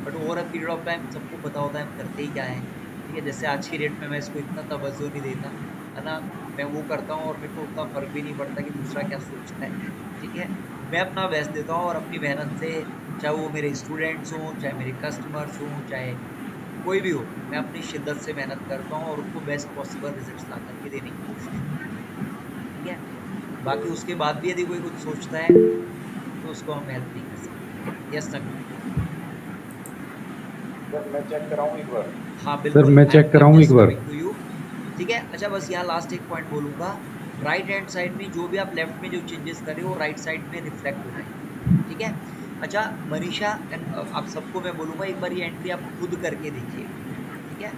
but over a period of time सबको पता होता है हम करते ही क्या है, ठीक है? जैसे आज की डेट में मैं इसको इतना तवज्जो नहीं देता, है ना? मैं वो करता हूँ और मेरे को उतना फ़र्क भी नहीं पड़ता कि दूसरा क्या सोचता है, ठीक है? मैं अपना बेस्ट देता हूँ और अपनी मेहनत से, चाहे वो मेरे स्टूडेंट्स हों, चाहे मेरे कस्टमर्स हों, चाहे कोई भी हो, मैं अपनी शिद्दत से मेहनत करता हूँ और उनको बेस्ट पॉसिबल रिजल्ट्स ला करके देने की कोशिश करता हूँ, ठीक है? बाकी उसके बाद भी यदि कोई कुछ सोचता है तो उसको हम हेल्प नहीं कर सकते। यस नवीन? सर मैं चेक कराऊं एक बार? हाँ सर बिल्कुल, मैं चेक कराऊं एक बार? टू यू, ठीक है? अच्छा बस यहाँ लास्ट एक पॉइंट बोलूँगा, राइट हैंड साइड में जो भी आप लेफ्ट में जो चेंजेस कर रहे हो राइट साइड में रिफ्लेक्ट हो जाएंगे, ठीक है? अच्छा मनीषा एंड आप सबको मैं बोलूँगा एक बार ये एंट्री आप खुद करके देखिएगा, ठीक है?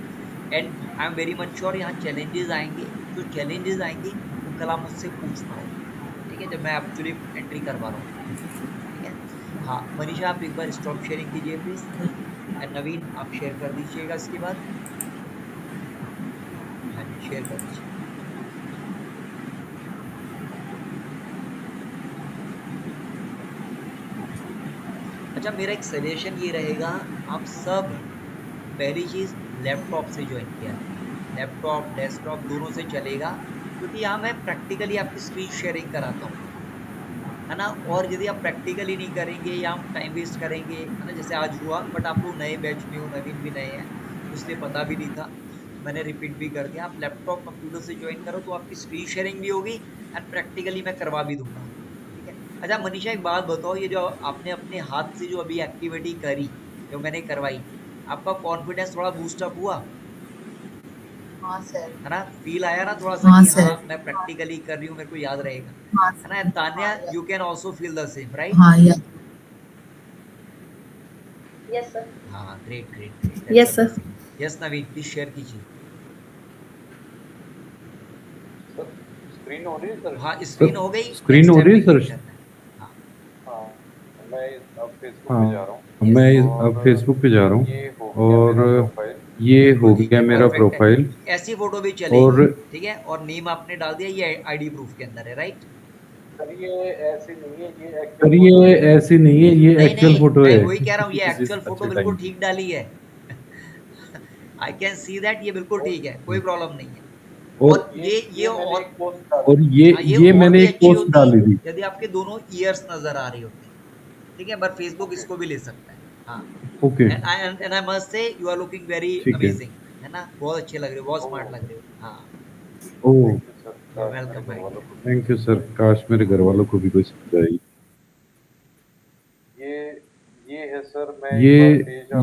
And I am very much sure यहाँ चैलेंजेस आएंगे, जो चैलेंजेस आएंगे वो कल आप मुझसे पूछ पाओगे, ठीक है? जब मैं एक्चुअली एंट्री करवा रहा हूँ, ठीक है? हाँ मनीषा आप एक बार स्टॉप शेयरिंग कीजिए प्लीज, एंड नवीन आप शेयर कर दीजिएगा इसके बाद। हाँ जी शेयर कर दीजिए। अच्छा मेरा एक सजेशन ये रहेगा, आप सब पहली चीज़ लैपटॉप से ज्वाइन किया करिए, लैपटॉप डेस्कटॉप दोनों से चलेगा, क्योंकि यहाँ मैं प्रैक्टिकली आपकी स्क्रीन शेयरिंग कराता हूँ, है ना? और यदि आप प्रैक्टिकली नहीं करेंगे या हम टाइम वेस्ट करेंगे, है ना, जैसे आज हुआ, बट आप लोग नए बैच में हो, नवीन भी नए हैं तो इसलिए पता भी नहीं था, तो मैंने रिपीट भी कर दिया। आप लैपटॉप कंप्यूटर से ज्वाइन करो तो आपकी स्क्रीन शेयरिंग भी होगी एंड प्रैक्टिकली मैं करवा भी दूंगा, ठीक है? अच्छा मनीषा एक बात बताओ, ये जो आपने अपने हाथ से जो अभी एक्टिविटी करी, जो मैंने करवाई, आपका कॉन्फिडेंस थोड़ा बूस्टअप हुआ, हाँ सर। है ना? फील आया ना थोड़ा सा हाँ कि हाँ सर। मैं प्रैक्टिकली कर रही हूँ, मेरे को याद रहेगा, हाँ है ना? Sir. Tanya you can also feel the same, right? हाँ या यस सर। हाँ great great great, yes sir. Yes Naveen please share कीजिए। स्क्रीन हो रही है सर? हाँ स्क्रीन हो गई, स्क्रीन हो रही है सर? करना है। हाँ हाँ मैं अब फेसबुक हाँ, पे जा रहा हूँ। मैं अब फेसबुक पे जा रहा हूँ और ये हो ठीक गया है, मेरा परफेक्ट है। प्रोफाइल। ऐसी फोटो भी चलेगी, और ठीक है? और नेम आपने डाल दिया, ये आईडी प्रूफ के अंदर है, राइट? सर ये ऐसी नहीं है, ये ऐसी नहीं है, ये नहीं एक्चुअल नहीं, फोटो मैं है वही कह रहा हूँ, ये किसी एक्चुअल फोटो अच्छे बिल्कुल टाइम की। ठीक डाली है। आई कैन सी दैट, ये बिल्कुल ठीक है, कोई प्रॉब्लम नहीं है। और और ये और और हाँ, ये ये और मैंने भी एक अच्छी पोस्ट होती डाली थी। यदि आपके दोनों ईयर्स नजर आ रहे होते, ठीक है? पर फेसबुक इसको भी ले सकता है। हाँ okay and I must say you are looking very ठीक है। अमेजिंग, है ना? बहुत अच्छे लग रहे हो, बहुत स्मार्ट लग रहे हो। हाँ ओह यू आर वेलकम भाई। थैंक यू सर, काश मेरे घर वालों को भी कोई समझ आई। ये है सर,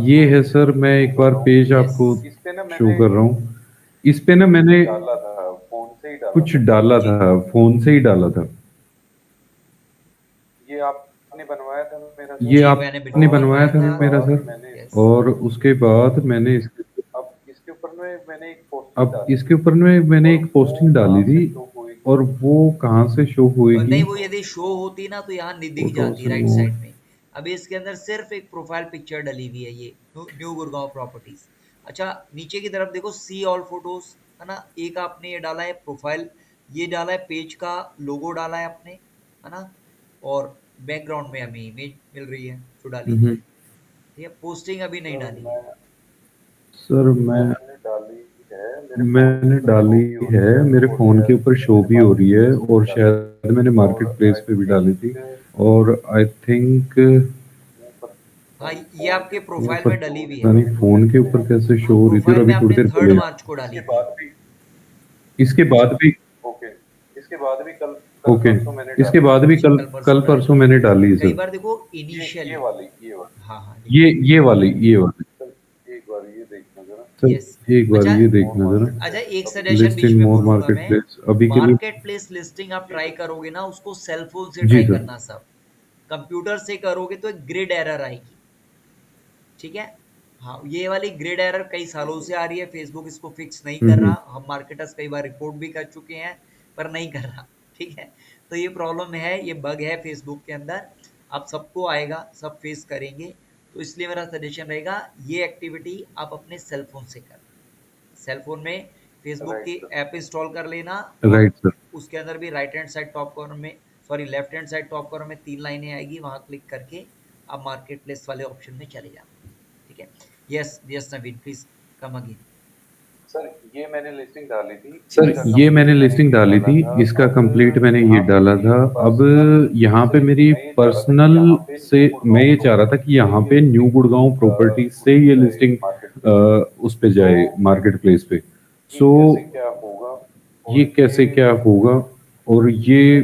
ये है सर, मैं एक बार पेज आपको शो कर रहा हूँ। इस पे ना मैंने कुछ डाला था, फोन से ही डाला था। ये जी, आपने मैंने बिल्कुल बनवाया था बनवाया मेरा था। Sir, yes. और उसके बाद मैंने अब इसके ऊपर में मैंने एक पोस्टिंग डाली थी, और वो कहाँ से शो और होएगी? नहीं, वो यदि शो होती ना तो यहाँ दिख फोटोज जाती राइट रिमूव। साइड में। अभी इसके अंदर सिर्फ एक प्रोफाइल पिक्चर डली हुई है, ये न्यू गुड़गांव प्रॉपर्टीज। अच्छा, नीचे की तरफ देखो, सी ऑल फोटोज, है ना। एक आपने ये डाला है प्रोफाइल, ये डाला है पेज का लोगो डाला है आपने, है ना। और बैकग्राउंड में हमें इमेज मिल रही है जो डाली थी। ठीक है, पोस्टिंग अभी नहीं डाली है। सर मैंने डाली है, मेरे फोन के ऊपर शो भी हो रही है, और शायद मैंने मार्केट प्लेस पे भी डाली थी, और आई थिंक हाँ, ये आपके वो प्रोफाइल में डली हुई पता है। नहीं फोन के ऊपर कैसे शो हाँ, हो रही थी, और प्रोफाइल में अभी थोड़ी आपने देर 3 पहले मार्च को डाली थी। इसके बाद भी ओके, इसके बाद भी जी, कल कल कल परसों परसों डाली। मैंने डाली है कई सर। बार देखो इनिशियल, हाँ हाँ, ये वाली सर, यस। एक बार अच्छा, ये देखना जरा। अच्छा, एक सजेशन लिस्ट बीच इन में मोर बोलूंगा मार्केट मैं। प्लेस अभी के लिए। मार्केट प्लेस लिस्टिंग आप ट्राई करोगे ना, उसको सेल फोन से जी ट्राई सर। करना। सब कंप्यूटर से करोगे तो एक ग्रिड एरर आएगी। ठीक है, हाँ, ये वाली ग्रिड एरर कई सालों से आ रही है, फेसबुक इसको फिक्स नहीं कर रहा। हम मार्केटर्स कई बार रिपोर्ट भी कर चुके हैं, पर नहीं कर रहा। ठीक है, तो ये प्रॉब्लम है, ये बग है फेसबुक के अंदर। आप सबको आएगा, सब फेस करेंगे। तो इसलिए मेरा सजेशन रहेगा, ये एक्टिविटी आप अपने सेल फोन से कर। सेल फोन में फेसबुक की ऐप इंस्टॉल कर लेना। Right sir. उसके अंदर भी right hand side top corner में, sorry left hand side top corner में 3 लाइनें आएगी, वहां क्लिक करके आप मार्केट प्लेस वाले ऑप्शन में चले जाना। ठीक है, yes yes Naveen, please come again. Sir ये मैंने लिस्टिंग डाली थी, इसका कंप्लीट मैंने ये डाला था। अब यहाँ पे मेरी पर्सनल से मैं ये चाह रहा था कि यहाँ पे न्यू गुड़गांव प्रॉपर्टी से ये लिस्टिंग उस पे जाए मार्केट प्लेस पे। सो ये कैसे क्या होगा, और ये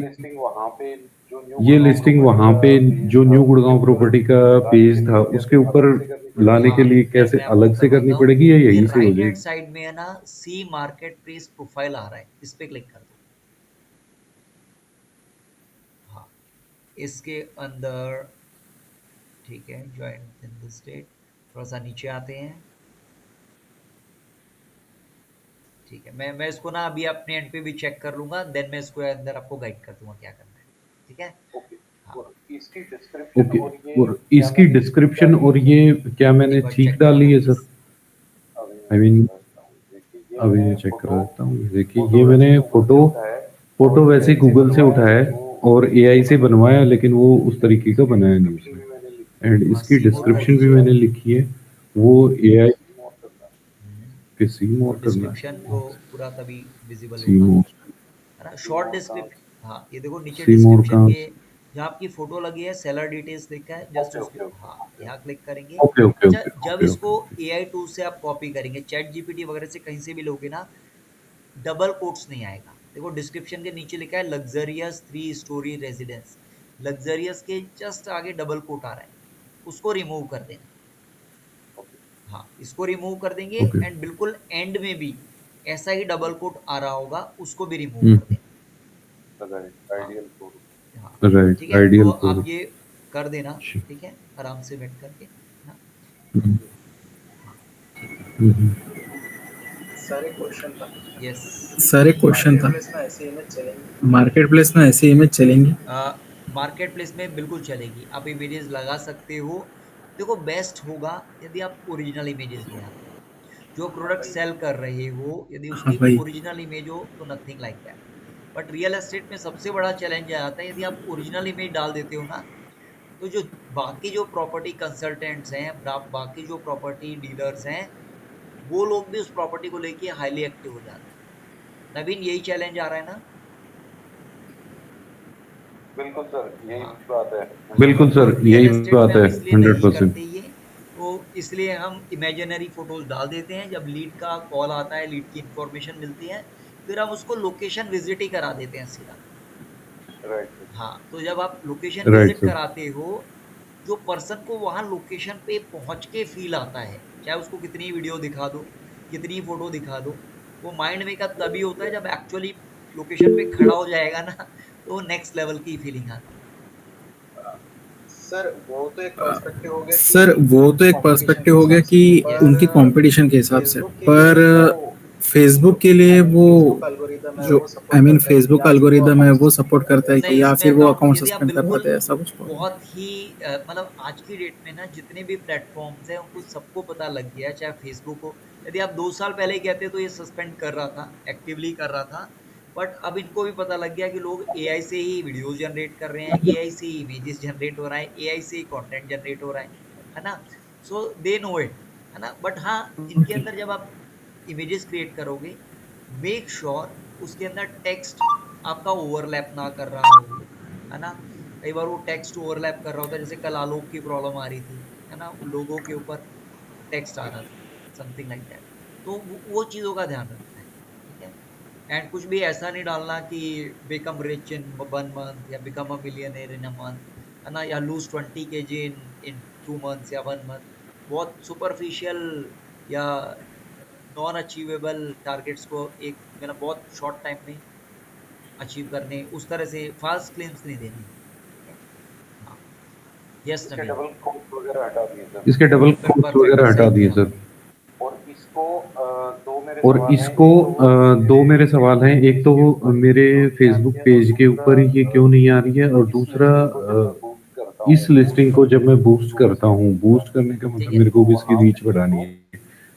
लिस्टिंग वहाँ पे जो न्यू गुड़गांव प्रॉपर्टी का पेज था उसके ऊपर लाने के लिए कैसे मैं आपको अलग से करनी करवाता हूँ। पड़ेगी, या ये यहीं से हो राइट हैंड जाएगी? साइड में है ना, सी मार्केट प्लेस प्रोफाइल आ रहा है, इस पे क्लिक कर दो। हाँ, इसके अंदर, ठीक है, ज्वाइन इन द स्टेट, थोड़ा सा नीचे आते हैं। ठीक है, मैं इसको ना अभी अपने एंड पे भी चेक कर लूंगा, देन मैं इसको अंदर आपको गाइड कर दूंगा क्या करना है। ठीक है, हाँ, ओके, और इसकी डिस्क्रिप्शन और ये क्या मैंने एक बार ठीक चेक करो डाली तो है प्लीज। सर? आई मीन अभी मैं चेक कर देता हूँ। देखिए ये मैंने फोटो वैसे गूगल से उठाया है और एआई से बनवाया, लेकिन वो उस तरीके का बनाया नहीं उसने। एंड हाँ, इसकी सी मोर कर डिस्क्रिप्शन भी दीजिए। मैंने लिखी है, वो एआई पे सी मोर करना डिस्क्रिप्शन है। तो पूरा तभी विजिबल सी होगा, मोर, है ना। शॉर्ट डिस्क्रिप्शन, हाँ, ये देखो नीचे सी मोर डिस्क्रिप्शन कहाँ के से? जहाँ आपकी फोटो लगी है, सेलर डिटेल्स लिखा है, जस्ट उसके, हाँ, यहाँ क्लिक करेंगे। ओके ओके अच्छा, ओके जब ओके इसको ओके। एआई टूल से आप कॉपी करेंगे, चैट जीपीटी वगैरह से कहीं से भी लोगे ना, डबल कोट्स नहीं आएगा। देखो डिस्क्रिप्शन के नीचे लिखा है लग्जरियस 3 स्टोरी रेजिडेंस, लग्जरियस के जस्ट आगे डबल कोट आ रहा है, उसको रिमूव कर देना। हाँ, इसको रिमूव कर देंगे, ओके। एंड बिल्कुल एंड में भी ऐसा ही डबल कोट आ रहा होगा, उसको भी रिमूव कर देना। हाँ, राइट, ठीक है, तो आइडियल आप कोड। ये कर देना। ठीक है, आराम से बैठ करके ना। यस, सर एक क्वेश्चन था, मार्केट प्लेस में ऐसी इमेज चलेंगी? मार्केट प्लेस में बिल्कुल चलेगी, आप इमेजेस लगा सकते हो। देखो बेस्ट होगा यदि आप ओरिजिनल इमेजेस ले आते हो, जो प्रोडक्ट सेल कर रहे हो, यदि हाँ उसकी भाई। ओरिजिनल इमेज हो तो nothing like that. But real estate में सबसे बड़ा चैलेंज आ जाता है, यदि आप ओरिजिनल इमेज डाल देते हो ना, तो जो बाकी जो प्रॉपर्टी कंसल्टेंट्स हैं, बाकी जो प्रॉपर्टी डीलर्स हैं, वो लोग भी उस प्रॉपर्टी को लेके हाईली एक्टिव हो जाते हैं। नवीन, यही चैलेंज आ रहा है ना? बिल्कुल तो सर, रियल यही एस्टेट में बात हम है, इसलिए नहीं 100%। करते ये, तो इसलिए हम इमेजिनरी फोटोज डाल देते हैं। जब लीड का कॉल आता है, लीड की इंफॉर्मेशन मिलती है, फिर हम उसको लोकेशन विजिट ही करा देते हैं सीधा। हाँ, तो जब आप लोकेशन राइट विजिट सर। कराते हो, जो पर्सन को वहाँ लोकेशन पे पहुँच के फील आता है, चाहे उसको कितनी वीडियो दिखा दो, कितनी फोटो दिखा दो, वो माइंड में का तभी होता है जब एक्चुअली लोकेशन पे खड़ा हो जाएगा ना, तो नेक्स्ट लेवल की फीलिंग आती है। सर वो तो एक पर्सपेक्टिव हो गया कि उनकी कंपटीशन के हिसाब से, पर फेसबुक के लिए वो जो फेसबुक एल्गोरिदम है वो सपोर्ट करता है कि नहीं, या इसमें फिर वो अकाउंट अकाउंट यदि आप सस्पेंड कर बिल्कुल पाते हैं, ऐसा कुछ बहुत ही मतलब आज की डेट में ना जितने भी प्लेटफॉर्म्स हैं उनको सबको पता लग गया है, चाहे फेसबुक हो। यदि आप 2 साल पहले कहते तो ये सस्पेंड कर रहा था, एक्टिवली कर रहा था, बट अब इनको भी पता लग गया कि लोग एआई से ही वीडियोस जनरेट कर रहे हैं, एआई से ही इमेजेस जनरेट हो रहा है, एआई से ही कंटेंट जनरेट हो रहा है ना? सो दे नो इट, है ना? बट हाँ, इनके अंदर जब आप इमेजेस क्रिएट करोगे, मेक श्योर उसके अंदर टेक्स्ट आपका ओवरलैप ना कर रहा हो, है ना? कई बार वो टेक्स्ट ओवरलैप कर रहा होता है, जैसे कल आलोक की प्रॉब्लम आ रही थी, है ना? लोगों के ऊपर टेक्स्ट आ रहा था, समथिंग लाइक दैट। तो वो चीज़ों का ध्यान रखना है, ठीक है? एंड कुछ भी ऐसा नहीं डालना कि बिकम रिच इन 1 मंथ या become a millionaire in a month, है ना? या लूज 20 kg इन 2 मंथ्स या 1 मंथ। बहुत सुपरफिशियल या नॉन अचीवेबल टारगेट्स को एक मतलब बहुत शॉर्ट टाइम में अचीव करने, उस तरह से फास्ट क्लेम्स नहीं देने, ठीक है? हाँ, यस नवीन। इसके डबल कोट्स वगैरह हटा दिए सर। और इसको दो मेरे सवाल हैं, एक तो वो मेरे फेसबुक पेज के ऊपर ये क्यों नहीं आ रही है, और दूसरा इस लिस्टिंग को जब मैं बूस्ट करता हूँ, बूस्ट करने का मतलब मेरे को भी इसकी रीच बढ़ानी है,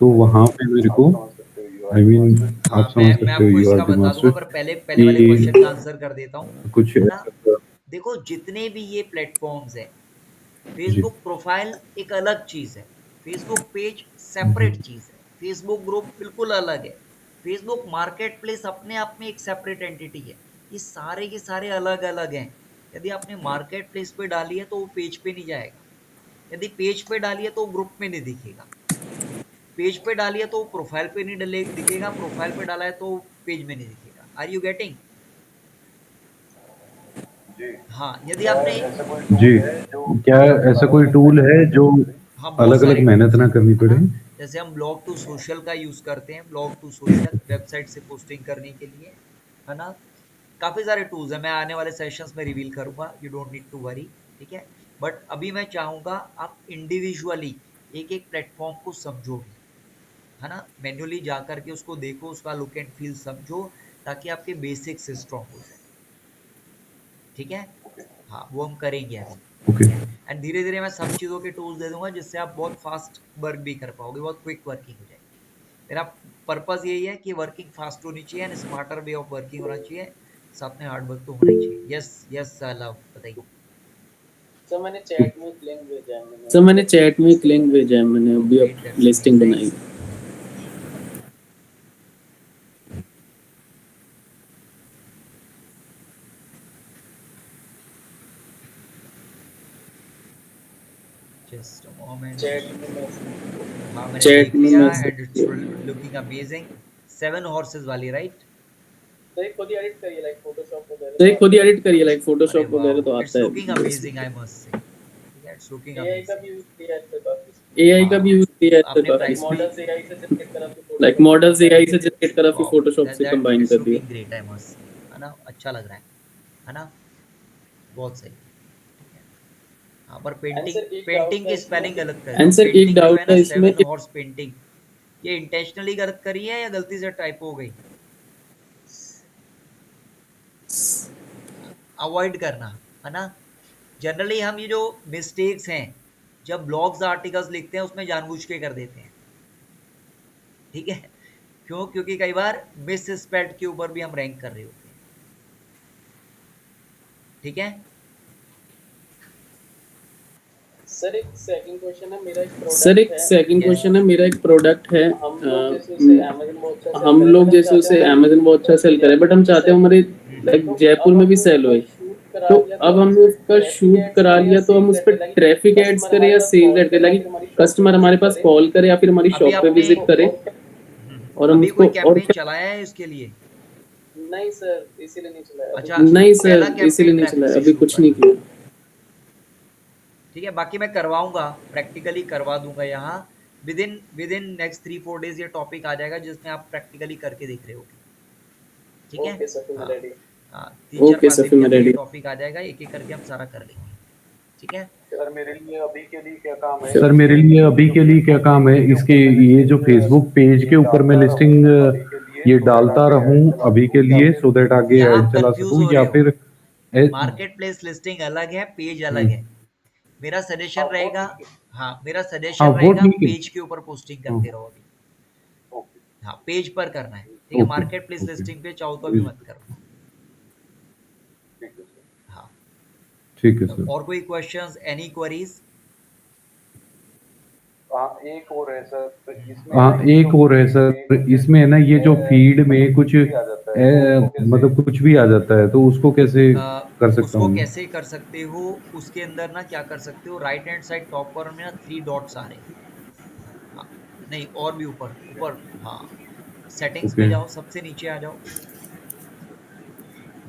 तो वहां पे मेरे को आप समझ मैं सकते हो, आपको यू आर इसका द बता दूंगा, मास्टर, पर पहले वाले क्वेश्चन का आंसर कर देता हूँ, कुछ है ना? ऐसा। देखो, जितने भी ये प्लेटफॉर्म्स है, जी। फेसबुक प्रोफाइल एक अलग चीज है, फेसबुक पेज सेपरेट चीज है, फेसबुक ग्रुप बिल्कुल अलग है, फेसबुक मार्केट प्लेस अपने आप में एक सेपरेट एंटिटी है। ये सारे के सारे अलग अलग हैं। यदि आपने मार्केट प्लेस पे डाली है तो वो पेज पे नहीं जाएगा, यदि पेज पे डाली है तो वो ग्रुप में नहीं दिखेगा, पेज पे डाली है तो प्रोफाइल पे नहीं दिखेगा, प्रोफाइल पे डाला है तो पेज में नहीं दिखेगा। Are you getting? हाँ, यदि आपने जी, क्या ऐसा कोई टूल है जो हाँ, बहुत अलग अलग सारे मेहनत टूल्स ना हैं, करनी है पड़े? ना? जैसे हम ब्लॉग टू सोशल का यूज करते हैं, ब्लॉग टू सोशल वेबसाइट से पोस्टिंग करने के लिए, है ना? काफी सारे टूल्स हैं, मैं आने वाले सेशंस में रिवील करूंगा, you don't need to worry, ठीक है? बट अभी मैं चाहूंगा आप इंडिविजुअली एक एक प्लेटफॉर्म को समझो भी, है ना? मैन्युअली जा करके उसको देखो, उसका लुक एंड फील समझो, ताकि आपके बेसिक्स स्ट्रॉन्ग हो जाए, ठीक है? हाँ, वो हम करेंगे अभी, ओके। ठीक है? एंड धीरे धीरे मैं सब चीज़ों के टूल्स दे दूंगा, जिससे आप बहुत फास्ट वर्क भी कर पाओगे, बहुत क्विक वर्किंग हो जाएगी। मेरा पर्पस यही है कि वर्किंग फास्ट होनी चाहिए and smarter way of working होना चाहिए, साथ में हार्ड वर्क तो होना ही चाहिए। यस यस लव, बताइए। सर मैंने चैट में एक लिंक भेजा है, मैंने अभी Great, that's लिस्टिंग really बनाई। nice. Just a moment. हाँ, मैंने चैट देख में लिया message and it's looking amazing. 7 horses वाली, राइट? तो ये खुद ही एडिट करिए लाइक फोटोशॉप अरे वगैरह तो वाह, इट्स आता है। लुकिंग अमेजिंग, आई मस्ट से। ठीक है, इट्स लुकिंग एआई का अमेजिंग। भी यूज किया है इसमें काफी। एआई का भी यूज किया है इसमें आपने काफी। प्राइस भी लाइक मॉडल्स एआई से जनरेट करा फिर Photoshop say that combine it's कर दिया। लुकिंग ग्रेट, आई मस्ट से, है ना? अच्छा लग रहा है ना? बहुत सही, ठीक है। हाँ, पर पेंटिंग की स्पेलिंग गलत करी एंड हो। सर एक पेंटिंग जो है डाउट ना, है इसमें 7 हॉर्स पेंटिंग, ये इंटेंशनली गलत करी है या गलती से टाइप हो गई? अवॉइड करना, है ना? जनरली हम ये जो मिस्टेक्स हैं, जब ब्लॉग्स आर्टिकल्स लिखते हैं उसमें जानबूझ के कर देते हैं, ठीक है? क्यों? क्योंकि कई बार मिस स्पेल्ड के ऊपर भी हम रैंक कर रहे होते हैं, ठीक है? सर एक सेकंड क्वेश्चन है, मेरा एक प्रोडक्ट है, हम लोग जैसे उसे अमेज़न बहुत अच्छा सेल करे, बट हम चाहते हैं हमारे लाइक जयपुर में भी सेल होए। तो अब हमने उसका शूट करा लिया, तो हम उस पर ट्रैफिक एड्स करें या सेल्स एड करें, लाइक कस्टमर हमारे पास कॉल करे या फिर हमारी अभी शॉप पे आपने विजिट करे और हम अभी उसको कोई और कैंपेन चलाया है इसके लिए? नहीं सर इसीलिए नहीं चलाया। अच्छा, नहीं पहला सर कैंपेन इसीलिए नहीं ट्रैफिक चलाया, से अभी शुरू कुछ नहीं करना, किया। ठीक है? बाकी मैं करवाऊंगा, प्रैक्टिकली करवा दूंगा यहाँ। विद इन नेक्स्ट 3-4 डेज ये टॉपिक आ जाएगा जिसमें आप प्रैक्टिकली करके देख रहे होगे, ठीक है? ओके सर फिर मैं हाँ रेडी। हाँ, 3-4-5 ओके सर दिन फिर के मैं अंदर ये रेडी। टॉपिक आ जाएगा, एक एक करके हम सारा कर लेंगे, ठीक है? सर मेरे लिए अभी के लिए क्या काम है सर मेरे लिए अभी के लिए क्या काम है इसके, ये जो फेसबुक पेज के ऊपर मैं लिस्टिंग ये डालता रहूं अभी के लिए, सो दैट आगे यहाँ ऐड चला कंफ्यूज सकूं, हो या रहे हो। फिर मार्केट प्लेस लिस्टिंग अलग है, पेज अलग है। मेरा सजेशन वो रहेगा, ठीक है। हाँ मेरा हाँ सजेशन वो रहेगा ठीक है। पेज के ऊपर पोस्टिंग करते रहो अभी। ओके हाँ पेज पर करना है, ठीक है। Okay market place okay listing पे चाहो तो अभी मत करो। ठीक है सर। हाँ ठीक है तो सर। और कोई क्वेश्चंस, एनी क्वेरीज? हाँ एक और है सर, तो इसमें हाँ ना ये एक जो और है फीड सर, में इसमें ना ये जो फीड में कुछ भी आ जाता है तो उसको कैसे मतलब कुछ भी आ जाता है, तो उसको कैसे कर सकता उसको हूँ मैं? कैसे कर सकते हो, उसके अंदर ना क्या कर सकते हो, right hand side top corner में ना 3 डॉट्स आ रहे हैं। हाँ, नहीं और भी ऊपर ऊपर, हाँ सेटिंग्स ओके में जाओ, सबसे नीचे आ जाओ।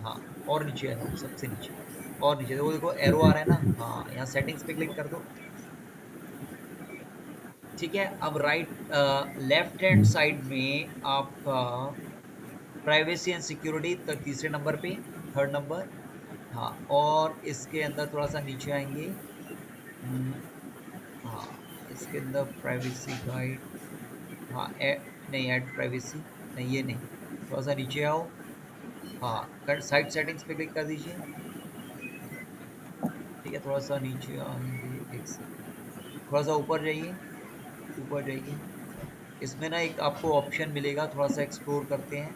हाँ और नीचे आ जाओ, सबसे नीचे और नीचे देखो, देखो एरो आ ओके रहा है ना। ओके हाँ यहाँ सेटिंग्स पे क्लिक कर दो, ठीक है। अब राइट लेफ्ट हैंड साइड में आपका प्राइवेसी एंड सिक्योरिटी तीसरे नंबर पे, थर्ड नंबर। हाँ और इसके अंदर थोड़ा सा नीचे आएंगे। हाँ इसके अंदर प्राइवेसी गाइड, हाँ नहीं ऐड प्राइवेसी, नहीं ये नहीं, थोड़ा सा नीचे आओ। हाँ साइड सेटिंग्स पे क्लिक कर दीजिए, ठीक है। थोड़ा सा नीचे आएंगे, एक सेकंड, थोड़ा सा ऊपर जाइए, ऊपर जाइए। इसमें ना एक आपको ऑप्शन मिलेगा, थोड़ा सा एक्सप्लोर करते हैं।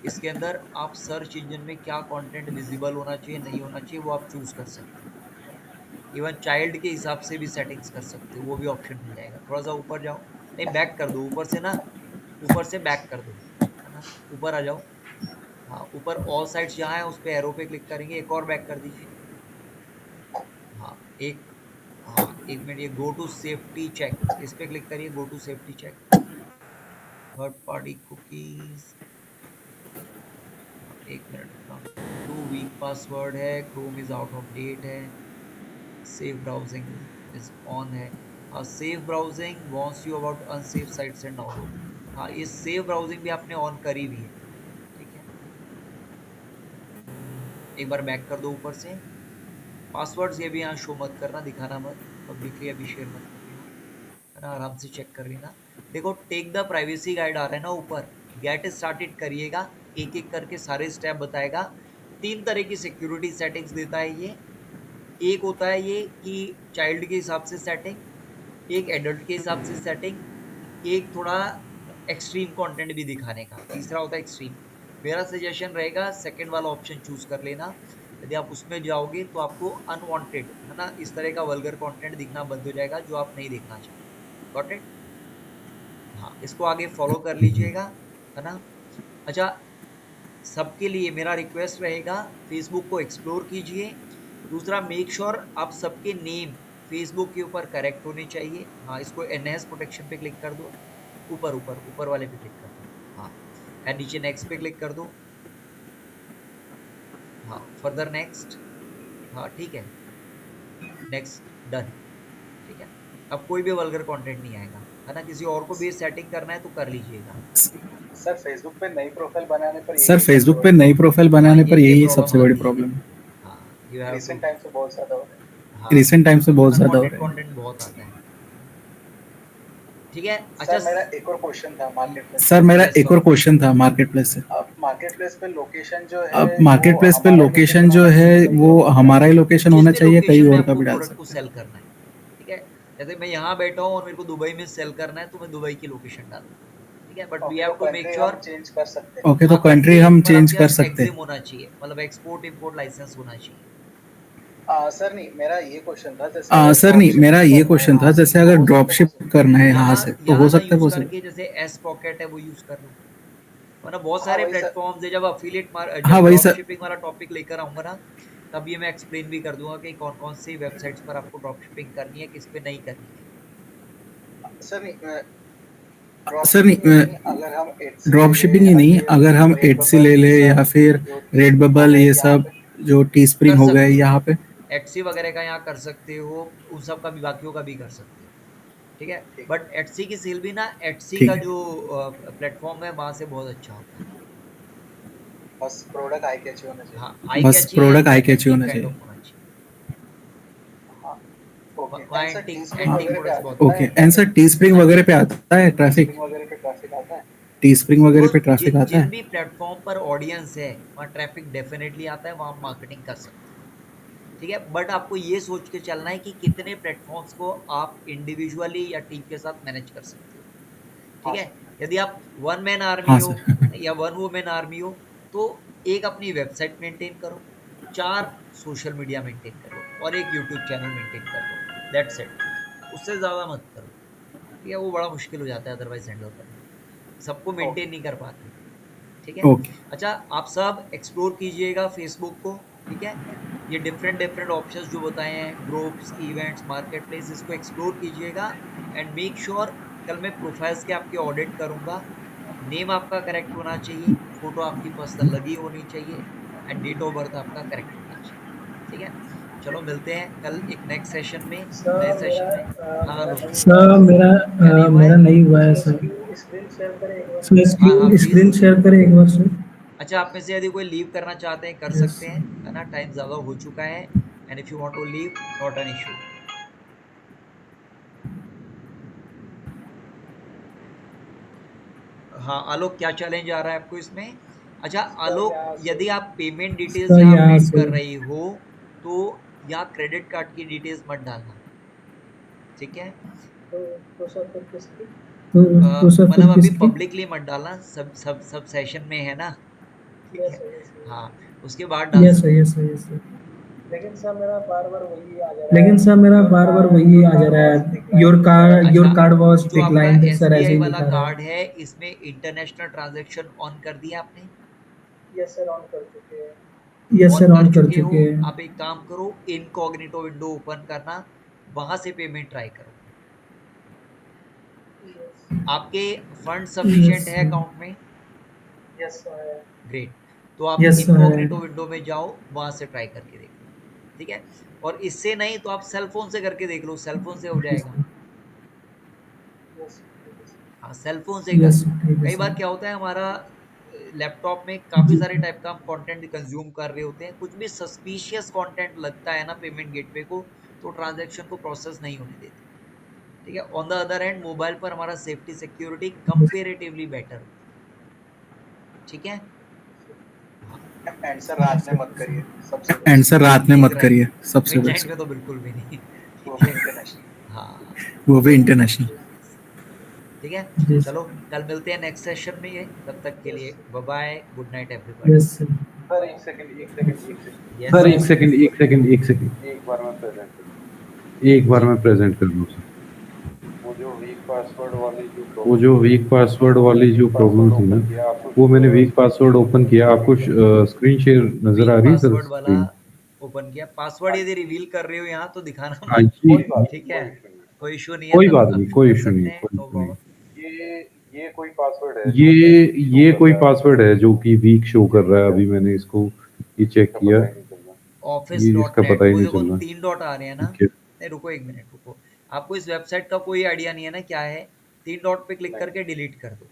इसके अंदर आप सर्च इंजन में क्या कंटेंट विजिबल होना चाहिए, नहीं होना चाहिए, वो आप चूज कर सकते हो। इवन चाइल्ड के हिसाब से भी सेटिंग्स कर सकते हो, वो भी ऑप्शन मिल जाएगा। थोड़ा सा ऊपर जाओ, नहीं बैक कर दो, ऊपर से ना, ऊपर से बैक कर दो, है ना। ऊपर आ जाओ, हाँ ऊपर ऑल साइड्स जहाँ है उस पर एरो पे क्लिक करेंगे, एक और बैक कर दीजिए। हाँ एक, हाँ एक मिनट, ये गो टू सेफ्टी चेक, इस पे क्लिक करिए, go to safety check. Third party cookies, एक मिनट रुकना, टू वीक पासवर्ड है, Chrome is out of date है, सेफ ब्राउजिंग इज ऑन है। हाँ safe browsing wants you about unsafe sites and download. हाँ ये सेफ ब्राउजिंग भी आपने ऑन करी हुई है, ठीक है। एक बार बैक कर दो ऊपर से। पासवर्ड्स ये भी यहाँ शो मत करना, दिखाना मत, पब्लिकली अभी शेयर मत कर लेना, है ना। आराम से चेक कर लेना। देखो टेक द प्राइवेसी गाइड आ रहा है ना ऊपर, गेट स्टार्टेड करिएगा, एक एक करके सारे स्टेप बताएगा। 3 तरह की सिक्योरिटी सेटिंग्स देता है ये। एक होता है ये कि चाइल्ड के हिसाब से सेटिंग, एक एडल्ट के हिसाब से सेटिंग, एक थोड़ा एक्सट्रीम कंटेंट भी दिखाने का, तीसरा होता है एक्सट्रीम। मेरा सजेशन रहेगा सेकंड वाला ऑप्शन चूज कर लेना। यदि आप उसमें जाओगे तो आपको अनवांटेड, है ना, इस तरह का वल्गर कंटेंट दिखना बंद हो जाएगा जो आप नहीं देखना चाहते। Got it? हाँ इसको आगे फॉलो कर लीजिएगा, है ना। अच्छा सबके लिए मेरा रिक्वेस्ट रहेगा, फेसबुक को एक्सप्लोर कीजिए। दूसरा मेक श्योर आप सबके नेम फेसबुक के ऊपर करेक्ट होने चाहिए। हाँ इसको एनएस प्रोटेक्शन पे क्लिक कर दो, ऊपर ऊपर ऊपर वाले पे क्लिक कर दो। हाँ एंड नीचे नेक्स्ट पे क्लिक कर दो। हाँ फर्दर नेक्स्ट, हाँ ठीक है, नेक्स्ट डन, ठीक है। अब कोई भी वल्गर कंटेंट नहीं आएगा, है ना। किसी और को भी सेटिंग करना है तो कर लीजिएगा। सर फेसबुक पे नई प्रोफाइल बनाने पर सर फेसबुक पे नई प्रोफाइल हाँ बनाने पर ये यही प्रॉब्लम सबसे बड़ी आती है। प्रॉब्लम है। हाँ you have to, recent time से बहुत ज्यादा हो रहा है। हाँ रिसेंट टाइम से बहुत ज्यादा हो अनवांटेड रहा है। कंटेंट बहुत आता है, ठीक है। सर अच्छा मेरा एक और क्वेश्चन था मार्केट प्लेस। सर मेरा Yes, एक और sir. क्वेश्चन था मार्केट प्लेस से। अब मार्केट प्लेस पे लोकेशन जो है, अब मार्केट प्लेस पे हमारा लोकेशन जो होना है चाहिए, कहीं वो और का भी हमारा ही डाल लोकेशन जिस होना भी चाहिए, कहीं लोकेशन में और का आपको भी डाल प्रोडक्ट को सकते सेल करना है, ठीक है। जैसे मैं यहाँ बैठा हूँ और मेरे को दुबई में सेल करना है तो मैं दुबई की लोकेशन डालूंगा, ठीक है। बट वी ओके, हैव तो टू मेक कंट्री श्योर, हम चेंज कर सकते हैं। हैं। ओके तो हाँ कंट्री हम पर चेंज आपके कर पास सकते एग्जिम हैं। होना चाहिए, मतलब एक्सपोर्ट इंपोर्ट लाइसेंस होना चाहिए। सर नहीं, मेरा ये क्वेश्चन था, जैसे अगर सर ड्रॉप नहीं मेरा शिपिंग ये करना है क्वेश्चन था, यहाँ से जैसे तो अगर हो ड्रॉप सकता है शिप पॉसिबल? करना है यहाँ यहाँ से तो हो यहाँ ना सकता है यूज पॉसिबल। करके, जैसे एस पॉकेट है वो यूज कर लो, वरना बहुत हाँ सारे वही सर। प्लेटफॉर्म्स है। जब अफिलिएट हाँ जब वही ड्रॉप सर। शिपिंग वाला टॉपिक लेकर आऊंगा ना, तब ये मैं एक्सप्लेन भी कर दूंगा कि कौन कौन सी वेबसाइट्स पर आपको ड्रॉप शिपिंग करनी है, किस पे नहीं करनी है। सर नहीं, ड्रॉप सर शिपिंग ही नहीं नहीं, अगर हम एटसी ड्रॉप ले शिपिंग लें ही या नहीं, फिर अगर हम रेड एटसी ले बबल, ले ये या सब फिर जो रेड बबल, है ये यहाँ सब पे। जो टी स्प्रिंग कर हो गए सकते हो, यहाँ पे। एटसी वगैरह का यहाँ कर सकते हो, उन सब का भी, बाकियों का भी कर सकते हो, ठीक है। ठीक बट एटसी की सेल भी ना, एटसी ठीक का है। जो प्लेटफॉर्म है वहां से बहुत अच्छा होता है। बस प्रोडक्ट आई कैची होना चाहिए। हाँ आई बस catchy and product I catchy attractive होना काइंड चाहिए। ऑफ होना चाहिए। हाँ ओके वहाँ and sir anti T spring anti वगैरह पे प्रोडक्ट्स बहुत आता ओके, है एंड सर टी स्प्रिंग वगैरह पे आता है ट्रैफिक? आता है? टी स्प्रिंग तो वगैरह पे ट्रैफिक आता जिन है? भी प्लेटफॉर्म पर ऑडियंस है वहाँ ट्रैफिक डेफिनेटली आता है, वहाँ आप मार्केटिंग कर सकते हो, ठीक है। बट आपको ये सोच के चलना है कि कितने प्लेटफॉर्म्स को आप इंडिविजुअली या टीम के साथ मैनेज कर सकते हो, ठीक हाँ है। सर। यदि आप वन मैन आर्मी हाँ हो सर। या वन वुमेन आर्मी हो तो एक अपनी वेबसाइट मेंटेन करो, 4 सोशल मीडिया मेंटेन करो और एक यूट्यूब चैनल मेंटेन कर लो, दैट्स इट। उससे ज़्यादा मत करो, ठीक है। वो बड़ा मुश्किल हो जाता है अदरवाइज हैंडल करना, सबको मेंटेन ओके नहीं कर पाते, ठीक है। ओके। अच्छा, आप सब एक्सप्लोर कीजिएगा फेसबुक को, ठीक है। ये डिफरेंट डिफरेंट ऑप्शंस जो बताए हैं, ग्रुप्स, इवेंट्स, मार्केट प्लेस, इसको एक्सप्लोर कीजिएगा एंड मेक श्योर कल मैं प्रोफाइल्स के आपके ऑडिट करूंगा, नेम आपका करेक्ट होना चाहिए, फोटो आपकी पर्सनल लगी होनी चाहिए एंड डेट ऑफ बर्थ आपका करेक्ट होना चाहिए, ठीक है। चलो मिलते हैं कल एक नेक्स्ट सेशन में, नए सेशन में। हाँ हेलो, सर मेरा क्या नहीं हुआ मेरा है? नहीं हुआ है सर। सर हाँ हाँ प्लीज़। स्क्रीन शेयर करें एक बार सर। अच्छा, आप में से यदि कोई लीव करना चाहते हैं कर यस सकते हैं, है ना, टाइम ज़्यादा हो चुका है and if you want to leave not an issue. हाँ आलोक, क्या चैलेंज आ रहा है आपको इसमें? अच्छा आलोक, यदि आप पेमेंट डिटेल्स सर यहाँ यहाँ अपडेट से कर रही हो तो यहाँ क्रेडिट कार्ड की डिटेल्स मत डालना, ठीक है। तो सर फिर मतलब अभी किसकी? पब्लिकली मत डालना, सब सब सब सेशन में है ना, ठीक है। हाँ, उसके बाद डाल यस सर, सकते यस हो। Sir, yes sir. लेकिन सर मेरा बार बार वही आ जा रहा है, अच्छा, योर कार्ड वॉज जो आपका डिक्लाइंड सर, ऐसे एसबीआई ही वाला दिखा रहा कार्ड है। है इसमें इंटरनेशनल ट्रांजैक्शन ऑन कर दिया आपने? यस ऑन सर, कर ऑन कर चुके हो? चुके हैं। आप एक काम करो, इनकॉग्निटो विंडो ओपन करना, वहां से पेमेंट ट्राई करो। आपके फंड यस सफिशिएंट है सर, अकाउंट में? ग्रेट। तो आप यस सर है। इनकॉग्निटो विंडो में जाओ, वहां से ट्राई करके देख लो, ठीक है। और इससे नहीं तो आप सेल फोन से करके देख लो, सेल फोन से हो जाएगा। हाँ, सेल फोन से कर यस लो। सर, ठीक है कई बार सर। क्या होता है, हमारा लैपटॉप में काफी जी सारे टाइप का हम कंटेंट कंज्यूम कर रहे होते हैं, कुछ भी सस्पिशियस कंटेंट लगता है ना पेमेंट गेटवे को, तो ट्रांजैक्शन को प्रोसेस नहीं होने देते, ठीक है। On the other hand mobile पर हमारा सेफ्टी सिक्योरिटी कंपेरेटिवली बेटर होती है, ठीक है। हाँ, एंड सर रात में मत करिए, सबसे एंड बेस्ट। सर रात में ठीक, मत राइट। करिए, सबसे मिडनाइट बेस्ट। में तो बिल्कुल भी नहीं, वो ठीक भी है। इंटरनेशनल। हाँ, वो भी इंटरनेशनल। ठीक है। जी चलो कल मिलते हैं नेक्स्ट सेशन में, ये तब तक के लिए bye bye, good night everybody. Yes sir. Sir एक सेकंड एक सेकंड एक सेकंड यस सर एक यस। सेकंड एक सेकंड एक सेकंड एक बार मैं प्रेजेंट करूँ। एक बार जी, मैं प्रेजेंट कर दूं सर। वो जो वीक पासवर्ड वाली जो वो प्रॉब्लम जो थी, वीक पासवर्ड मैंने वाली जो वीक प्रॉब्लम पासवर्ड थी ना, ओपन किया, आपको वो मैंने week screen password share open नजर किया। आ रही आपको है क्या? स्क्रीन शेयर नजर आ वीक रही है सर पासवर्ड वाला स्क्रीन? ओपन किया, पासवर्ड यदि रिवील कर रहे हो यहाँ तो दिखाना हाँ मत, जी। ठीक है। कोई इशू नहीं है, कोई तब बात आप नहीं, शो कोई कर इशू नहीं, सकते हैं, कोई नो इशू नहीं। प्रॉब्लम। ये कोई पासवर्ड है जो कि वीक शो ये कर कोई रहा है, अभी पासवर्ड है जो कि वीक शो कर रहा है। क्या अभी मैंने इसको ये चेक इसका किया, पता ही नहीं चल रहा। ऑफिस ये डॉट इसका पता नेट, ही वो नहीं देखो चल रहा। 3 डॉट आ रहे हैं ना। ठीक है। नहीं रुको, एक मिनट रुको, आपको इस वेबसाइट का कोई आइडिया नहीं है ना क्या है? 3 डॉट पे क्लिक नहीं करके डिलीट कर दो।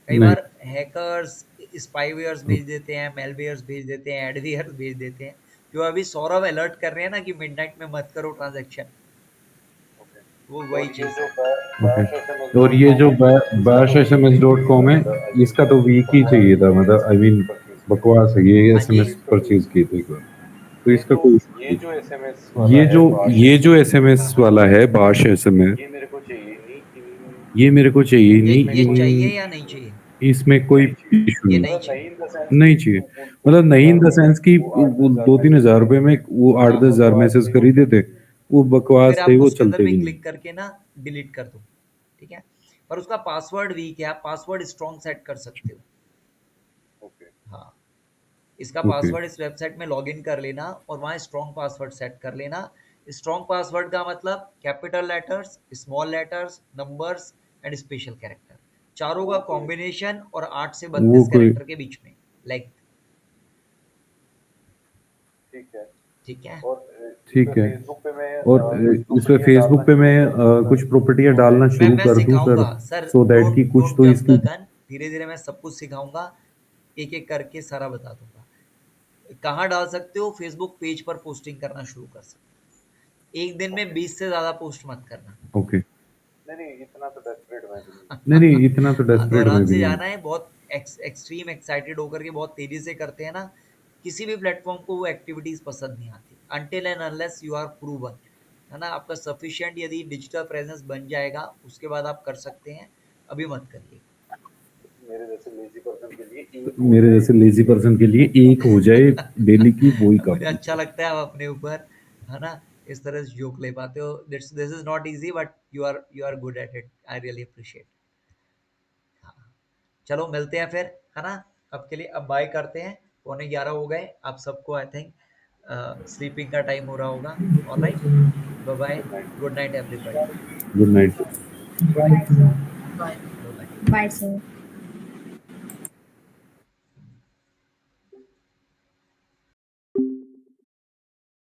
कई नहीं। बार हैकर्स स्पाईवेयर्स भेज देते हैं, मेलवेयर्स भेज देते हैं, एडवेयर्स भेज देते हैं, जो अभी सौरभ अलर्ट कर रहे हैं ना कि मिडनाइट में मत करो ट्रांजैक्शन, ओके। वो वही और ये चीज़ जो है। बैश एसएमएस और डॉट ये कॉम जो है, इसका तो वीक ही चाहिए था, bashsms.com है, मतलब आई मीन इसका तो वीक ही बकवास चाहिए है था। ये मतलब आई मीन एसएमएस परचेज किया। बकवास है ये हाँ जी। एसएमएस परचेज किए थे एक बार, तो ये इसका जो कोई issue ये नहीं। जो एसएमएस वाला है, बाश ये जो एसएमएस, एसएमएस वाला है बाश एसएमएस, ये मेरे को चाहिए नहीं इन ये मेरे को चाहिए नहीं ये चाहिए इन या नहीं चाहिए? इसमें कोई नहीं चाहिए, इशू ये नहीं। नहीं मतलब चाहिए। नहीं इन द सेंस कि नहीं चाहिए, वो मतलब नहीं इन द वो सेंस कि वो आठ वो दस हजार दो तीन मैसेज हजार कर रुपए रहे में हैं, वो आठ हाँ, दस हजार बकवास मैसेज नहीं खरीदे होते। थे, वो तो बकवास फिर थे, आप वो उसके अंदर चलते भी भी नहीं। क्लिक करके ना डिलीट कर दो, ठीक है। पर उसका पासवर्ड वीक है, आप पासवर्ड स्ट्रॉन्ग सेट कर सकते हो। ओके हाँ, इसका ओके पासवर्ड इस वेबसाइट में लॉगिन कर लेना और वहाँ स्ट्रॉन्ग पासवर्ड सेट कर लेना। स्ट्रॉन्ग पासवर्ड का मतलब capital letters, small letters, numbers and special character, चारों का वो कोई कॉम्बिनेशन और 8 से वो 32 कोई कैरेक्टर के बीच में लेंथ, ठीक है। ठीक है। और इस पे ठीक है। फेसबुक पे मैं और कुछ इस पे प्रॉपर्टियां डालना फेसबुक पे शुरू मैं कर दूं सर, कुछ प्रॉपर्टियां तो डालना मैं शुरू मैं कर दूं सर, सिखाऊंगा सर, सो दैट डोंट कि कुछ डोंट तो जंप इसकी। द गन, धीरे धीरे मैं सब कुछ सिखाऊंगा, एक एक करके सारा बता दूंगा। कहाँ डाल सकते हो? फेसबुक पेज पर पोस्टिंग करना शुरू कर सकते हो। एक दिन में 20 से ज्यादा पोस्ट मत करना। ओके नहीं इतना तो डेस्परेट मैं भी नहीं। नहीं इतना तो हाँ, तो डेस्परेट आराम में भी से नहीं जाना है, बहुत एक्सट्रीम एक्साइटेड होकर के बहुत तेजी से करते हैं ना, किसी भी प्लेटफॉर्म को वो एक्टिविटीज पसंद नहीं आती until and unless you are proven, है ना। आपका सफिशिएंट यदि डिजिटल प्रेजेंस बन जाएगा उसके बाद आप कर सकते हैं, अभी मत करिए। मेरे जैसे लेजी पर्सन के लिए एक हो जाए डेली की वही मुझे काफी। अच्छा लगता है आप अपने ऊपर, है ना, इस तरह से जोक ले पाते हो। This is not easy but you are good at it, I really appreciate. हाँ, चलो मिलते हैं फिर, है ना। अब के लिए अब बाय करते हैं, 11:15 हो गए, आप सबको आई थिंक स्लीपिंग का टाइम हो रहा होगा। Alright, bye bye, good night everybody. Good night. Right. Bye bye. Bye sir.